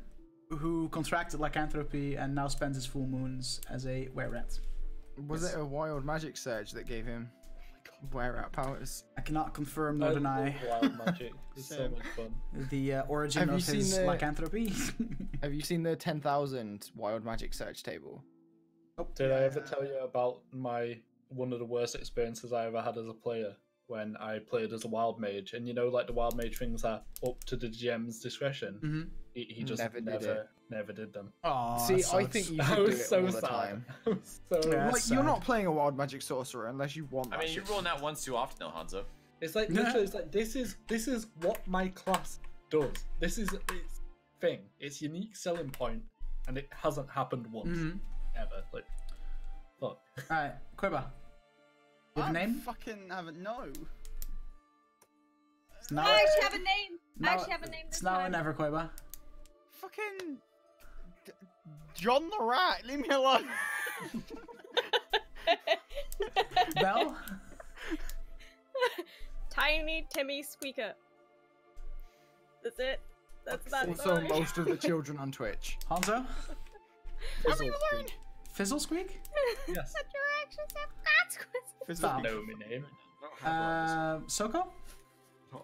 who contracted lycanthropy and now spends his full moons as a were-rat. Was it a wild magic surge that gave him were rat powers? I cannot confirm nor I deny love wild magic. It's so Same. much fun. the origin Have of you seen his the- lycanthropy. Have you seen the 10,000 wild magic search table? Did I ever tell you about one of the worst experiences I ever had as a player when I played as a wild mage? And you know, like the wild mage things are up to the GM's discretion. Mm-hmm. He just Never did never did them. Oh, See, I think you I should do was it so all the sad. time. I was so Yeah. Like, That's you're sad. not playing a wild magic sorcerer unless you want that I mean, you're shit. rolling that once too often, though, Hanzo. It's like Yeah. literally, it's like this is what my class does. This is its thing. Its unique selling point, and it hasn't happened once Mhm. ever. Like, fuck. Alright, Koiba. You have a name? Fucking haven't. No. It's now, I actually have a name. now- I actually have a name. It's This now or time. never, Koiba. Fucking. John the Rat. Leave me alone. Bell? Tiny Timmy Squeaker. That's it. That's about it. Also, most of the children on Twitch. Hanzo? Leave me alone. Fizzle Squeak? Yes. Such your actions have consequences. Stop. Know my name. Soko?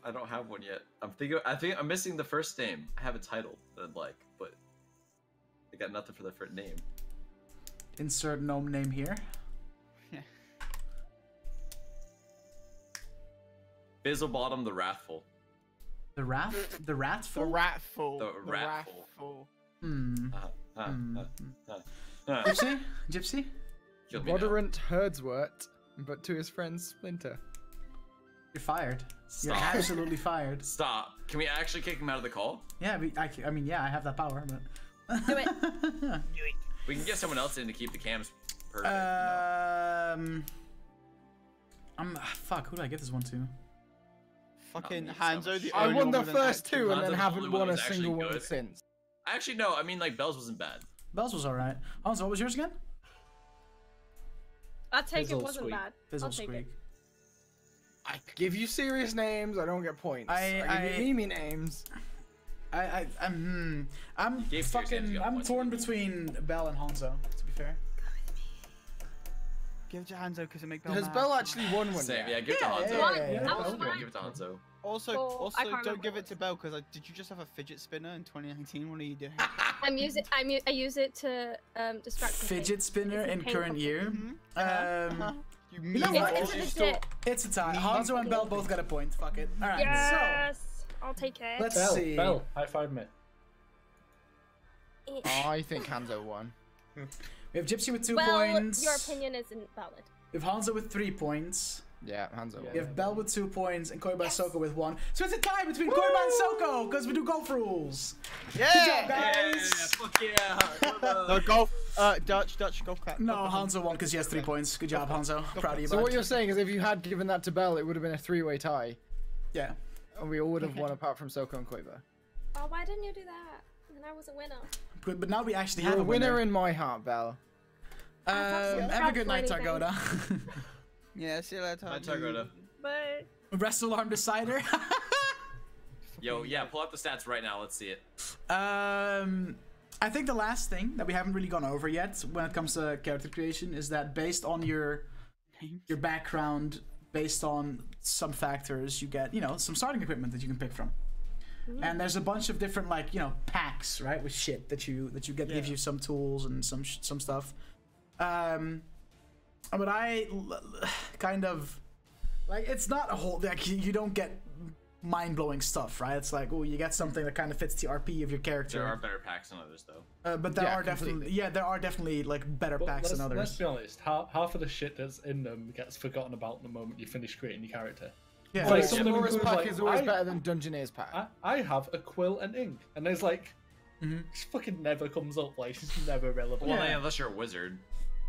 I don't have one yet. I think I'm missing the first name. I have a title that I'd like, but I got nothing for the first name. Insert gnome name here. Fizzlebottom the Wrathful. The Rat? The Ratful? The Ratful. The Ratful. Ratful. Hmm. Hmm. Gypsy? Gypsy? Kill me now. Moderant Herdswort, but to his friend Splinter. You're fired. You're Stop. absolutely fired. Stop. Can we actually kick him out of the call? Yeah, I mean, yeah, I have that power, but... Do it. We can get someone else in to keep the cams perfect. Fuck, who did I get this one to? Fucking me, Hanzo, Savage. the I only won one the with an first actual- two and Hanzo's then the haven't only one won a who's actually single one good. since. Actually, no. I mean, like, Bells wasn't bad. Bells was alright. Hanzo, what was yours again? I'll take Fizzle it. Wasn't Squeak. bad. Fizzle I'll take Squeak. I give you serious names, I don't get points. I- give you meme names. I'm Gave serious names, you got I'm points. torn between Bell and Hanzo, to be fair. Give it to Hanzo because it makes Bell Has mad. Bell actually won one Same. yet? Yeah, give it to Yeah, Hanzo. yeah, One. yeah, That was Yeah, fine. give it to Hanzo. Also, Oh, I can't don't remember give what it to Bell because did you just have a fidget spinner in 2019? What are you doing? I use it to distract. from pain. Fidget spinner It's a in pain current point. year. You You know mean what? It's a legit. It's a tie. Hanzo and Bell both got a point. Fuck it. Alright, Yes. I'll take it. so let's Bell, see. Bell, high five me. I think Hanzo won. We have Gypsy with 2 well, points. your opinion isn't valid. We have Hanzo with 3 points. Yeah, Hanzo We won. have Bell with 2 points and Koiba Soko with 1. So it's a tie between Koiba and Soko because we do golf rules. Good job, Yeah. guys. Fuck yeah. No golf. Dutch golf clap. No, Hanzo won because he has 3 points. Good job, Hanzo. Proud of you, So bud. what you're saying is if you had given that to Bell, it would have been a three-way tie. Yeah. and we all would have won apart from Soko and Quiver. Oh, why didn't you do that? And I was a winner. But now we actually You're have a winner in my heart, Belle. Have a good night, anything. Targoda. Yeah, see you later. Bye, Targoda. But Wrestle Arm Decider. Yo, yeah, pull up the stats right now. Let's see it. I think the last thing that we haven't really gone over yet when it comes to character creation is that based on your background, based on some factors, you get, some starting equipment that you can pick from. And there's a bunch of different, like, packs, right, with shit that you get, gives you some tools and some stuff. But I kind of, like, it's not a whole, like, you don't get mind-blowing stuff, right? It's like, oh, you get something that kind of fits the RP of your character. There are better packs than others, though. But there are definitely like better But packs than others. Let's be honest. Half of the shit that's in them gets forgotten about the moment you finish creating your character. Yeah, Like, Like, some of them Explorer's include, pack like, is always I- better than Dungeoneer's pack. I have a quill and ink, and there's like, Mhm. it fucking never comes up. Like, it's never relevant. Well, Yeah. unless you're a wizard.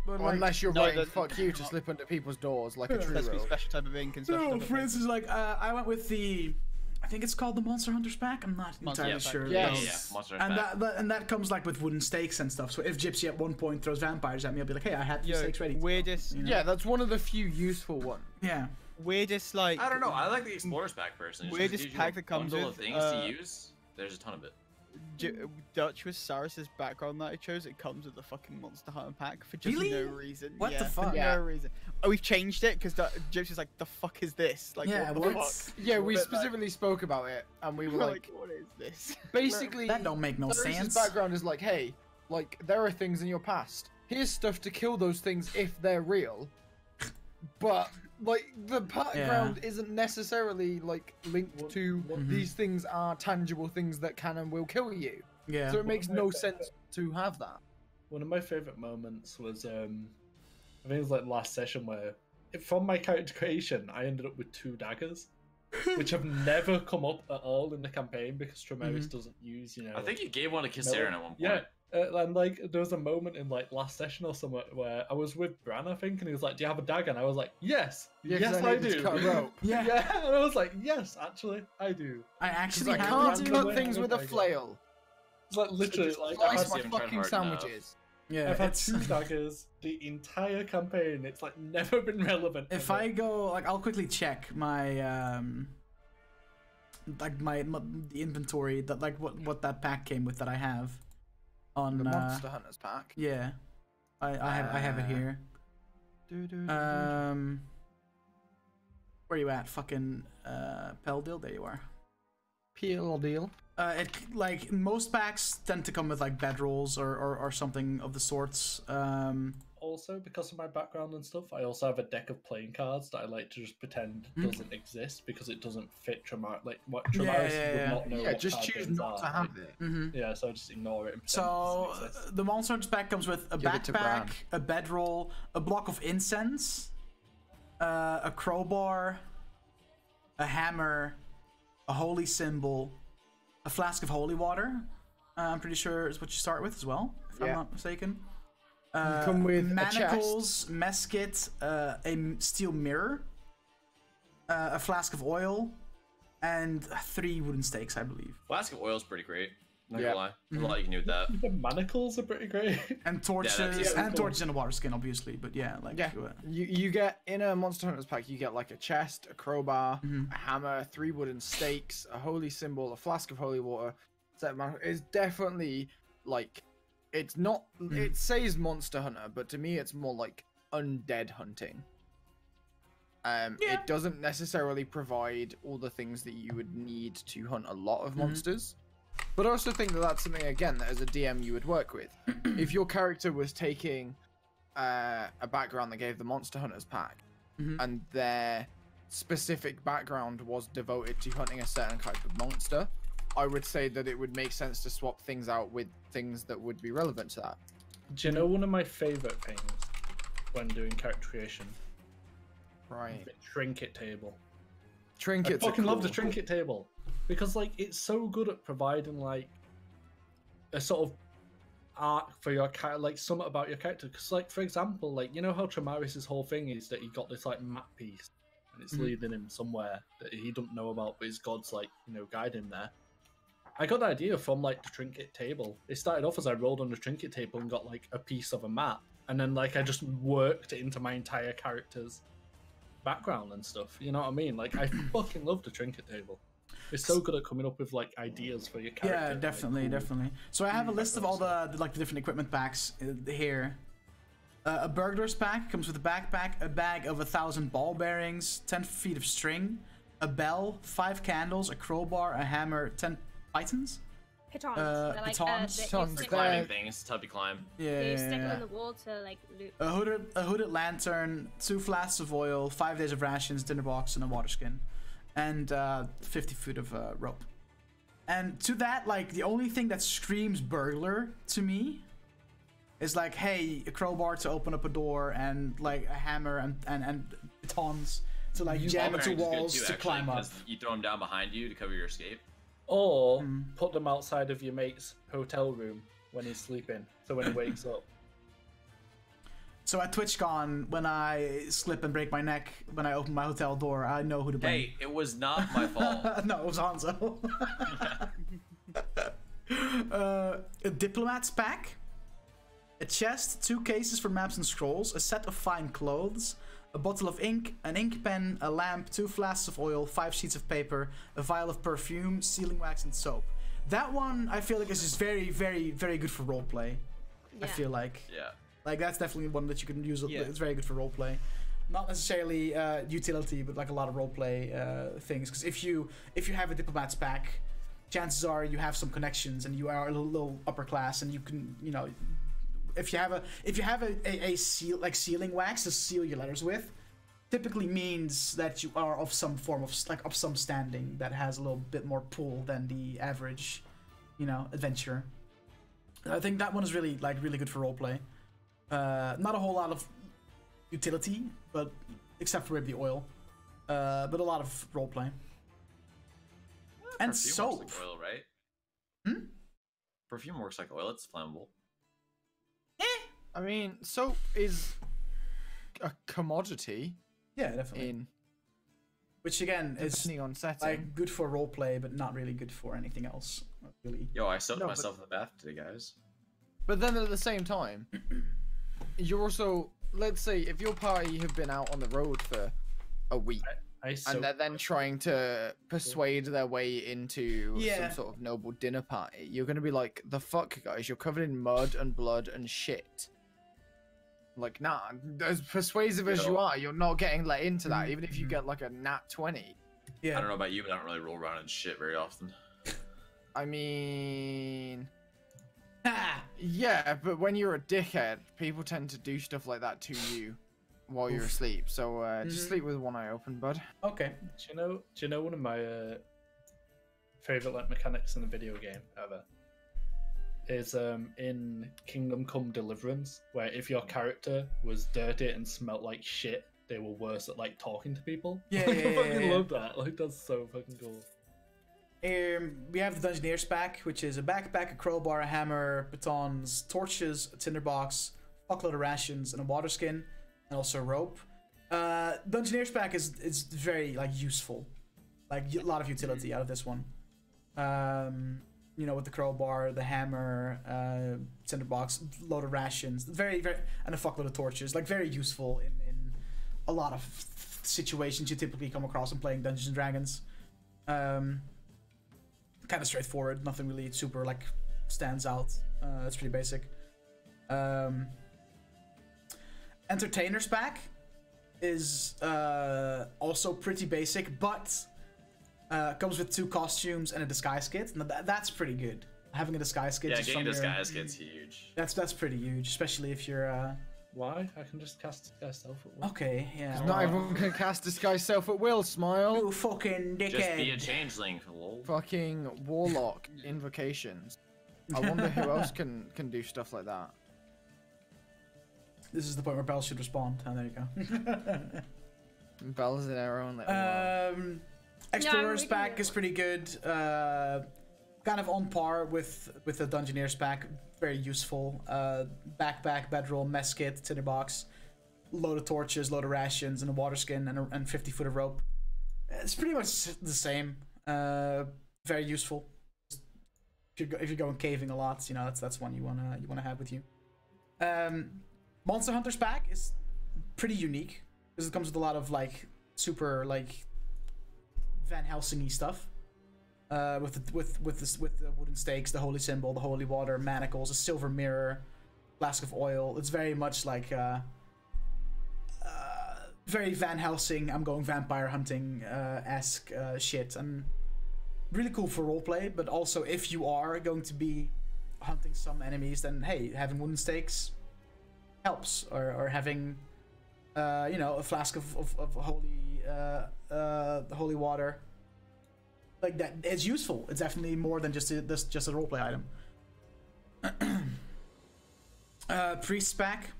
but Or like, unless you're No, writing that- fuck you to slip under people's doors like a true Supposed to be rogue. special type of ink and special no, type of for ink. instance, like I went with I think it's called the Monster Hunters pack. I'm not Monster entirely Hunter pack. sure. Yes. Yeah, Monster And pack. that comes like with wooden stakes and stuff. So if Gypsy at one point throws vampires at me, I'll be like, hey, I had 2 Yo, stakes ready. weirdest, Yeah, that's one of the few useful ones. Yeah. weirdest like. I don't know. I like the Explorer's pack personally. It's Weirdest just gives you a pack that comes bundle with, of things to use. There's a ton of it. Dutch with Saris's background that I chose. It comes with the fucking Monster Hunter pack for just Really? no reason. What the Yeah, fuck? For Yeah. no reason. Oh, we've changed it because Gypsy's like, the fuck is this? Like, Yeah, what the what? fuck? Yeah, we But, like, specifically spoke about it, and we were we're like, what is this? basically, That don't make no Saris's sense. background is like, hey, like, there are things in your past. Here's stuff to kill those things if they're real. But, like, the background isn't necessarily, like, linked to these things are tangible things that can and will kill you. Yeah. So it makes no sense to have that. One of my favorite moments was, I think it was like last session where, from my character creation, I ended up with 2 daggers, which have never come up at all in the campaign because Tremaris doesn't use, I think you gave one to Kisaren at one point. Yeah, and like there was a moment in like last session or somewhere where I was with Bran, I think, and he was like, "Do you have a dagger?" And I was like, "Yes, Yeah, 'cause yes, I I needed to do." cut a rope. Yeah. Yeah, and I was like, "Yes, actually, I do." I Because actually I have can't one. random cut way things to with a make it. flail. It's like literally just like Slice I've my seen him try fucking hard enough. sandwiches. Yeah. I've had It's, 2 daggers the entire campaign. It's like never been relevant. if ever. I go, like, I'll quickly check my like the inventory that like what that pack came with that I have on The Monster Hunters pack. yeah, I have it here. Where you at? Fucking Peldil? There you are. Peel deal. It like most packs tend to come with like bedrolls or something of the sorts. Also, because of my background and stuff, I also have a deck of playing cards that I like to just pretend doesn't exist because it doesn't fit like what Tremaris would not know. Yeah, what just card choose games not are. to have it. Yeah, so I just ignore it. And pretend So it doesn't exist. the Monster Hunters pack comes with a Give it to Bran. backpack, a bedroll, a block of incense, a crowbar, a hammer, a holy symbol, a flask of holy water. I'm pretty sure is what you start with as well, if I'm Yeah. not mistaken. come with a manacles, mesket, a steel mirror, a flask of oil, and 3 wooden stakes, I believe. Flask of oil is pretty great. Not Yeah. gonna lie. There's a lot you can do with that. The manacles are pretty great. And torches, that's- and torches in a water skin, obviously. But yeah, like Yeah. You get in a Monster Hunters pack, you get like a chest, a crowbar, a hammer, 3 wooden stakes, a holy symbol, a flask of holy water. It's definitely like it's not. It says Monster Hunter, but to me, it's more like undead hunting. It doesn't necessarily provide all the things that you would need to hunt a lot of monsters. But I also think that that's something, again, that as a DM you would work with. If your character was taking a background that gave the Monster Hunters pack, and their specific background was devoted to hunting a certain type of monster, I would say that it would make sense to swap things out with things that would be relevant to that. Do you know one of my favorite things when doing character creation? Right. The trinket table. Trinkets I are fucking love the cool. trinket table because like it's so good at providing like a sort of arc for your character, like something about your character. Because like for example, like you know how Tremaris' whole thing is that he got this like map piece and it's leading him somewhere that he don't know about, but his gods like guide him there. I got the idea from like the trinket table. It started off as I rolled on the trinket table and got like a piece of a map, and then like I just worked it into my entire character's background and stuff. You know what I mean? Like I fucking love the trinket table. It's so good at coming up with like ideas for your character. Yeah, definitely, like, cool. definitely. So I have a list of all the different equipment packs here. A burglar's pack comes with a backpack, a bag of 1,000 ball bearings, 10 feet of string, a bell, 5 candles, a crowbar, a hammer, 10 pitons. Pitons. They're like, pitons. Climbing things to help you climb. Yeah. You stick them on the wall to like loot. A hooded lantern, 2 flasks of oil, 5 days of rations, dinner box, and a water skin, and 50 foot of rope. And to that, like the only thing that screams burglar to me is like, hey, a crowbar to open up a door, and like a hammer and pitons to like jam into walls to climb up. You throw them down behind you to cover your escape. Or put them outside of your mate's hotel room when he's sleeping, so when he wakes up. So at TwitchCon, when I slip and break my neck when I open my hotel door, I know who to blame. Hey, it was not my fault. No, it was Hanzo. A diplomat's pack, a chest, 2 cases for maps and scrolls, a set of fine clothes, a bottle of ink, an ink pen, a lamp, 2 flasks of oil, 5 sheets of paper, a vial of perfume, sealing wax, and soap. That one I feel like is just very, very, very good for roleplay. Yeah. I feel like. Yeah. Like that's definitely one that you can use. Yeah. It's very good for roleplay. Not necessarily utility, but like a lot of roleplay things. Because if you have a diplomat's pack, chances are you have some connections and you are a little upper class, and you can if you have a seal, like sealing wax to seal your letters with, typically means that you are of some form of of some standing that has a little bit more pull than the average, adventurer. I think that one is really good for roleplay. Not a whole lot of utility, but except for maybe the oil, but a lot of roleplay. And Perfume soap. works like oil, right? Hmm? Perfume works like oil. It's flammable. I mean, soap is a commodity. Yeah, definitely. Which again is Depending on setting. like good for roleplay, but not really good for anything else. Not really. Yo, I soaked No, myself in the bath today, guys. But then at the same time, you're also, let's say, if your party have been out on the road for a week, and they're then trying to persuade their way into some sort of noble dinner party, you're going to be like, the fuck, guys, you're covered in mud and blood and shit. Like, nah, as persuasive as you are, you're not getting let into that, even if you get like a nat 20. Yeah. I don't know about you, but I don't really roll around in shit very often. I mean... yeah, but when you're a dickhead, people tend to do stuff like that to you while you're asleep. So just sleep with one eye open, bud. Okay. Do you know one of my favorite like mechanics in the video game ever is in Kingdom Come Deliverance, where if your character was dirty and smelled like shit, they were worse at like talking to people. Yeah, like, yeah, I fucking yeah. love that. Like that's so fucking cool. We have the Dungeoneer's pack, which is a backpack, a crowbar, a hammer, batons, torches, a tinderbox, fuckload of rations, and a water skin, and also a rope. Dungeoneer's pack is very like useful, like a lot of utility out of this one. With the crowbar, the hammer, tinderbox, load of rations, very and a fuckload of torches, like very useful in a lot of situations you typically come across in playing Dungeons and Dragons. Kind of straightforward, nothing really super like stands out. It's pretty basic. Entertainer's pack is also pretty basic, but comes with 2 costumes and a disguise kit. Now that's pretty good. Having a disguise kit. Yeah, getting a disguise kit's huge. That's pretty huge, especially if you're. Why? I can just cast disguise self at will. Okay, yeah. Not everyone can cast disguise self at will, Smile. You fucking dickhead. Just be a changeling, lol. Fucking warlock invocations. I wonder who else can do stuff like that. This is the point where Bell should respond. Oh, there you go. Bell's in her own little world. Explorer's pack is pretty good. Kind of on par with the Dungeoneer's pack. Very useful. Backpack, bedroll, mess kit, tinderbox. load of torches, load of rations, and a water skin, and 50 foot of rope. It's pretty much the same. Very useful. If you're going caving a lot, you know, that's one you wanna have with you. Monster Hunter's pack is pretty unique because it comes with a lot of like super like Van Helsing-y stuff. With the wooden stakes, the holy symbol, the holy water, manacles, a silver mirror, flask of oil. It's very much like very Van Helsing, I'm going vampire hunting esque shit, and really cool for roleplay. But also, if you are going to be hunting some enemies, then hey, having wooden stakes helps, or having you know, a flask of holy water. Like that, it's useful. It's definitely more than just a roleplay item. Priest pack,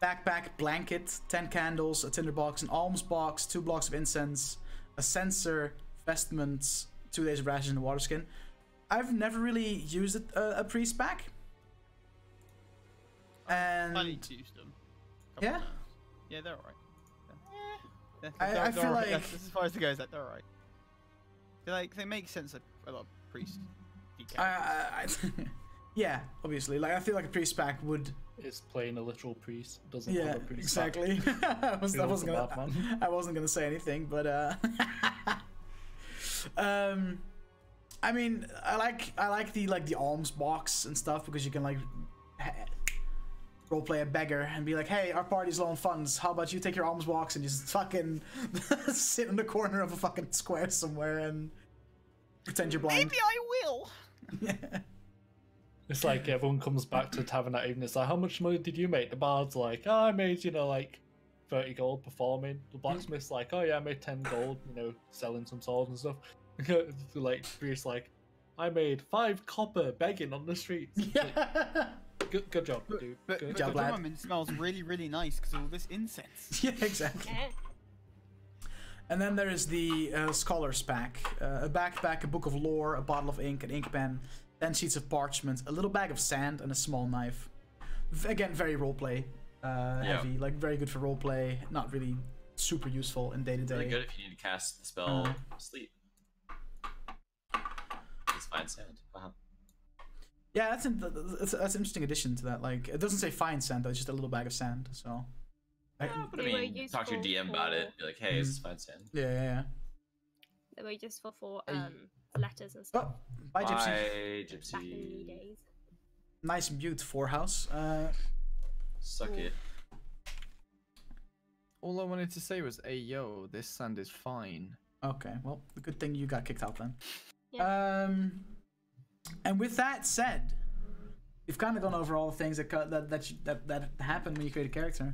backpack, blanket, 10 candles, a tinderbox, an alms box, 2 blocks of incense, a censer, vestments, 2 days of rations, and a water skin. I've never really used a priest pack. And I need to use them. Yeah? Yeah, they're alright. Yeah. I feel like that's as far as it goes, like, they're alright. They make sense. A lot of priest. Yeah, obviously. Like I feel like a priest pack would. It's playing a literal priest. Doesn't Yeah, have a priest exactly. I wasn't gonna say anything, but I mean, I like the alms box and stuff because you can like roleplay a beggar and be like, hey, our party's low on funds. How about you take your alms box and just fucking sit in the corner of a fucking square somewhere and pretend you're blind. Maybe I will. Yeah. It's like everyone comes back to the tavern that evening. It's like, how much money did you make? The bard's like, oh, I made, you know, like 30 gold performing. The blacksmith's like, oh yeah, I made 10 gold, you know, selling some swords and stuff. Like, priest's like, I made 5 copper begging on the streets. Yeah. Like, good job, dude. But Good the job, lad. garment smells really, really nice because of all this incense. Yeah, exactly. And then there is the Scholar's Pack. A backpack, a book of lore, a bottle of ink, an ink pen, 10 sheets of parchment, a little bag of sand, and a small knife. Again, very roleplay heavy. Like, very good for roleplay. Not really super useful in day-to-day. Really good if you need to cast the spell Sleep. It's fine sand. Wow. Yeah, that's an interesting addition to that. Like, it doesn't say fine sand, though. It's just a little bag of sand, so... But I mean, talk to your DM about it. Be like, hey, this is fine sand. Yeah. They were useful for letters and stuff. Oh, bye, Gypsy. Bye, Gypsy. Back in the days. Nice mute, 4 house. Suck it. All I wanted to say was, hey, yo, this sand is fine. Okay, well, good thing you got kicked out then. Yeah. And with that said, we've kind of gone over all the things that happen when you create a character.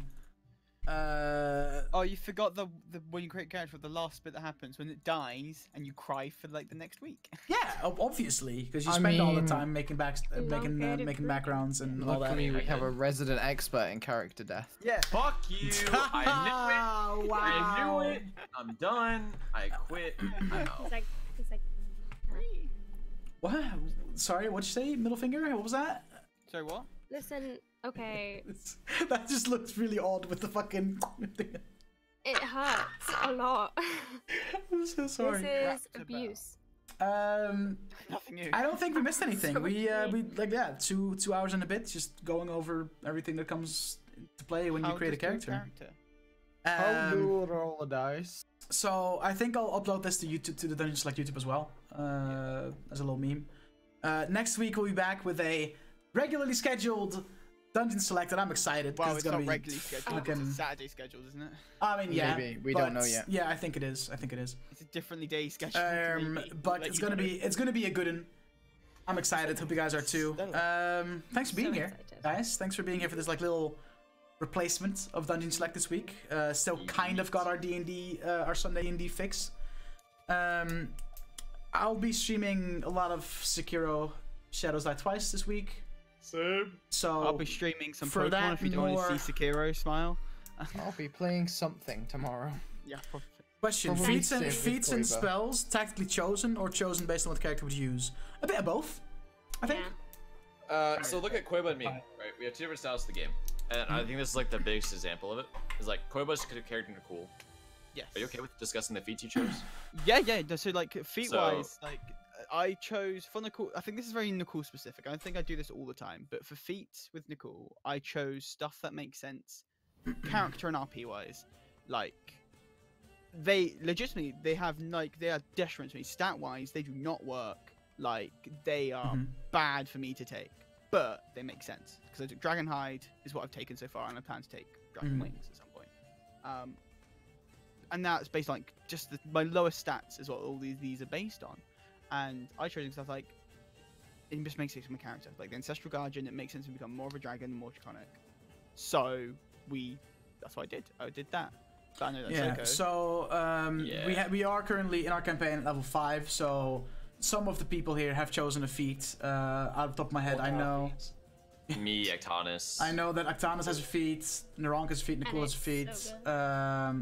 Oh, you forgot the when you create a character, the last bit that happens when it dies and you cry for like the next week. Yeah, obviously, because you spend all the time making backgrounds and all that. Luckily, we have a resident expert in character death. Yeah. Fuck you! I knew it. Wow. I knew it. I'm done. I quit. I'm out. It's like. What? Sorry, what'd you say? Middle finger? What was that? Sorry, what? Listen, okay. That just looks really odd with the fucking. It hurts a lot. I'm so sorry. This is abuse. Nothing new. I don't think we missed anything. We like 2 hours and a bit, just going over everything that comes to play when you create a character. How do roll the dice? So I think I'll upload this to YouTube, to the Dungeon Select YouTube as well, as a little meme. Next week we'll be back with a regularly scheduled Dungeon Select, and I'm excited. Well, it's not gonna regularly be scheduled. It's Saturday scheduled, isn't it? I mean, yeah. Maybe. We don't know yet. Yeah, I think it is. It's a differently day schedule. But it's gonna be a good one. I'm excited. Hope you guys are too. Thanks for being here, guys. Thanks for being here for this like little replacement of Dungeon Select this week. Still kind of got our D&D, our Sunday D&D fix. I'll be streaming a lot of Sekiro Shadows Die Twice this week. Same. So I'll be streaming some for Pokemon that if you don't want to see Sekiro smile. I'll be playing something tomorrow. Yeah, probably. Question: Probably feats and spells tactically chosen or chosen based on what the character would use? A bit of both, I think. Yeah. So look at Koiba and me, right? We have 2 different styles of the game. and I think this is like the biggest example of it. Is like Koiba's character Nakul. Yes. Are you okay with discussing the feats you chose? Yeah. So like feat wise, like I chose for Nakul. I think this is very Nakul specific. I don't think I do this all the time, but for feats with Nakul, I chose stuff that makes sense, character and RP wise. Like they legitimately they are detriment to me. Stat wise, they do not work. Like they are bad for me to take, but they make sense because I took Dragonhide is what I've taken so far, and I plan to take Dragon Wings at some point. And that's based on like just my lowest stats is what all these are based on. And I chose stuff like it just makes sense for my character. Like the Ancestral Guardian, it makes sense to become more of a dragon, more draconic. So that's what I did. I did that. But I know that's so we are currently in our campaign at level 5. So some of the people here have chosen a feat. Out of the top of my head, I know. Me, Actanis. I know that Actanis has a feat, Naronk has a feat, Nakul has a feat. So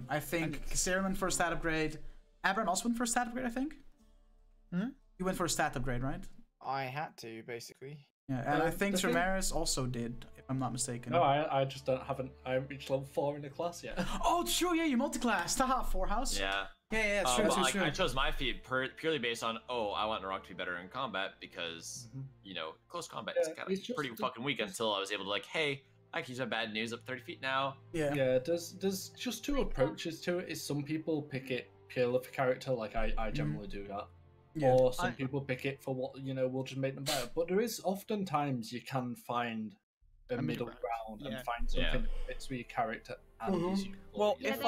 I think Kasirman for a stat upgrade. Aberron also went for a stat upgrade, I think. You went for a stat upgrade, right? I had to, basically. Yeah, and I think Tremaris also did, if I'm not mistaken. No, I just I haven't reached level 4 in the class yet. Oh, true, yeah, you multi-class. Haha, 4 house. Yeah. Yeah, it's true. I chose my feat purely based on, I want Naronk to be better in combat because, close combat is kind of pretty fucking weak until I was able to like, hey, I can use my bad news up 30 feet now. Yeah, there's just two approaches to it. Is some people pick it purely for character, like I generally do that. Yeah. Or some people pick it for what, will just make them better. But there is often times you can find a middle ground and find something that fits with your character and is useful. Well, if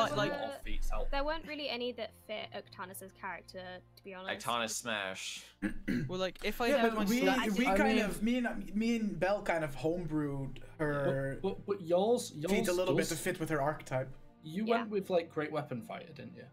there weren't really any that fit Actanis' character, to be honest. Actanis smash. Well, like if I me and Belle kind of homebrewed her but yours feat a little bit to fit with her archetype. You went with like Great Weapon Fighter, didn't you?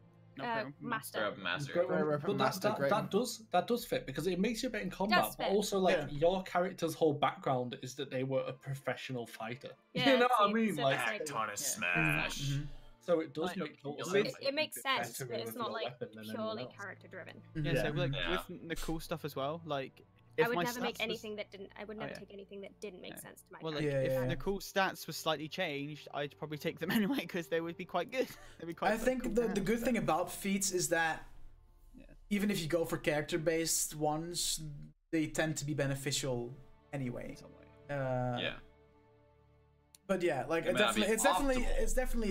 Master. But that does fit because it makes you better in combat. But also, like your character's whole background is that they were a professional fighter. Yeah, you know what I mean? So like Actanis smash. So it does make total sense. It makes sense, but it's not like purely character driven. Yeah, so like with the cool stuff as well, like. I would never make anything that didn't. I would never take anything that didn't make sense to my character. If the cool stats were slightly changed, I'd probably take them anyway because they would be quite good. They'd be quite. I think the good thing about feats is that even if you go for character-based ones, they tend to be beneficial anyway. But yeah, like it's definitely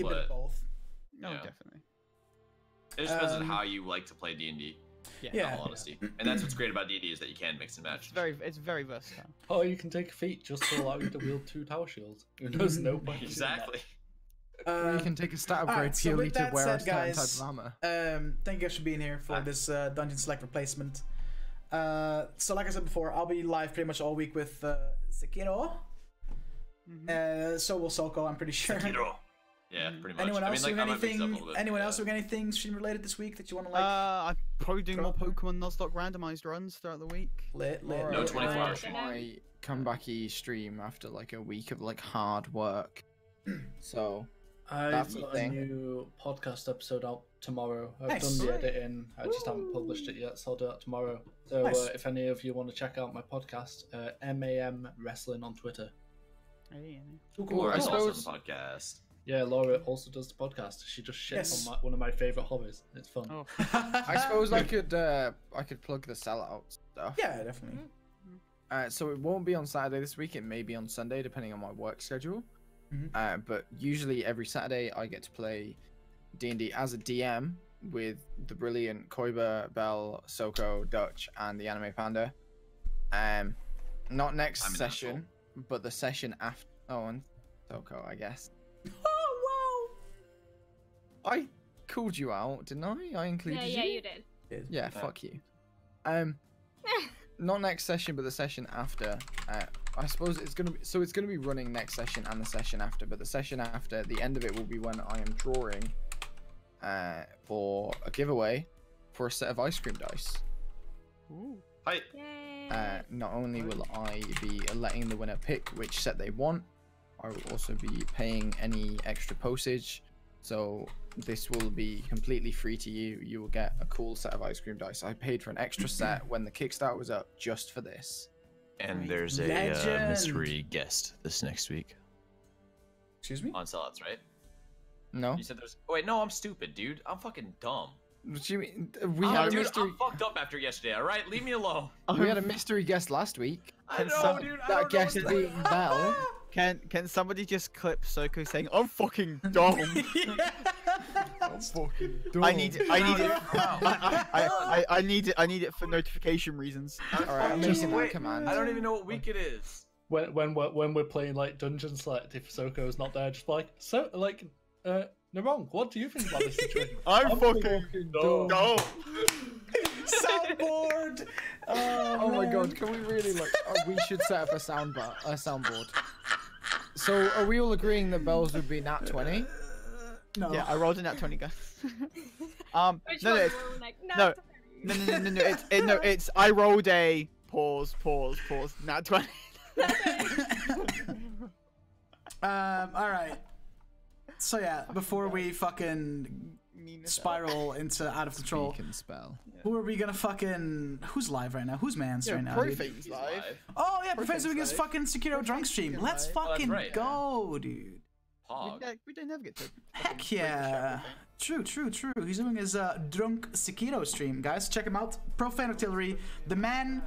a bit of both. No, definitely. It just depends on how you like to play D&D. In all honesty. And that's what's great about D&D is that you can mix and match. It's very versatile. Oh, you can take a feat just to allow you to wield 2 tower shields. There's no point. Exactly. You can take a stat upgrade purely to wear a certain type of armor. Thank you guys for being here for this Dungeon Select replacement. So like I said before, I'll be live pretty much all week with Sekiro. So will Soko, I'm pretty sure. Sekiro. Yeah, pretty much. Anyone else doing anything? Anyone else doing anything stream related this week that you want to like? I'm probably doing more Pokemon Nuzlocke randomized runs throughout the week. Lit. No 24-hour stream. My comebacky stream after like a week of like hard work. So I've got a new podcast episode out tomorrow. I've done the editing. I just haven't published it yet, so I'll do that tomorrow. So if any of you want to check out my podcast, MAM Wrestling on Twitter. Laura's also on the podcast. Yeah, Laura also does the podcast. She just shits on one of my favorite hobbies. It's fun. I suppose I could plug the sellout stuff. Yeah, definitely. So it won't be on Saturday this week. It may be on Sunday, depending on my work schedule. But usually every Saturday I get to play D&D as a DM with the brilliant Koiba, Belle, Soko, Dutch, and the Anime Panda. Not next session, but the session after. Oh, and Soko, I guess. Oh wow! I called you out, didn't I? I included you. Yeah, you did. Yeah, fuck you. Not next session, but the session after. I suppose it's gonna be. So it's gonna be running next session and the session after. But the session after, the end of it will be when I am drawing for a giveaway for a set of ice cream dice. Ooh. Hi. Not only will I be letting the winner pick which set they want, I will also be paying any extra postage. So this will be completely free to you. You will get a cool set of ice cream dice. I paid for an extra set when the Kickstarter was up just for this. And there's a mystery guest this next week. Excuse me? on sellouts, right? No. You said there's. Oh, wait, no, I'm stupid, dude. I'm fucking dumb. What do you mean? We had a Dude, mystery. I'm fucked up after yesterday. All right, leave me alone. We had a mystery guest last week. I know, Some- dude. I That don't guest know. being Bell. Can somebody just clip Soko saying, "I'm fucking dumb"? I'm fucking I need it. Wow. I need it for notification reasons. Alright, I'm Just making that wait, command. I don't even know what week it is. When we're playing like Dungeon Select, if Soko's not there, just be like, so like, Narong, what do you think about this situation? I'm fucking dumb. dumb. Soundboard. Oh my god, can we really like? We should set up a soundboard. So, are we all agreeing that Bells would be nat 20? No. Yeah, I rolled a nat 20, guys. Which no, one no, were it's, we like, no. no. It's I rolled a pause, nat 20. All right. So yeah, before we fucking spiral into out of control, Speak and spell. who are we gonna fucking? Who's live right now? Who's mans right now? dude? Profane's live. Oh yeah, Profane's Profane's doing his live. fucking Sekiro drunk stream. Freaking Let's live. Oh, that's fucking right. go, dude. Pog. We don't ever get to. Heck yeah. True. He's doing his drunk Sekiro stream, guys. Check him out. Profane Artillery, the man